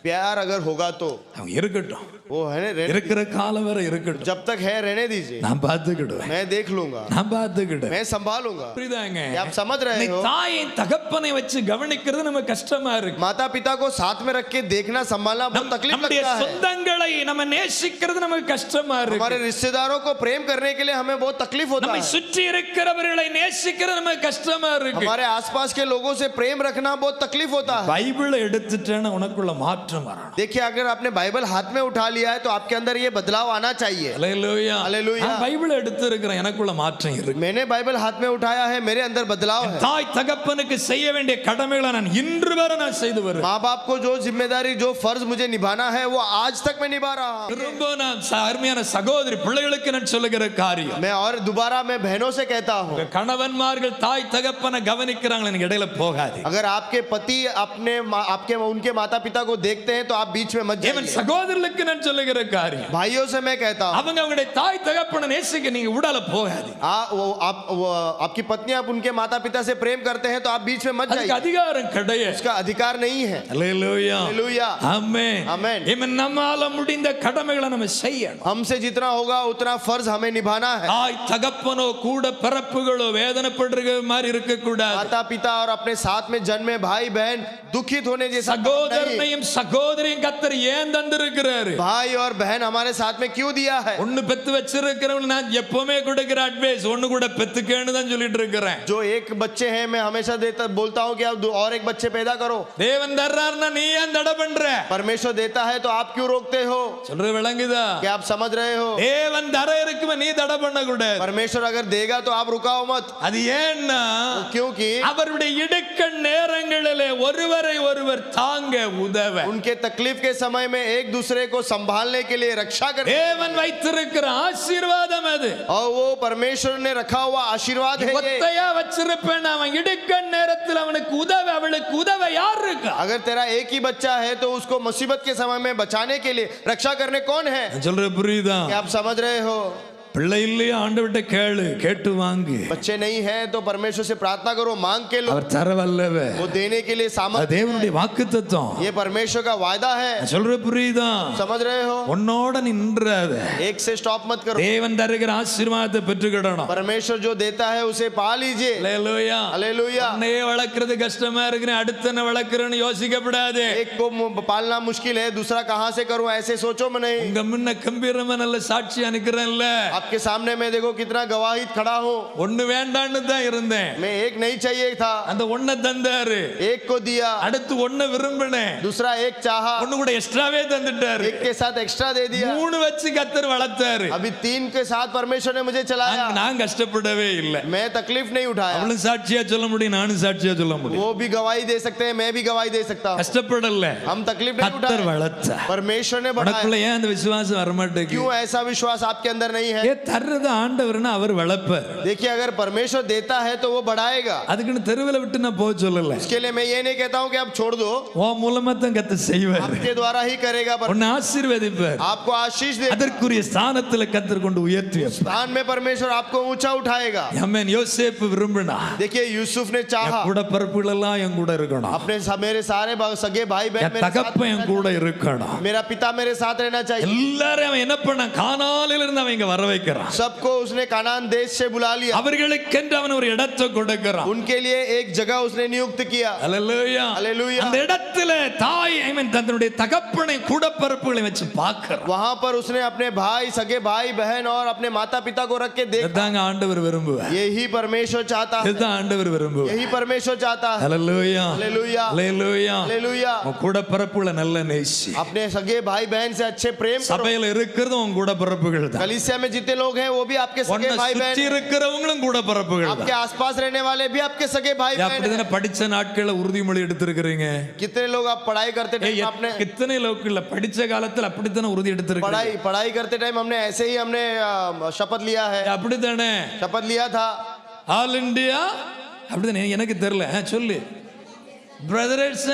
प्यार अगर होगा तो அவங்க இருக்கட்டும், वो है இருக்கிற காலம் வரை இருக்கட்டும், जब तक है रहने दीजिए, நான் பார்த்துக்கிடுவேன், मैं देख लूंगा, நான் பார்த்துக்கிடுவேன். मैं संभालूंगा। புரியுதாங்க? ये आप समझ रहे हो? தாயை தகப்பனை வச்சு கவனிக்கிறது நமக்கு கஷ்டமா இருக்கு. माता पिता को साथ में रख के देखना संभालना बहुत तकलीफ நம்முடைய लगता है। சொந்தங்களை நம்ம நேசிக்கிறது நமக்கு கஷ்டமா இருக்கு. हमारे रिश्तेदारों को प्रेम करने के लिए हमें बहुत तकलीफ होता நம்மை है। சுற்றி இருக்கிறவர்களை நேசிக்கிறது நமக்கு கஷ்டமா இருக்கு. हमारे आसपास के लोगों से प्रेम रखना बहुत तकलीफ होता है। பைபிளை எடுத்துட்டேன்னா உனக்குள்ள மாற்றம் வரணும். देखिए अगर आपने बाइबल हाथ में उठा लिया है तो आपके अंदर ये बदलाव आना चाहिए। ஹல்லேலூயா. ஹல்லேலூயா. நான் பைபிளை எடுத்து இருக்கிறேன், எனக்குள்ள மாற்றம் இருக்கு. मैंने बाइबल हाथ में उठाया है, मेरे अंदर बदलाव है। தாய் தகப்பனுக்கு செய்ய வேண்டிய கடமைகளை நான் இன்று வரை நான் செய்து வருவேன். माँ बाप को जो जिम्मेदारी जो फर्ज मुझे निभाना है वो आज तक मैं निभा रहा हूँ। ரொம்ப நான் அருமையான சகோதரி பிள்ளைகளுக்கு நான் சொல்லுகிற காரியம், मैं और दोबारा मैं बहनों से कहता हूँ, கணவன்மார்கள் தாய் தகப்பனை கவனிக்கிறாங்க, எனக்கு இடையில போகாது. अगर आपके पति अपने आपके उनके माता पिता को देख देखते हैं तो आप बीच में मत ஏமன் जाइए। சகோதரர்களுக்கு நான் சொல்லுகிற காரியம், भाइयों से मैं कहता हूँ, அவங்க அவங்களுடைய தாய் தகப்பனை நேசிக்க நீங்க உடால போகாதீங்க. आपकी पत्नी आप उनके माता पिता से प्रेम करते हैं तो आप बीच में मत அதுக்கு जाइए, அதிகாரம் கிடையாது. उसका अधिकार नहीं है। அல்லேலூயா, हालेलुया, ஆமென். आमेन। ஏமன் நம்மால முடிந்த கடமைகளை நம்ம செய்யணும். हमसे जितना होगा उतना फर्ज हमें निभाना है। தாய் தகப்பனோ கூட பிறப்புகளோ வேதனைப்படுற மாதிரி இருக்க கூடாது. माता पिता और अपने साथ में जन्मे भाई बहन दुखित होने जैसा नहीं। சகோதரனையும் சகோதரியும் கர்த்தர் ஏன் தந்திருக்கிறாரு? भाई और बहन हमारे साथ में क्यों दिया है? ஒன்னு பெத்து வச்சிருக்கிறவங்க நான் எப்பவுமே கொடுக்கிற அட்வைஸ் ஒன்னு கூட பெத்துக்கேன்னு தான் சொல்லிட்டு இருக்கிறேன். जो एक बच्चे हैं मैं हमेशा बोलता हूँ कि आप और एक बच्चे पैदा करो। தேவன் தர்றாருன்னா நீ ஏன் தடை பண்ற? परमेश्वर देता है तो आप क्यों रोकते हो? சொல்றது விளங்குதா? क्या आप समझ रहे हो? தேவன் தர இருக்குமே நீ தடை பண்ண கூடாது. परमेश्वर अगर देगा तो आप रुकाओ मत। அது ஏன்னா क्योंकि அவருடைய இடுக்கண் நேரங்களிலே ஒருவரை ஒருவர் தாங்க உதவ उनके तकलीफ के समय में एक दूसरे को संभालने के लिए रक्षा कर தேவன் வைத்திருக்கிற ஆசீர்வாதம் அது. और वो परमेश्वर ने रखा हुआ आशीर्वाद है ये। ஒத்தையா வச்சிருப்பேன் அவன் இடுக்கண் நேரத்தில் அவனுக்கு உதவ அவளுக்கு உதவ யார் இருக்கா? अगर तेरा एक ही बच्चा है तो उसको मुसीबत के समय में बचाने के लिए रक्षा करने कौन है? சொல்றது புரியுதா? क्या आप समझ रहे हो? பிள்ளை இல்லையா ஆண்டவர்ட்ட கேளு, கேட்டு வாங்கு. बच्चे नहीं है तो परमेश्वर से प्रार्थना करो, मांग के लो, அவர் தரவல்லவ. वो देने के लिए அது सामर्थ्य है। தேவனுடைய வாக்குத்தத்தம். ये परमेश्वर का वायदा है। சொல்றது புரியுதா? समझ रहे हो? உன்னோட நின்றாத. एक से स्टॉप मत करो। தேவன் தருகிற ஆசீர்வாதத்தை பெற்றுக்கிடணும். परमेश्वर जो देता है उसे पा लीजिए। அல்லேலூயா. हालेलुया। உன்னையே வளர்க்கிறது கஷ்டமா இருக்குன்னு அடுத்தன வளர்க்கிறேன்னு யோசிக்கப்படாது. एक को पालना मुश्किल है, दूसरा कहां से करूं ऐसे सोचो में नहीं। உங்க முன்ன கம்பீரமா நல்ல சாட்சியா நிக்கிறேன்ல. आपके सामने मैं देखो कितना गवाही खड़ा हूं। ஒண்ணு வேண்டான்னு தான் இருந்தேன். मैं एक नहीं चाहिए था, அந்த ஒண்ண தந்தாரு. एक को दिया, அடுத்து ஒண்ண விரும்பினேன். दूसरा एक चाहा, ஒண்ணு கூட எக்ஸ்ட்ராவே தந்துட்டாரு. एक के साथ एक्स्ट्रा दे दिया, மூணு வச்சு கர்த்தர் வளர்த்தாரு. अभी 3 के साथ परमेश्वर ने मुझे चलाया। நான் கஷ்டப்படவே இல்லை. मैं तकलीफ नहीं उठाया। அவளும் சாட்சியா சொல்ல முடியும், நானும் சாட்சியா சொல்ல முடியும். वो भी गवाही दे सकते हैं, मैं भी गवाही दे सकता हूं। கஷ்டப்படல, हम तकलीफ नहीं கர்த்தர் उठाए, வளர்த்தா. परमेश्वर ने உனக்குள்ள बढ़ाया। ஏன் அந்த விசுவாசம் வர மாட்டேங்குது? क्यों ऐसा विश्वास आपके अंदर नहीं है? ஏ தர்றது ஆண்டவர்னா அவர் வளர்ப்பார். देखिए अगर परमेश्वर देता है तो वो बढ़ाएगा। அதுக்குன்னு தெருவில் விட்டு நான் போக சொல்லல. इसके लिए मैं ये नहीं कहता हूं कि आप छोड़ दो, உன் மூலமா தான் கர்த்தர் செய்வார். आपके द्वारा ही करेगा, உன்னை ஆசீர்வதிப்பார். आपको आशीष दे, அதற்குரிய ஸ்தானத்துல கர்த்தர் கொண்டு உயர்த்தி வைப்பார். स्थान में परमेश्वर आपको ऊंचा उठाएगा। ஆமென். யோசேப்பு விரும்பினா देखिए यूसुफ ने चाहा கூட பரப்புகள் எல்லாம் என் கூட இருக்கணும். अपने मेरे सारे सगे भाई बहन என் मेरे साथ தகப்பன் என் கூட இருக்கணும். मेरा पिता मेरे साथ रहना चाहिए। எல்லாரும் அவன் என்ன பண்ண கானாலில இருந்து அவன் இங்க வர வைக்கிறான். सबको उसने कानान देश से बुला लिया, அவர்களுக்கென்று அவன் ஒரு இடத்தை கொடுக்கிறான். उनके लिए एक जगह उसने नियुक्त किया। அல்லேலூயா. हालेलुया। அந்த இடத்துல தாய் தன்னுடைய தகப்பனை கூட பரப்புகளை வச்சு பார்க்கிறான். वहां पर उसने अपने भाई सगे भाई बहन और अपने माता पिता को रख के देख। இதுதாங்க ஆண்டவர் விரும்புவார். यही परमेश्वर चाहता है, இதுதான் ஆண்டவர் விரும்புவார். यही परमेश्वर चाहता है। அல்லேலூயா. हालेलुया, அல்லேலூயா. हालेलुया। உன் கூட பரப்புகளை நல்ல நேசி. अपने सगे भाई बहन से अच्छे प्रेम करो। சபையில இருக்கிறதும் உன் கூட பரப்புகள் தான். कलीसिया में जितने लोग हैं वो भी आपके सगे உன்னை भाई சுற்றி बहन, இருக்கிறவங்களும் கூட பரப்புகள் आपके தான். आसपास रहने वाले भी आपके सगे भाई बहन हैं। அப்படிதானே படிச்ச நாட்கள்ல உறுதிமொழி எடுத்திருக்கிறீங்க. कितने लोग आप पढ़ाई करते टाइम आपने कितने लोग இல்ல படிச்ச காலத்துல அப்படித்தானே உறுதி எடுத்திருக்கிறீங்க. पढ़ाई करते टाइम हमने ऐसे ही हमने शपथ लिया है, அப்படித்தானே शपथ लिया था। ஆல் இந்தியா அப்படிதானே எனக்கு தெரியல. சொல்லு பிரதர்ஸ்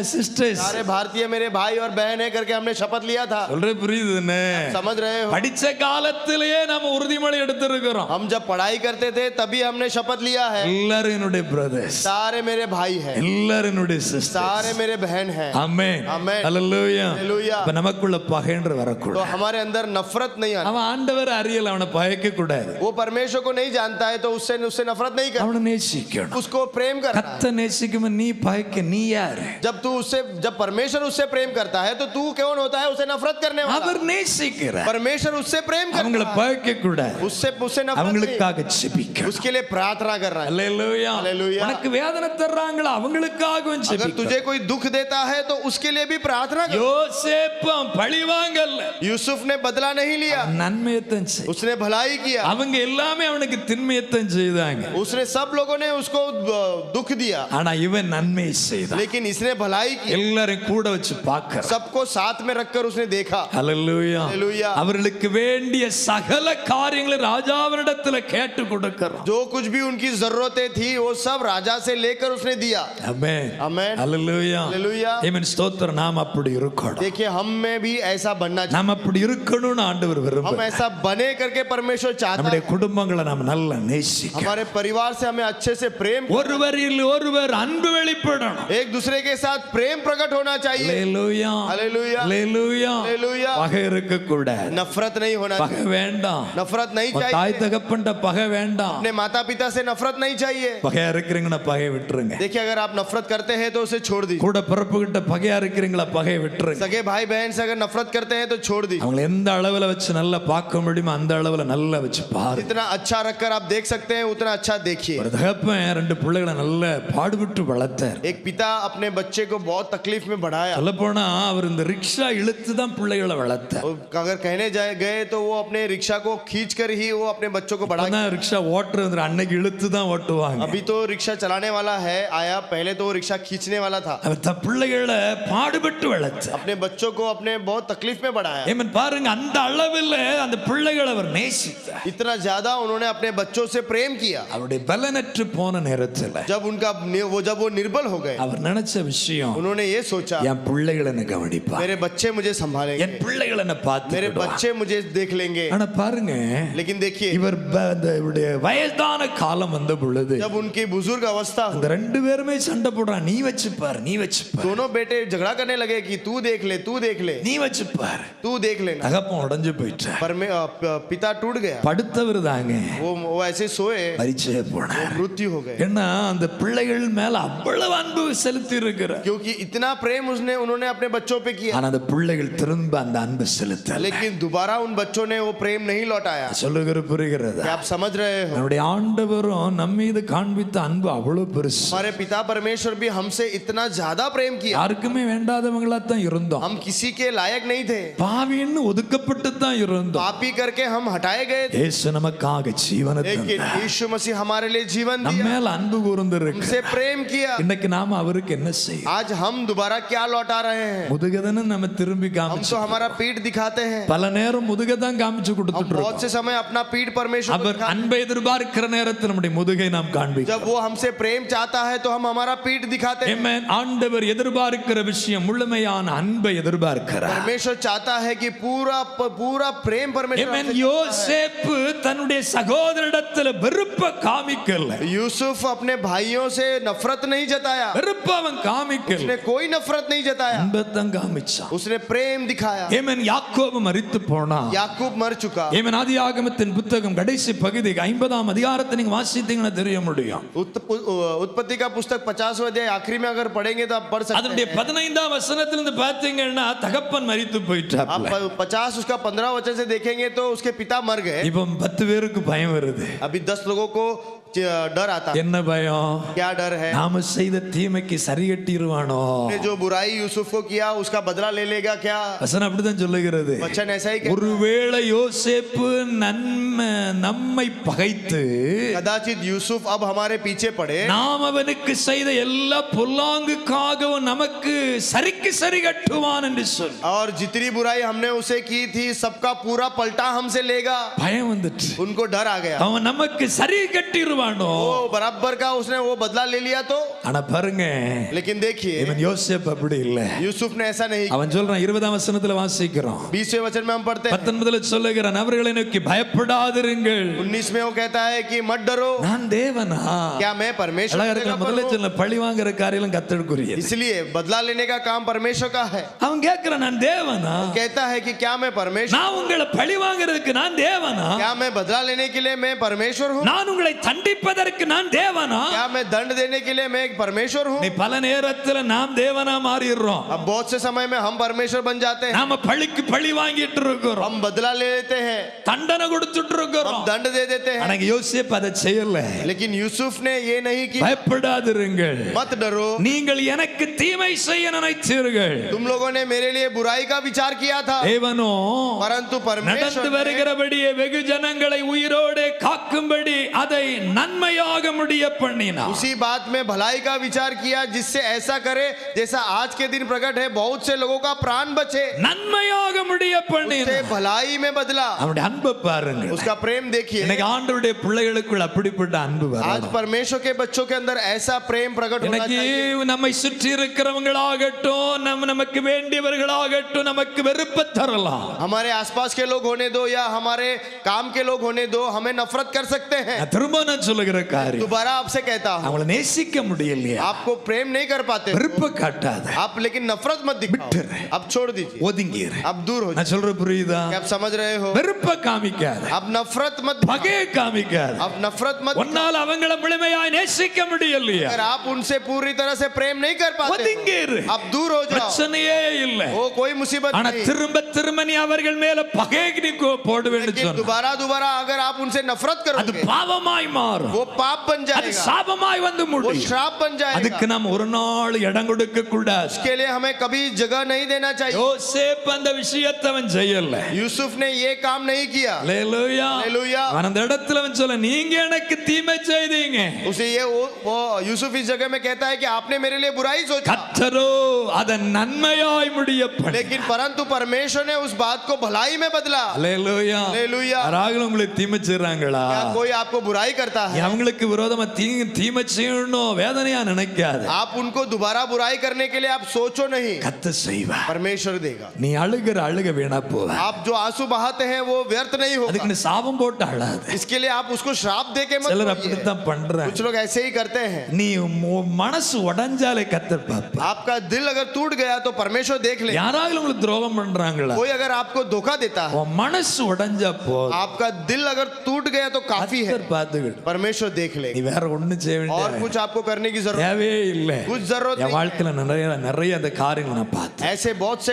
சிஸ்டர்ஸ் सारे भारतीय मेरे भाई और बहन है करके हमने शपथ लिया था। சொல்றது புரியுதுன்னு? समझ रहे हो? படிச்ச காலத்திலேயே நாம உறுதிமொழி எடுத்திருக்கிறோம். हम जब पढ़ाई करते थे तभी हमने शपथ लिया है। எல்லாரும் என்னுடைய பிரதர்ஸ், सारे मेरे भाई हैं, எல்லாரும் என்னுடைய சிஸ்டர்ஸ். सारे मेरे बहन हैं। ஆமென். ஆமென். ஹalleluya. हालेलुया। இப்ப நமக்குள்ள பகைன்ற तो வரக்கூடாது. हमारे अंदर नफरत नहीं आती। அவன் ஆண்டவர் அறியல, அவனை பயக்க கூடாது. वो परमेश्वर को नहीं जानता है तो उससे नफरत नहीं करना, அவனை நேசிக்கணும். उसको प्रेम करना है। கர்த்தர் நேசிக்கும் நீ பயக்க நீ யாரு? जब परमेश्वर उससे प्रेम करता है तो तू कौन होता है उसे नफरत करने वाला? அவர் நேசிக்கிறார். परमेश्वर उससे प्रेम அவங்கள करता है, பயக்க கூடாது. उससे नफरत नहीं, அவங்களுக்காக ஜெபிக்கணும். उसके लिए प्रार्थना कर रहा है। அல்லேலூயா. हालेलुया। உனக்கு வேதனை தர்றாங்களா அவங்களுக்காகவும் अगर ஜெபிக்கணும். तुझे कोई दुख देता है तो उसके लिए भी प्रार्थना कर। யோசேப்பு பழிவாங்கல்ல, यूसुफ ने बदला नहीं लिया, நன்மையத்தான் செய். उसने भलाई किया। அவங்க எல்லாமே அவனுக்கு திண்மையத்தான் செய்தாங்க. उसने सब लोगों ने उसको दुख दिया, ஆனா இவன் நன்மை செய்தான். लेकिन इसने जिसने भलाई की எல்லாரையும் கூட வச்சு பார்க்கறார். सबको साथ में रखकर उसने देखा। ஹalleluya. हालेलुया। அவர்களுக்கு வேண்டிய சகல காரியங்களை ராஜாவினிடத்தில் கேட்டு கொடுக்கிறார். जो कुछ भी उनकी जरूरतें थी वो सब राजा से लेकर उसने दिया। ஆமென். आमेन। ஹalleluya. हालेलुया। ஆமென். ஸ்தோத்திரம். நாம் அப்படி இருக்கணும். देखिए हम में भी ऐसा बनना चाहिए। நாம் அப்படி இருக்கணும்னு ஆண்டவர் हम விரும்புகிறார். ऐसा बने करके परमेश्वर चाहता है। நம்முடைய குடும்பங்களை நாம் நல்லா நேசிக்கணும். हमारे परिवार से हमें अच्छे से प्रेम, ஒருவரில் ஒருவர் அன்பு வெளிப்படணும். एक दूसरे के साथ प्रेम प्रकट होना चाहिए। ஹalleluya. हालेलुया। ஹalleluya. हालेलुया। பகை இருக்க கூடாது. नफरत नहीं होना பகை चाहिए। வேண்டாம். नफरत नहीं தாய் चाहिए। தகப்பன்ட பகை வேண்டாம். अपने माता पिता से नफरत नहीं चाहिए। பகையா இருக்கிறீங்கன்னா பகை விட்டுருங்க. देखिए अगर आप नफरत करते हैं तो उसे छोड़ दीजिए। கூட பிறப்புகிட்ட பகையா இருக்கிறீங்களா பகை விட்டுருங்க. सगे भाई बहन से अगर नफरत करते हैं तो छोड़ दीजिए। அவங்களை எந்த அளவுல வச்சு நல்லா பார்க்க முடியுமோ அந்த அளவுல நல்லா வச்சு பாரு. जितना अच्छा रखकर आप देख सकते हैं उतना अच्छा देखिए। ஒரு தகப்பன் ரெண்டு பிள்ளைகளை நல்ல பாடுபட்டு வளர்த்தார். एक पिता अपने बच्चे को बहुत तकलीफ में बढ़ाया। சொல்ல போனா அவர் இந்த ரிக்ஷா இழுத்து தான் பிள்ளைகளை வளர்த்தார். अगर कहने गए तो वो अपने रिक्शा को खींच कर ही वो अपने बच्चों को बढ़ा। ரிக்ஷா ஓட்டுறது அன்னைக்கு இழுத்து தான் ஓட்டுவாங்க. अभी तो रिक्शा चलाने वाला है आया, पहले तो वो रिक्शा खींचने वाला था। அவர் தன் பிள்ளைகளை பாடுபட்டு வளர்த்தார். अपने बच्चों को अपने बहुत तकलीफ में बढ़ाया। ஏமன் பாருங்க அந்த அளவில் அந்த பிள்ளைகளை அவர் நேசித்தார். इतना ज्यादा उन्होंने अपने बच्चों से प्रेम किया। அவருடைய பலனற்று போன நேரத்தில் जब वो निर्बल हो गए அவர் நினைச்ச விஷயம், उन्होंने ये सोचा என் பிள்ளைகளை என்ன கவனிப்பா, मेरे बच्चे मुझे संभालेंगे, என் பிள்ளைகளை என்ன பார்த்து मेरे बच्चे मुझे देख लेंगे। ஆனா பாருங்க लेकिन देखिए இவர் இவருடைய வயதான காலம் வந்த பொழுது जब उनकी बुजुर्ग अवस्था, அந்த ரெண்டு பேருமே சண்டை போடுறான். நீ வச்சு பாரு, நீ வச்சு பாரு, दोनों बेटे झगड़ा करने लगे कि तू देख ले, तू देख ले, நீ வச்சு பாரு. तू देख लेना। தகப்பன் உடைஞ்சு போயிட்டார். पर में पिता टूट गया। படுத்தவர் தாங்க वो ऐसे सोए, பரிச்சய போனார். मृत्यु हो गए। ஏன்னா அந்த பிள்ளைகள் மேல அவ்வளவு அன்பு செலுத்தி இருக்கிறார். क्योंकि इतना प्रेम उन्होंने अपने बच्चों पे किया। ஆனா அந்த பிள்ளைகள் திரும்ப அந்த அன்பு செலுத்தல. लेकिन दोबारा उन बच्चों ने वो प्रेम नहीं लौटाया। சொல்லுகிற புரிகிறதா? क्या आप समझ रहे हो? நம்முடைய ஆண்டவரும் நம்ம மீது காண்பித்த அன்பு அவ்வளவு பெருசு. हमारे पिता परमेश्वर भी हमसे इतना ज्यादा प्रेम किया। யாருக்குமே வேண்டாதவங்களா தான் இருந்தோம். हम किसी के लायक नहीं थे, பாவின்னு ஒதுக்கப்பட்டு தான் இருந்தோம். पापी करके हम हटाए गए थे। இயேசு நமக்காக ஜீவனை लेकिन தந்தார். यीशु मसीह हमारे लिए जीवन நம்ம दिया, மேல அன்பு கூர்ந்திருக்கு. हमसे प्रेम किया। இன்னைக்கு நாம அவருக்கு என்ன செய்யும்? आज हम दोबारा क्या लौटा रहे हैं? முதுகதன்னு நம்ம திரும்பி हम காமிச்சு तो हमारा पीठ दिखाते हैं। பல நேரம் முதுகதான் காமிச்சு हम கொடுத்துட்டு बहुत से समय अपना पीठ परमेश्वर को அவர் दिखाते हैं। அன்பை எதிர்பார்க்கிற நேரத்தில் நம்முடைய முதுகை நாம் காண்பிக்கிறோம். जब वो हमसे प्रेम चाहता है तो हम हमारा पीठ दिखाते हैं। ஆமென். ஆண்டவர் எதிர்பார்க்கிற விஷயம் முழுமையான அன்பை எதிர்பார்க்கிறார். परमेश्वर चाहता है कि पूरा प्रेम परमेश्वर ஆமென். हमसे யோசேப்பு தன்னுடைய சகோதரரிடத்தில் வெறுப்ப காமிக்கல. यूसुफ अपने भाइयों से नफरत नहीं जताया, வெறுப்ப அவன் காமிக்கல. उसने कोई नफरत नहीं जताया, அன்பை தான் காமிச்சான். उसने प्रेम दिखाया। ஆமென். யாக்கோபு மரித்து போனான். याकूब मर चुका। ஆமென். ஆதியாகமத்தின் புத்தகம் கடைசி பகுதி 50ஆம் அதிகாரத்தை நீங்க வாசித்தீங்கன்னா தெரிய முடியும். उत्पत्ति का पुस्तक 50वां अध्याय आखिरी में अगर पढ़ेंगे तो आप पढ़ सकते அதனுடைய हैं। 15ஆம் வசனத்திலிருந்து பார்த்தீங்கன்னா தகப்பன் மரித்து போயிட்டார். आप 50 उसका 15 वचन से देखेंगे तो उसके पिता मर गए। இப்போ 10 பேருக்கு பயம் வருது. अभी 10 लोगों को डर आता है। என்ன பயம்? क्या डर है? நாம செய்த தீமைக்கு சரி கட்டிடுவானோ? ने जो बुराई यूसुफ को किया उसका बदला ले लेगा क्या? வசனம் அப்படிதான் சொல்லுகிறது. वचन ऐसा ही कहता है। ஒருவேளை யோசேப்பு நம்மை பகைத்து कदाचित यूसुफ अब हमारे पीछे पड़े, நாம் அவனுக்கு செய்த எல்லா பொல்லாங்குக்காகவும் நமக்கு சரிக்கு சரி கட்டுவான் என்று சொல். और जितनी बुराई हमने उसे की थी सबका पूरा पलटा हमसे लेगा। பயம் வந்துட்டு उनको डर आ गया। அவன் நமக்கு சரி கட்டிடுவானோ? वो बराबर का उसने वो बदला ले लिया तो। ஆனா பாருங்க, लेकिन देखिए இவன் யோசேப்பு அப்படி இல்ல. यूसुफ ने ऐसा नहीं। அவன் சொல்றான் 20ஆம் வசனத்துல வாசிக்கிறோம். 20वें वचन में हम पढ़ते हैं। 19ல சொல்லுகிறான் அவர்களை நோக்கி பயப்படாதிருங்கள். 19 में वो कहता है कि मत डरो, நான் தேவனா? क्या मैं परमेश्वर அழகா இருக்க. का முதல்ல हूं? சொல்ல பழி வாங்குற காரியம் கர்த்தருக்குரியது. इसलिए बदला लेने का काम परमेश्वर का है। அவன் கேக்குறான் நான் தேவனா? कहता है कि क्या मैं परमेश्वर, நான் உங்களை பழி வாங்குறதுக்கு நான் தேவனா? क्या मैं बदला लेने के लिए मैं परमेश्वर हूँ? நான் உங்களை தண்டிப்பதற்கு நான் தேவனா? क्या मैं दंड देने के लिए मैं एक परमेश्वर हूँ? நீ பல நேரத்துல நாம் தேவனா மாறிடுறோம். अब बहुत से समय में हम परमेश्वर बन जाते हैं। நாம பழிக்கு பழி வாங்கிட்டு இருக்கிறோம். हम बदला ले लेते हैं, தண்டனை கொடுத்துட்டு हम இருக்கிறோம். दंड दे देते हैं। ஆனா யோசேப்பு அதை செய்யல. लेकिन यूसुफ ने ये नहीं किया। பயப்படாதிருங்கள், मत डरो, நீங்கள் எனக்கு தீமை செய்ய நினைத்தீர்கள். तुम लोगों ने मेरे लिए बुराई का विचार किया था, தேவனோ परंतु நடந்து परमेश्वर ने வருகிறபடியே வெகு ஜனங்களை உயிரோடு காக்கும்படி அதை நன்மையாக முடிய பண்ணினார். उसी बात में भलाई का विचार किया जिससे ऐसा करे जैसा आज के दिन प्रकट है, बहुत से लोगों का प्राण बचे, நன்மையாக முடிய பண்ணி उसे भलाई में बदला। அவருடைய அன்பை பாருங்க. उसका प्रेम देखिए। இன்னைக்கு ஆண்டவருடைய பிள்ளைகளுக்குள்ள அப்படிப்பட்ட அன்பு आज வரணும். परमेश्वर के बच्चों के अंदर ऐसा प्रेम प्रकट होना இன்னைக்கு चाहिए। நம்மை சுற்றி இருக்கிறவங்களாகட்டும், நமக்கு வேண்டியவர்களாகட்டும், நமக்கு வெறுப்பை தரலாம். हमारे आसपास के लोग होने दो या हमारे काम के लोग होने दो, हमें नफरत कर सकते हैं। நான் திரும்ப நான் சொல்லுகிற காரியம், दोबारा आपसे कहता हूँ, அவங்கள நேசிக்க முடியலையா, आपको प्रेम नहीं कर पाते हो, வெறுப்பை காட்டாத, आप लेकिन नफरत मत दिखाओ, अब छोड़ दीजिए, ஒதுங்கிரு. अब दूर हो நான் சொல்ற புரியுதா? जाइए। आप समझ रहे हो? வெறுப்பை காமிக்காத, अब नफरत मत दिखाओ, பகையை காமிக்காத. अब नफरत मत दिखाओ। உன்னால அவங்கள முழுமையாய் நேசிக்க முடியலையா, अगर आप उनसे पूरी तरह से प्रेम नहीं कर पाते, ஒதுங்கிரு. अब दूर हो जाओ, பிரச்சனையே இல்லை. वो कोई मुसीबत ஆனா नहीं। திரும்ப திரும்ப நீ அவர்கள் மேல பகையை நீ போட வேண்டும் लेकिन சொன்ன, दोबारा दोबारा अगर आप उनसे नफरत அது करोगे, பாவமாய் மாறும், वो पाप बन அது जाएगा, சாபமாய் வந்து वो முடியும். श्राप बन அதுக்கு जाएगा। நாம் ஒரு நாள் இடம் கொடுக்க கூடாது. उसके लिए हमें कभी जगह नहीं देना चाहिए। யோசேப்பு அந்த விஷயத்தை அவன் செய்யல. यूसुफ ने ये काम नहीं किया। அல்லேலூயா. हालेलुया। அவன் அந்த இடத்துல அவன் சொல்ல, நீங்க எனக்கு தீமை செய்தீங்க, उसे ये वो यूसुफ इस जगह में कहता है कि आपने मेरे लिए बुराई सोचा, கர்த்தரோ அதை நன்மையாய் முடிய பண்ணார். लेकिन परंतु परमेश्वर ने उस बात को भलाई में बदला। அல்லேலூயா. हालेलुया। யாராவது உங்களுக்கு தீமை செய்றாங்களா? क्या कोई आपको बुराई करता है? அவங்களுக்கு விரோதமா தீமை செய்யணும் வேதனையா நினைக்காத. आप उनको दोबारा बुराई करने के लिए आप सोचो नहीं, கர்த்தர் செய்வார். परमेश्वर देगा। நீ அழுகிற அழுக வீணா போவ. आप जो आंसू बहाते हैं वो व्यर्थ नहीं அதுக்கு होगा। நீ சாபம் போட்டு அழாத. इसके लिए आप उसको श्राप दे के मत சிலர் रोइए। அப்படித்தான் பண்றாங்க. कुछ लोग ऐसे ही करते हैं। நீ மனசு உடைஞ்சாலே கர்த்தர் பாப்பா. आपका दिल अगर टूट गया तो परमेश्वर देख ले। யாராவது உங்களுக்கு துரோகம் பண்றாங்களா? कोई अगर आपको धोखा देता है, உன் மனசு உடைஞ்சா போதும், आपका दिल अगर टूट गया तो काफी है, கர்த்தர் பார்த்துக்கிட்டு. परमेश्वर देख ले। நீ வேற ஒண்ணும் செய்ய और வேண்டிய कुछ आपको करने की जरूरत தேவையே இல்லை. कुछ जरूरत என் नहीं। வாழ்க்கையில நிறைய அந்த காரியங்களை நான் பார்த்தேன். ऐसे बहुत से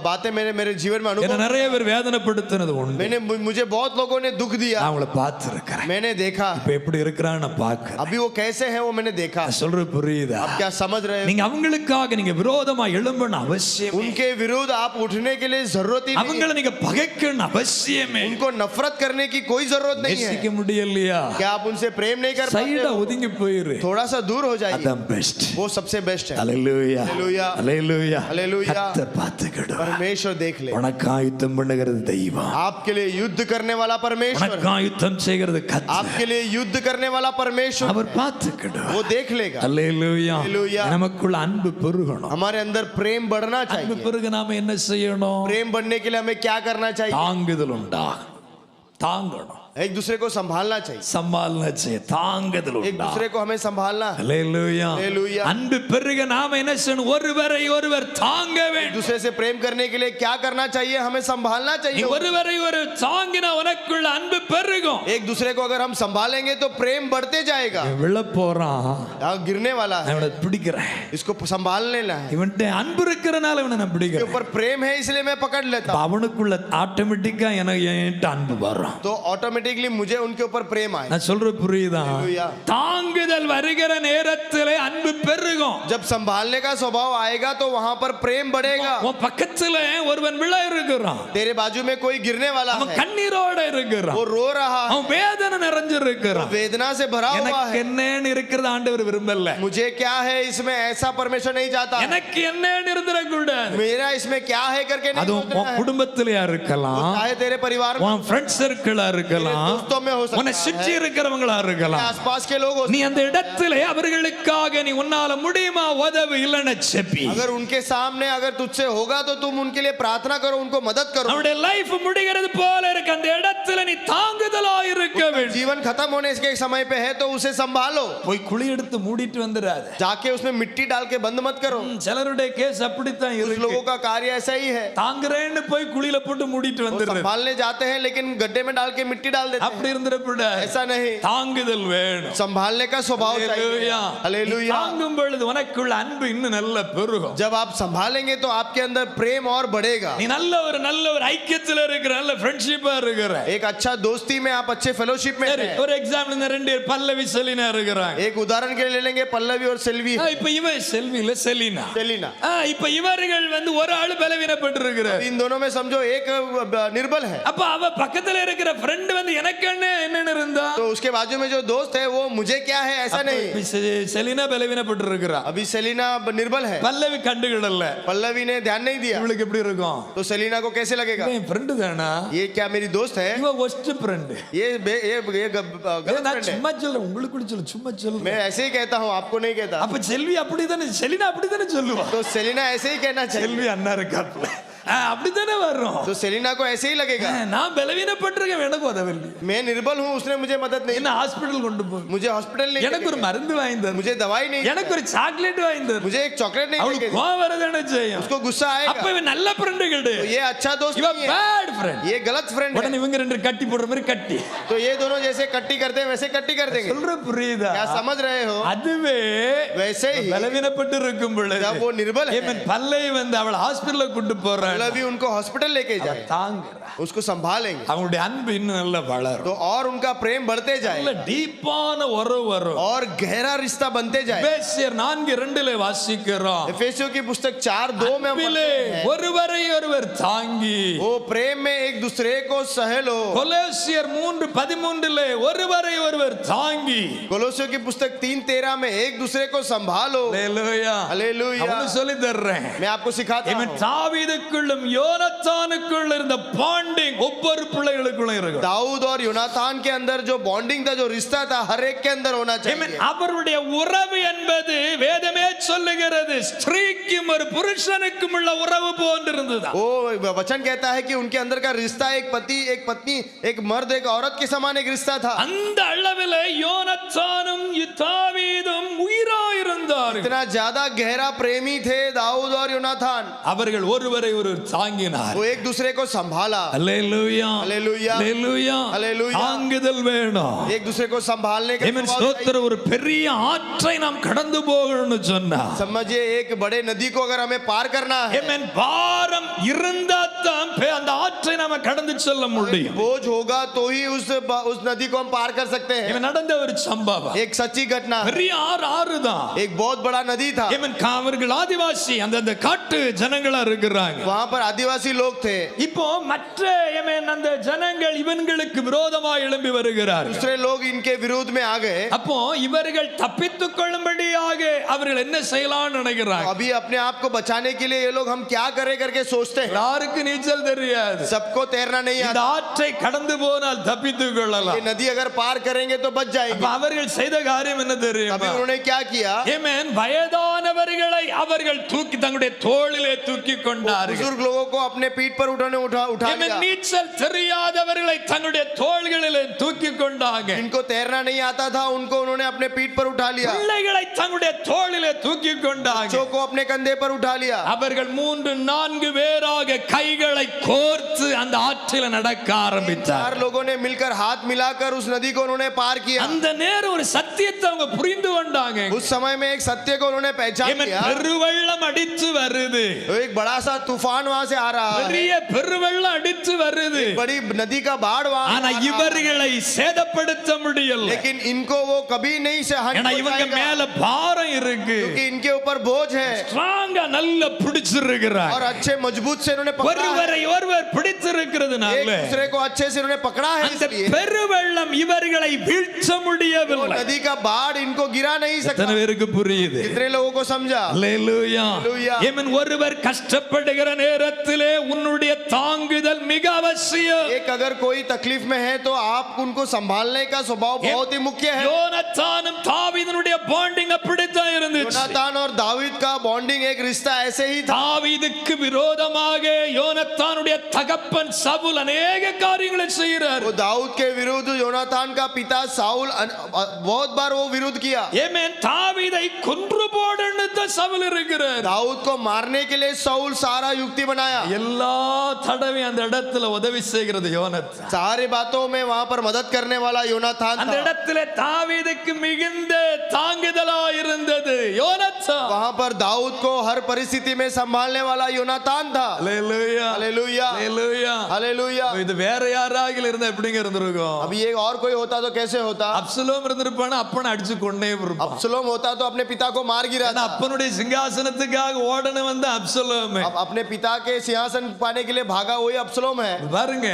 बातें मेरे जीवन में என்ன अनुभव, நிறைய பேர் வேதனைப்படுத்தினது உண்டு. मुझे बहुत लोगों ने दुख दिया, நான் அவங்கள பார்த்திருக்கிறேன். मैंने देखा। இப்ப எப்படி இருக்கிறான்னு நான் பார்க்கிறேன். अभी वो कैसे हैं वो मैंने देखा। நான் சொல்றது புரியுதா? आप क्या समझ रहे हो? நீங்க அவங்களுக்காக நீங்க விரோதமா எழும்பணும் அவசியம். उनके विरुद्ध आप उठने के लिए जरूरत ही नहीं அவங்கள நீங்க பகைக்கணும் அவசியமே. है। उनको नफरत करने की कोई जरूरत नहीं நேசிக்க है। முடியலையா? क्या आप उनसे प्रेम नहीं कर சைடா पाते हो? ஒதுங்கி போயிரு. थोड़ा सा दूर हो जाइए, அதான் பெஸ்ட். वो सबसे बेस्ट है। அல்லேலூயா. அல்லேலூயா. அல்லேலூயா. அல்லேலூயா. கர்த்தர் பார்த்துக்கிடுவார். परमेश्वर देख ले। உனக்காக யுத்தம் பண்ணுகிறது தெய்வம். आपके लिए युद्ध करने वाला परमेश्वर, உனக்காக யுத்தம் செய்கிறது கர்த்தர். आपके लिए युद्ध करने वाला परमेश्वर, அவர் பார்த்துக்கிடுவார். वो देख लेगा। அல்லேலூயா. அல்லேலூயா. நமக்குள்ள அன்பு பெருகணும். हमारे अंदर प्रेम बढ़ना அன்பு चाहिए। பெருக நாம என்ன செய்யணும்? प्रेम बढ़ने के लिए हमें क्या करना चाहिए? தாங்குதல் உண்டாகும். தாங்கணும். एक दूसरे को संभालना चाहिए। சமாளன செய்ய தாங்குதல் एक दूसरे உண்டாகும். को हमें संभालना है। அல்லேலூயா. அல்லேலூயா. அன்பு பெருக நாம என்ன செய்யணும்? ஒருவரை ஒருவர் தாங்க एक வேண்டும். दूसरे से प्रेम करने के लिए क्या करना चाहिए? हमें संभालना நீ चाहिए। ஒருவரை ஒரு தாங்கினா உனக்குள்ள அன்பு பெருகும். एक दूसरे को अगर हम संभालेंगे तो प्रेम बढ़ते जाएगा। விழ போறான், यहाँ गिरने वाला நான் है, இவனை பிடிக்கிறேன். इसको संभाल लेना है। இவன்ட்ட அன்பு இருக்கிறனால இவனை நான் इसके பிடிக்கிறேன். ऊपर प्रेम है इसलिए मैं पकड़ लेता हूँ। அவனுக்குள்ள ஆட்டோமேட்டிக்கா எனக்கு என்கிட்ட அன்பு வரும். तो ऑटोमेटिकली मुझे उनके ऊपर प्रेम आए। நான் சொல்றது புரியுதா? हालेलुया। தாங்குதல் வருகிற நேரத்திலே அன்பு பெருகும். जब संभालने का स्वभाव आएगा तो वहां पर प्रेम बढ़ेगा। உன் பக்கத்துல ஒருவன் விழ இருக்கிறான், तेरे बाजू में कोई गिरने वाला அவன் है, கண்ணீரோட இருக்கிறான், वो रो रहा है, அவன் வேதனை நிறைஞ்சிருக்கிறான். वेदना से भरा हुआ எனக்கு है। என்னன்னு இருக்கிறது ஆண்டவர் விரும்பல. मुझे क्या है इसमें, ऐसा परमेश्वर नहीं चाहता। எனக்கு என்னன்னு இருந்துடக்கூடாது. मेरा इसमें क्या है करके नहीं அது सोचना உன் है। குடும்பத்திலேயா वो இருக்கலாம், चाहे तेरे परिवार में, உன் ஃப்ரெண்ட் சர்க்கிளா तेरे இருக்கலாம், दोस्तों में हो உன்னை सकता சுற்றி है, இருக்கிறவங்களா तेरे இருக்கலாம். आसपास के लोग हो நீ அந்த இடத்திலே அவர்களுக்காக நீ உன்னால முடியுமா உதவி இல்லைன்னு செப்பி. अगर उनके सामने अगर तुझसे होगा तो तुम उनके लिए प्रार्थना करो, उनको मदद करो। அவனுடைய லைஃப் முடிகிறது போல இருக்கு, அந்த இடத்துல நீ தாங்குதலா இருக்க வேண்டும். जीवन खत्म होने के समय पे है तो उसे संभालो। போய் குழி எடுத்து மூடிட்டு வந்துடாத. जाके उसमें मिट्टी डाल के बंद मत करो। சிலருடைய கேஸ் அப்படித்தான் कुछ இருக்கு. लोगों का कार्य ऐसा ही है, தாங்குறேன்னு போய் குழியில போட்டு மூடிட்டு वो வந்துடுறது. संभालने जाते हैं लेकिन गड्ढे में डाल के मिट्टी डाल देते அப்படி हैं। இருந்துடக்கூடாது. ऐसा नहीं, தாங்குதல் வேணும். संभालने का स्वभाव चाहिए। அல்லேலூயா. हालेलुया। தாங்கும் பொழுது உனக்குள்ள அன்பு இன்னும் நல்ல பெருகும். जब आप संभालेंगे तो आपके अंदर प्रेम और बढ़ेगा। நீ நல்ல ஒரு ஐக்கியத்துல இருக்கிற, நல்ல ஃப்ரெண்ட்ஷிப்பா இருக்கிற. एक अच्छा दोस्ती में आप अच्छे फेलोशिप में சரி, हैं। ஒரு எக்ஸாம்பிள் இந்த ரெண்டு பல்லவி செலினா இருக்கிறாங்க. एक उदाहरण के लिए ले लेंगे पल्लवी और सेल्वी। இப்ப இவன் செல்வில செலினா. सेलिना, இப்ப இவர்கள் ஒரு ஆளு பலவீனப்பட்டு இருக்கிறார். इन दोनों में समझो एक निर्बल है, அப்ப அவ பக்கத்துல இருக்கிற ஃப்ரெண்ட் எனக்கு என்ன இருந்தா, तो उसके बाजू में जो दोस्त है वो मुझे क्या है ऐसा नहीं, செலினா பலவீனப்பட்டு இருக்கிறா. अभी सेलिना निर्बल है, பல்லவி கண்டுகிடல. पल्लवी ने ध्यान नहीं दिया, இவளுக்கு எப்படி இருக்கும்? तो सेलिना को कैसे लगेगा என் ஃப்ரெண்டு தானா, ये क्या मेरी दोस्त है, இவ ஒஸ்ட் ஃப்ரெண்ட். गलत நான் फ्रेंड है। சும்மா சொல்றேன், உங்களுக்கு கூட சொல்ல, சும்மா சொல்றேன். मैं ऐसे ही कहता हूँ, आपको नहीं कहता। அப்ப செல்வி அப்படிதானே, செலினா அப்படிதானே சொல்லுவா. तो सेलिना ऐसे ही कहना चाहिए, செல்வி அண்ணா இருக்காப்ல, அப்படிதானே வரும். तो सेलिना को ऐसे ही लगेगा, நான் பலவீனப்பட்டிருக்கேன், எனக்கு உதவல. मैं निर्बल हूँ, उसने मुझे मदद नहीं, என்ன ஹாஸ்பிடல் கொண்டு போ, मुझे हॉस्पिटल नहीं, எனக்கு ஒரு மருந்து வாங்கி தரு, मुझे दवाई नहीं, எனக்கு ஒரு சாக்லேட் வாங்கி தரு, मुझे एक चॉकलेट नहीं அவளுக்கு देगी, கோவம் வரதானே செய்யும். उसको गुस्सा அப்ப आएगा। இவன் நல்ல ஃப்ரெண்ட் கிடையாது, तो ये अच्छा दोस्त இவ नहीं है, பேட் ஃப்ரெண்ட். ये गलत फ्रेंड है। உடனே இவங்க ரெண்டு கட்டி போடுற மாதிரி கட்டி. तो ये दोनों जैसे कट्टी करते हैं वैसे कट्टी कर देंगे, சொல்ற புரியுதா? क्या समझ रहे हो? அதுவே वैसे ही பலவீனப்பட்டு இருக்கும் பொழுது जब वो निर्बल है, இவன் பல்லை வந்து அவளை ஹாஸ்பிடல்ல கூட்டி போறான், अभी उनको हॉस्पिटल लेके जाए, தாங்குறா, उसको संभालेंगे, அவங்களுடைய அன்பு இன்னும் நல்லா வளரும், तो और उनका प्रेम बढ़ते நல்ல जाए டீப்பான உறவு வரும். और गहरा रिश्ता बनते जाए। எபேசியர் 4:2 வாசிக்கிறோம், एफेसियों की पुस्तक 4:2 में हम அன்பிலே पढ़ते हैं, ஒருவரை ஒருவர் தாங்கி, वो प्रेम में एक दूसरे को सह लो। கொலோசியர் 3:13 ஒருவரை ஒருவர் தாங்கி, कोलोसियों की पुस्तक 3:13 में एक दूसरे को संभालो। அல்லேலூயா, हालेलुया। அவனு சொல்லி தர்றேன். मैं आपको सिखाता இவன் हूँ, தாவீதுக்குள்ளும் யோனத்தானுக்குள்ள இருந்த பாண்டிங் ஒவ்வொரு பிள்ளைகளுக்குள்ள இருக்கும். दाऊद और योनातान के अंदर जो बॉन्डिंग था, जो रिश्ता था, हर एक के अंदर होना चाहिए। அவருடைய உறவு என்பது வேதமே சொல்லுகிறது, ஸ்திரீக்கும் ஒரு புருஷனுக்கும் உள்ள உறவு போன்றிருந்தது. वो वचन कहता है कि उनके अंदर का रिश्ता एक पति एक पत्नी, एक मर्द एक औरत के समान एक रिश्ता था। அந்த அளவில் யோனத்தானும் தாவீதும் உயிராயிருந்தார்கள். इतना ज्यादा गहरा प्रेमी थे दाऊद और योनातान, அவர்கள் ஒருவரை ஒருவர் தாங்கினார். वो एक दूसरे को संभाला। அல்லேலூயா, हालेलुया, அல்லேலூயா, हालेलुया। தாங்குதல் வேணும். एक दूसरे को संभालने का ஆமென். स्वभाव चाहिए। ஸ்தோத்திரம். ஒரு பெரிய ஆற்றை நாம் கடந்து போகணும்னு சொன்னா, समझिए एक बड़े नदी को अगर हमें पार करना है, ஆமென், பாரம் இருந்தா தான் அந்த ஆற்றை நாம கடந்து செல்ல முடியும். बोझ होगा तो ही उस नदी को हम पार कर सकते हैं। இவன் நடந்த ஒரு சம்பவம், एक सच्ची घटना है, பெரிய ஆறு தான். एक बहुत बड़ा नदी था, இவன் அவர்கள் ஆதிவாசி, அந்த காட்டு ஜனங்களா இருக்கிறாங்க. वहां पर आदिवासी लोग थे। இப்போ மற்ற அந்த ஜனங்கள் இவங்களுக்கு விரோதமாக எழும்பி வருகிறார்கள். दूसरे लोग इनके विरोध में आ गए। அப்போ இவர்கள் தப்பித்துக் கொள்ளும்படியாக அவர்கள் என்ன செய்யலாம்னு நினைக்கிறாங்க. अभी अपने आप को बचाने के लिए ये लोग हम क्या करें करके सोचते हैं। யாருக்கு நீச்சல் தெரியாது, सबको तैरना नहीं இந்த आता। ஆற்றை கடந்து போனால் தப்பித்துக் கொள்ளலாம். ये नदी अगर पार करेंगे तो बच அப்ப जाएंगे। அவர்கள் செய்த காரியம் என்ன अभी தெரியுமா? उन्होंने क्या किया, ஆமென். வயதானவர்களை அவர்கள் தூக்கி தங்களுடைய தோளிலே தூக்கி கொண்டார்கள். बुजुर्ग लोगों को अपने पीठ पर उठा ஆமென். लिया। நீச்சல் தெரியாதவர்களை தங்களுடைய தோள்களிலே தூக்கி கொண்டாங்க. इनको तैरना नहीं आता था, उनको उन्होंने अपने पीठ पर उठा लिया। பிள்ளைகளை தங்களுடைய தோளிலே தூக்கி கொண்டாங்க. बच्चों को अपने कंधे पर उठा लिया। அவர்கள் 3-4 பேராக கைகளை கோர்த்து அந்த ஆற்றில நடக்க ஆரம்பித்தார். 4 लोगों ने मिलकर हाथ मिलाकर उस नदी को उन्होंने पार किया। அந்த நேரம் ஒரு சத்தியத்தை அவங்க புரிந்து கொண்டாங்க. उस समय में एक सत्य को उन्होंने पहचान लिया। பெருவெள்ளம் அடித்து வருது, एक बड़ा सा तूफान वहां से आ रहा है, பெரிய பெருவெள்ளம் அடித்து வருது. बड़ी नदी का बाढ़ वहां ஆனா आ रहा है। இவர்களை சேதப்படுத்த முடியல, लेकिन इनको वो कभी नहीं से हानि ஏன்னா இவங்க पहुंचाएगा, மேல பாரம் இருக்கு. क्योंकि इनके ऊपर बोझ है ஸ்ட்ராங்கா நல்லா பிடிச்சிருக்கிறாங்க. और अच्छे मजबूत से इन्होंने पकड़ा है। ஒருவரை ஒருவர் एक பிடிச்சிருக்கிறதுனால दूसरे को अच्छे से इन्होंने पकड़ा है, அந்த इसलिए பெருவெள்ளம் இவர்களை வீழ்த்த वो முடியவில்லை. नदी का बाढ़ इनको गिरा नहीं सकता। எத்தனை பேருக்கு புரியுது? कितने लोगों को समझा? அல்லேலூயா. அல்லேலூயா. ஆமென். ஒருவர் கஷ்டப்படுகிற நேரத்திலே உன்னுடைய தாங்குதல் மிக அவசியம். एक अगर कोई तकलीफ में है तो आप उनको संभालने का स्वभाव बहुत ही मुख्य है। யோனத்தானும் தாவீதுனுடைய பாண்டிங் அப்படித்தான் இருந்துச்சு. योनातान और दाऊद का बॉन्डिंग एक रिश्ता ऐसे ही था। தாவீதுக்கு விரோதமாக யோனத்தானுடைய தகப்பன் சவுல் अनेक காரியங்களை செய்கிறார். वो दाऊद के विरुद्ध योनातान का पिता साउल बहुत बार वो विरोध किया। ஆமென். தாவீதை கொன்று போடன்னு தான் சவுல் இருக்கிறார். दाऊद को मारने के लिए साउल सारा युक्ति बनाया। எல்லா தடவையும் அந்த இடத்துல உதவி செய்கிறது யோனத்தான். सारे बातों में वहां पर मदद करने वाला योनातान அந்த था। இடத்துல தாவீதுக்கு மிகுந்த தாங்குதலா இருந்தது யோனத்தான். वहां पर दाऊद को हर परिस्थिति में संभालने वाला योनातान था। அல்லேலூயா, हालेलुया, அல்லேலூயா. हालेलुया। இது வேற யாராக இருந்தா எப்படிங்க இருந்திருக்கும்? अभी ये और कोई होता तो कैसे होता? அப்சலோம் இருந்திருப்பானா, அப்பனை அடிச்சு கொன்னே இருப்பான். अब्सलोम होता तो अपने पिता को मार गिरा ஏன்னா था। அப்பனுடைய சிங்காசனத்துக்காக ஓடன வந்த அப்சலோம். अब अपने पिता के सिंहासन पाने के लिए भागा वही अब्सलोम है। பாருங்க,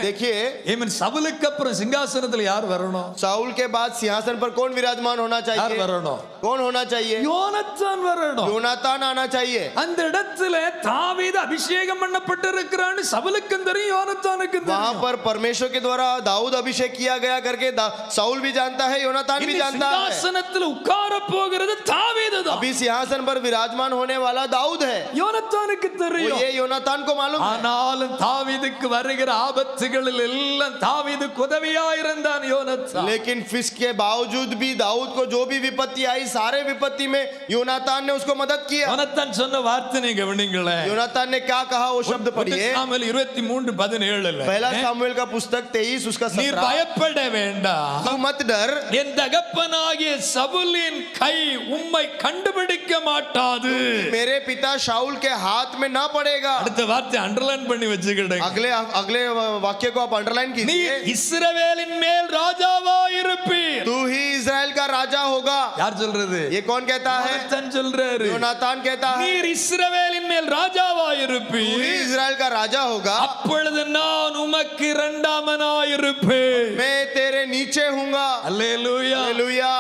देखिए ஆமென். சவுலுக்கு அப்புறம் சிங்காசனத்துல யார் வரணும்? साउल के बाद सिंहासन पर कौन विराजमान होना யார் चाहिए? வரணும்? कौन होना चाहिए? யோனத்தான் வரணும். योनातान आना चाहिए. அந்த இடத்துல தாவீது அபிஷேகம் பண்ணப்பட்டிருக்கிறான்னு சவுலுக்கும் தெரியும், யோனத்தானுக்கும் वहां தெரியும். पर परमेश्वर के द्वारा दाऊद अभिषेक किया गया करके साउल भी जानता है, योनातान भी இனி जानता है. சிங்காசனத்தில் உட்கார போகிறது தாவீது தான். अभी सिंहासन पर विराजमान होने वाला दाऊद है. யோனத்தானுக்கு वो தெரியும். ये योनातान को मालूम है. ஆனாலும் தாவீதுக்கு வருகிற ஆபத்துகளில் எல்லாம் தாவீதுக்கு உதவியா இருந்தான் யோனத்தான். लेकिन इसके बावजूद भी दाऊद को जो भी विपत्ति आई, सारे विपत्ति में योनातान ने उसको मदद किया. யோனத்தான் சொன்ன வார்த்தை கவனிங்களேன். योनातान ने क्या कहा वो शब्द पढ़िए. சாமுவேல் 23:17 पहला सामुएल का पुस्तक 23 उसका நீர் 17. பயப்பட வேண்டாம், तू मत डर, என் தகப்பனாகிய சவுலின் கை உம்மை கண்டுபிடிக்க மாட்டாது. मेरे पिता शाऊल के हाथ में ना पड़ेगा. அடுத்த வார்த்தை அண்டர்லைன் பண்ணி வச்சுக்கிடுங்க. अगले अगले वाक्य को आप अंडरलाइन நீ कीजिए. இஸ்ரவேலின் மேல் ராஜாவா இருப்பீர். तू ही इजराइल का राजा होगा. யார் சொல்றது? ये कौन कहता है? யோனத்தான் சொல்றாரு. योनातान कहता है நீர் இஸ்ரவேலின் மேல் ராஜாவா तू ही இருப்பீர். इजराइल का राजा होगा. அப்பொழுது நான் உமக்கு இரண்டாமனாய் இருப்பேன். मैं तेरे नीचे हूँगा. அல்லேலூயா. हालेलुया.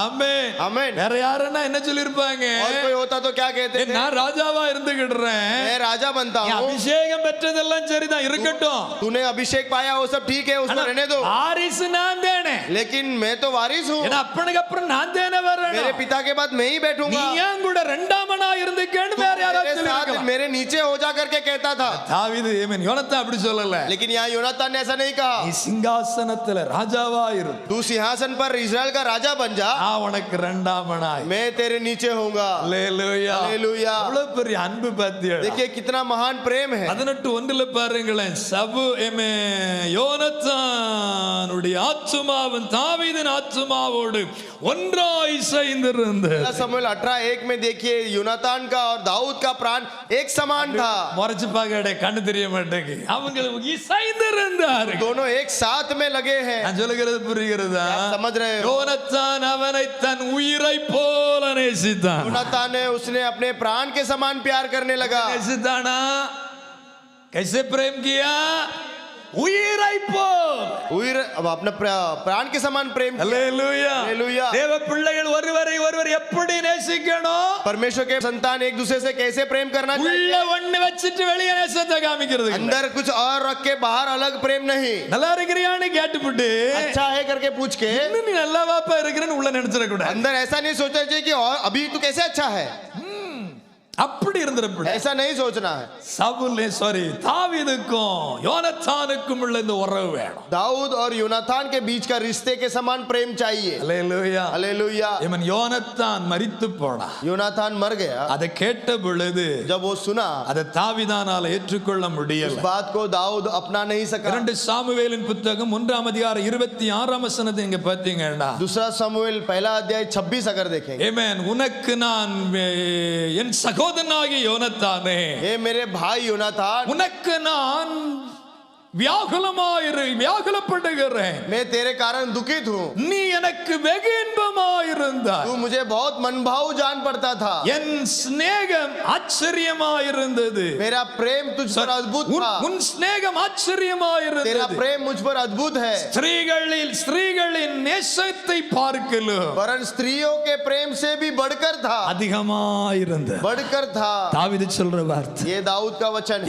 ஆமென். आमीन. வேற யாருன்னா என்ன சொல்லிருப்பாங்க? और कोई होता तो क्या कहते थे? நான் ராஜாவா இருந்துகிடுறேன். मैं राजा बनता நீ हूँ. அபிஷேகம் பெற்றதெல்லாம் சரிதான் இருக்கட்டும். तूने अभिषेक पाया वो सब ठीक है, उसको रहने दो. வாரிசு நான் தானே. लेकिन मैं तो वारिस हूँ. ஏன்னா அப்பனுக்கு அப்புறம் நான் தானே मेरे வரணும். पिता के बाद मैं ही நீ बैठूंगा. ஏன் கூட இரண்டாமனா இருந்துக்கேன்னு வேற मेरे யாராவது साथ சொல்லிருக்கலாம். मेरे नीचे हो जा करके कहता था. தாவீது ஆமென். யோனத்தான் அப்படி சொல்லல. लेकिन यहाँ योनातान ने ऐसा नहीं நீ कहा. சிங்காசனத்துல ராஜாவா இரு. तू सिंहासन पर इजराइल का राजा बन जा, நான் உனக்கு இரண்டாமனாய். मैं तेरे नीचे होऊंगा. அல்லேலூயா. हालेलुया. எவ்வளவு பெரிய அன்பு பாத்தியா? देखिए कितना महान प्रेम है. 18:1 பாருங்களேன். யோனத்தானுடைய ஆத்துமாவும் தாவீதின் ஆத்துமாவோடு ஒன்றாய் இசைந்திருந்தது. समूएल 18:1 में देखिए योनातान का और दाऊद का प्राण एक समान था. முறைச்சு பாக்கடே கண்ணு தெரிய மாட்டேங்குது. அவங்க இசைந்திருந்தார்கள். दोनों एक साथ में लगे हैं. நான் சொல்லுகிறது புரிகிறதா? आप समझ रहे हो? யோனத்தான் அவனை தன் உயிரை போல நேசித்தான். योनातान ने उसने अपने प्राण के समान प्यार करने लगा. நேசித்தானா? कैसे प्रेम किया? உயிரை போல். अब अपने प्राण के समान प्रेम किया. அல்லேலூயா. हालेलुया. தேவ பிள்ளைகள் ஒருவரை ஒருவர் எப்படி நேசிக்கணும்? परमेश्वर के संतान एक दूसरे से कैसे प्रेम करना உள்ள चाहिए. ஒண்ணு வச்சிட்டு வெளிய நேசத்தை காமிக்கிறது இல்ல. अंदर कुछ और रख के बाहर अलग प्रेम नहीं. நல்லா இருக்கிறியான்னு கேட்டுப்புட்டு अच्छा है करके पूछ के இன்னும் நீ நல்லா வாப்பா இருக்கிறேன்னு உள்ள நினைச்சிட கூடாது. अंदर ऐसा नहीं सोचना चाहिए कि और अभी तू कैसे अच्छा है. அப்படி இருந்திரப்பட. ऐसा नहीं सोचना है. தாவீதுக்கும் யோனத்தானுக்கும் உள்ள இந்த உறவு வேணும். दाऊद और योनातान के बीच का रिश्ते के समान प्रेम चाहिए. அல்லேலூயா. हालेलुया. இவன் யோனத்தான் மரித்து போனா. योनातान मर गया. அதை கேட்ட பொழுது जब वो सुना, அதை தாவீதானால ஏற்றுக்கொள்ள उस முடியல. बात को दाऊद अपना नहीं सका. 2 சாமுவேலின் புத்தகம் 1:26 நீங்க பாத்தீங்கன்னா, दूसरा समूएल 1:26 अगर देखेंगे, ஆமென். உனக்கு நான் என் சகோதரனாகிய யோனத்தானே, हे मेरे भाई योनातान, உனக்கு நான் வியாகுலப்படுகிறேன். मैं तेरे कारण दुखित हूँ. நீ எனக்கு வெகு இன்பமாயிருந்தாய். तू मुझे बहुत मनभाऊ जान पड़ता था. என் சிநேகம் ஆச்சரியமாயிருந்தது. मेरा प्रेम तुझ पर अद्भुत था. உன் சிநேகம் तेरा ஆச்சரியமாயிருந்தது. प्रेम मुझ पर अद्भुत है. ஸ்திரீகளின் நேசத்தை பார்க்கலும் वरन स्त्रियों के प्रेम से भी बढ़कर था. அதிகமாயிருந்தது. बढ़कर था. தாவீது சொல்ற வார்த்தை. ये दाऊद का वचन है.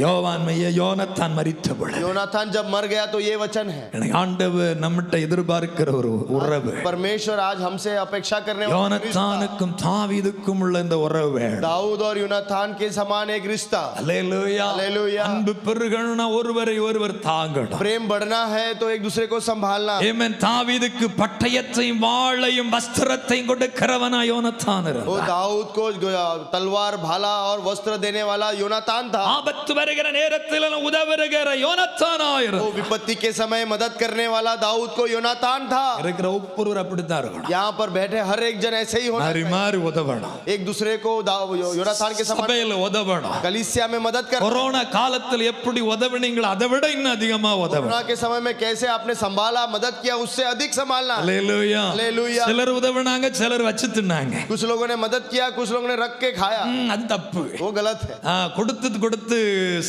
யோனத்தான் மரித்த பொழுது योनातान जब मर गया तो ये वचन है. ஆண்டவர் நம்மட்ட எதிர்பார்க்கிற ஒரு உறவு. परमेश्वर आज हमसे अपेक्षा करने वाला रिश्ता. யோனத்தானுக்கும் தாவீதுக்கும் உள்ள இந்த உறவு வேணும். दाऊद और योनातान के समान एक रिश्ता. அல்லேலூயா. हालेलुया. அன்பு பெருகணும்னா ஒருவரை ஒருவர் தாங்கணும். प्रेम बढ़ना है तो एक दूसरे को संभालना. ஆமென். தாவீதுக்கு பட்டயத்தையும் வாளையும் வஸ்திரத்தையும் கொடுக்கிறவனா யோனத்தான் वो இருந்தான். दाऊद को तलवार भाला और वस्त्र देने वाला योनातान था. ஆபத்து வருகிற நேரத்தில் உதவுகிற யோனத்தானா वो இருந்தான். विपत्ति के समय मदद करने वाला दाऊद को योनातान था. இருக்கிற ஒவ்வொருவர் அப்படித்தான் இருக்கணும். यहाँ पर बैठे हर एक जन ऐसे ही होना மாறி மாறி உதவணும். एक दूसरे को योनातान के समान சபையில உதவணும். कलीसिया में मदद कर. கொரோனா காலத்தில் எப்படி உதவுனீங்களோ அதை விட இன்னும் அதிகமா உதவணும். कोरोना के समय में कैसे आपने संभाला, मदद किया, उससे अधिक संभालना. அல்லேலூயா. हालेलुया. சிலர் உதவுனாங்க, சிலர் வச்சு தின்னாங்க. कुछ लोगों ने मदद किया, कुछ लोगों ने रख के खाया. அது தப்பு. वो गलत है. கொடுத்து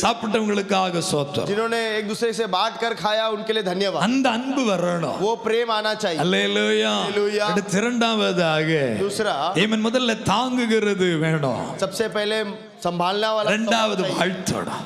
சாப்பிட்டவங்களுக்காக சோத்திரம். जिन्होंने एक दूसरे दूसरे से बांट कर खाया उनके लिए धन्यवाद। அந்த அன்பு வரணும். वो प्रेम आना चाहिए। அல்லேலூயா. அல்லேலூயா. அடுத்து இரண்டாவதாக दूसरा ஆமென் முதல்ல தாங்குகிறது வேணும். सबसे पहले संभालने वाला, இரண்டாவது வாழ்த்தணும்.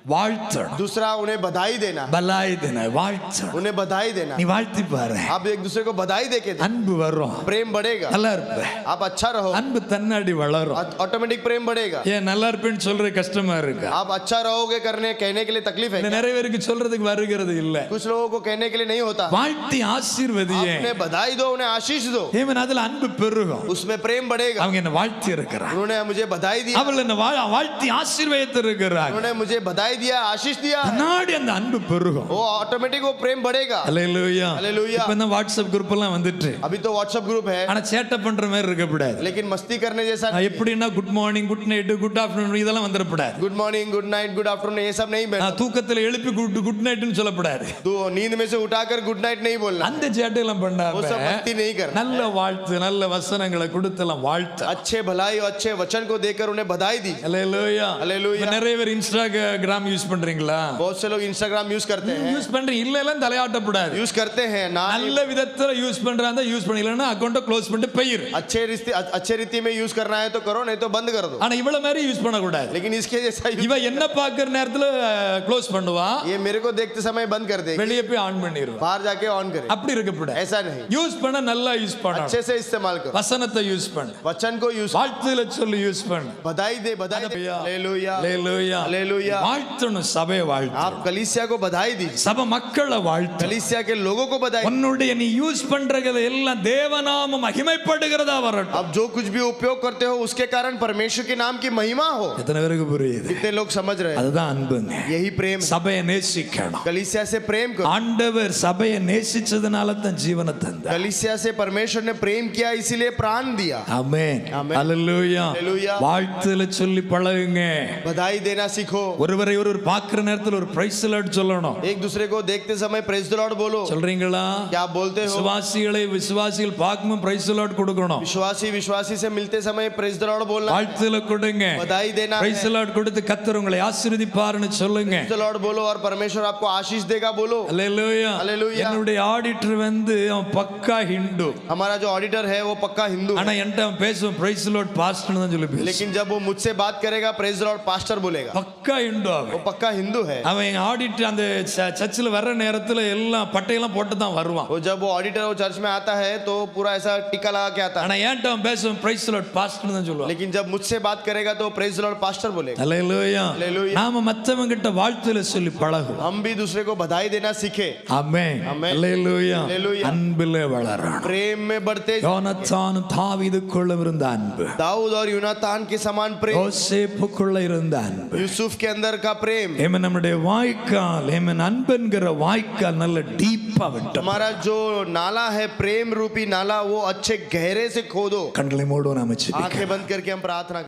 வாழ்த்தணும். दूसरा उन्हें बधाई देना, பலாய் देना வாழ்த்தணும். उन्हें बधाई देना। நீ வாழ்த்தி பாரு, आप एक दूसरे को बधाई देके दे, அன்பு வரும், प्रेम बढ़ेगा, நல்லா இருப்ப, आप अच्छा रहो, அன்பு தன்னாடி வளரும். ऑटोमेटिक प्रेम बढ़ेगा। ஏன் நல்லா இருப்பேன்னு சொல்ற கஷ்டமா இருக்கா? आप अच्छा रहोगे करने कहने के लिए तकलीफ है, நிறைய பேருக்கு சொல்றதுக்கு வருகிறது இல்ல. कुछ लोगों को कहने के लिए नहीं होता। வாழ்த்தி ஆசீர்வதியே, उन्हें बधाई दो, उन्हें आशीष दो, ஏமன் அதுல அன்பு பெருகும். उसमें प्रेम बढ़ेगा। அவங்க என்ன வாழ்த்தி இருக்கிறாங்க, उन्होंने मुझे बधाई दिया, அவள் என்ன வாழ்த்தி ஆசீர்வதித்து இருக்கிறாங்க. उन्होंने मुझे बधाई दिया, आशीष दिया, தன்னாடி அந்த அன்பு பெருகும். वो ऑटोमेटिक वो प्रेम बढ़ेगा। அல்லேலூயா. हालेलुया। இப்ப இந்த வாட்ஸ்அப் குரூப் எல்லாம் வந்துட்டு, अभी तो व्हाट्सएप ग्रुप है, ஆனா சேட்டை பண்ற மாதிரி இருக்கக்கூடாது. लेकिन मस्ती करने जैसा எப்படின்னா good morning, good night, good afternoon இதெல்லாம் வந்துடக்கூடாது. Good morning, good night, good afternoon ये सब नहीं बोलना। தூக்கத்துல எழுப்பி குட் நைட்னு சொல்லக்கூடாது. तो नींद में से उठाकर गुड नाइट नहीं बोलना, அந்த சேட்டை எல்லாம் वो பண்ணாம सब मस्ती नहीं करना। நல்ல வாழ்த்து, நல்ல வசனங்களை கொடுத்தலாம் வாழ்த்து. अच्छे भलाई और अच्छे वचन को देकर उन्हें बधाई दी। அல்லேலூயா. हालेलुया। இப்ப நிறைய பேர் இன்ஸ்டாகிராம் யூஸ் பண்றீங்களா? बहुत से लोग इंस्टाग्राम यूज करते हैं, யூஸ் பண்றீங்க இல்ல எல்லாம் தலையாட்டப்படாது. यूज करते हैं ना, நல்ல விதத்துல யூஸ் பண்றாங்க, யூஸ் பண்ணலன்னா அக்கவுண்ட க்ளோஸ் பண்ணிட்டு போயிரு. अच्छे रीति में यूज करना है तो करो, नहीं तो बंद कर दो। ஆனா இவ்வளவு மாதிரி யூஸ் பண்ண கூடாது. लेकिन इसके जैसा இவ என்ன பாக்குற நேரத்துல க்ளோஸ் பண்ணுவா, ये मेरे को देखते समय बंद कर देगी, வெளியே போய் ஆன் பண்ணிடுவா. बाहर जाके ऑन करे, அப்படி இருக்கக்கூடாது. ऐसा नहीं। யூஸ் பண்ண நல்லா யூஸ் பண்ணணும். अच्छे से इस्तेमाल करो, வசனத்தை யூஸ் பண்ணு, वचन को यूज, வாழ்த்துல சொல்லி யூஸ் பண்ணு. बधाई दे, बधाई दे। हालेलुया, அல்லேலூயா. हालेलुया। வாழ்த்தணும், சபையை வாழ்த்து. आप कलीसिया को बधाई दीजिए, சபை மக்களை வாழ்த்து. कलीसिया के लोगों को बधाई। உன்னுடைய நீ யூஸ் பண்றது எல்லாம் தேவநாமம் மகிமைப்படுகிறதா வரட்டும். अब जो कुछ भी उपयोग करते हो उसके कारण परमेश्वर के नाम की महिमा हो। எத்தனை பேருக்கு புரியுது? कितने लोग समझ रहे हैं? அதுதான் அன்புங்க. यही प्रेम है। சபையை நேசிக்கணும். कलीसिया से प्रेम करो। ஆண்டவர் சபையை நேசிச்சதுனால தான் ஜீவனை தந்தார். कलीसिया से परमेश्वर ने प्रेम किया, इसीलिए प्राण दिया। ஆமென். ஆமென். அல்லேலூயா. அல்லேலூயா. வாழ்த்துல சொல்லி பழகுங்க. बधाई देना सीखो। ஒருவரை ஒருவர் பார்க்கிற நேரத்தில் ஒரு பிரைஸ் லார்ட் சொல்லணும். एक दूसरे को देखते समय प्रेज द लॉर्ड बोलो। சொல்றீங்களா? क्या आप बोलते हो? விசுவாசிகள் பார்க்கும்போது பிரைஸ் லார்ட் கொடுக்கணும். विश्वासी से मिलते समय प्रेज द लॉर्ड बोलना, வாழ்த்துல கொடுங்க. बधाई देना, பிரைஸ் லார்ட் கொடுத்து கர்த்தர் உங்களை ஆசீர்வதிப்பார்னு சொல்லுங்க. प्रेज द लॉर्ड बोलो और परमेश्वर आपको आशीष देगा बोलो। அல்லேலூயா. அல்லேலூயா. என்னுடைய ஆடிட்டர் வந்து அவன் பக்கா ஹிந்து. हमारा जो ऑडिटर है वो पक्का हिंदू है, ஆனா என்கிட்ட அவன் பேசுவான் பிரைஸ் லார்ட் பாஸ்டர்னு தான் சொல்லி பேசுவான். लेकिन जब वो मुझसे बात करेगा प्रेज द लॉर्ड पास्टर बोलेगा। பக்கா ஹிந்து वो அவன். पक्का हिंदू है। அவன் ஆடிட்டர் அந்த சர்ச்சில் வர்ற நேரத்துல எல்லாம் பட்டையெல்லாம் போட்டு தான் வருவான். वो जब वो ऑडिटर वो चर्च में आता है तो पूरा ऐसा टीका लगा के आता है, ஆனா என்கிட்ட அவன் பேசுவான் பிரைஸ் லார்ட் பாஸ்டர்னு தான் சொல்லுவான். लेकिन जब मुझसे बात करेगा तो प्रेज द लॉर्ड पास्टर बोलेगा। அல்லேலூயா. அல்லேலூயா. நாம மத்தவங்க கிட்ட வாழ்த்துல சொல்லி பழகுவோம். हम भी दूसरे को बधाई देना सीखे, ஆமென். ஆமென். அல்லேலூயா. அல்லேலூயா. அன்பிலே வளரணும். प्रेम में बढ़ते। யோனத்தான் தாவீதுக்குள்ள இருந்த அன்பு, दाऊद और यूनातान के समान प्रेम, யோசேப்புக்குள்ள இருந்த அன்பு, यूसुफ के अंदर का प्रेम, ஏமன் நம்முடைய வாய்க்கால், ஏமன் அன்பென்கிற வாய்க்கால் நல்ல டீப்பா விட்டோம். हमारा जो नाला है प्रेम रूपी नाला वो अच्छे गहरे से खोदो। கண்களை மூடுவோம், நாம ஜெபிக்கலாம். आंखें बंद करके हम प्रार्थना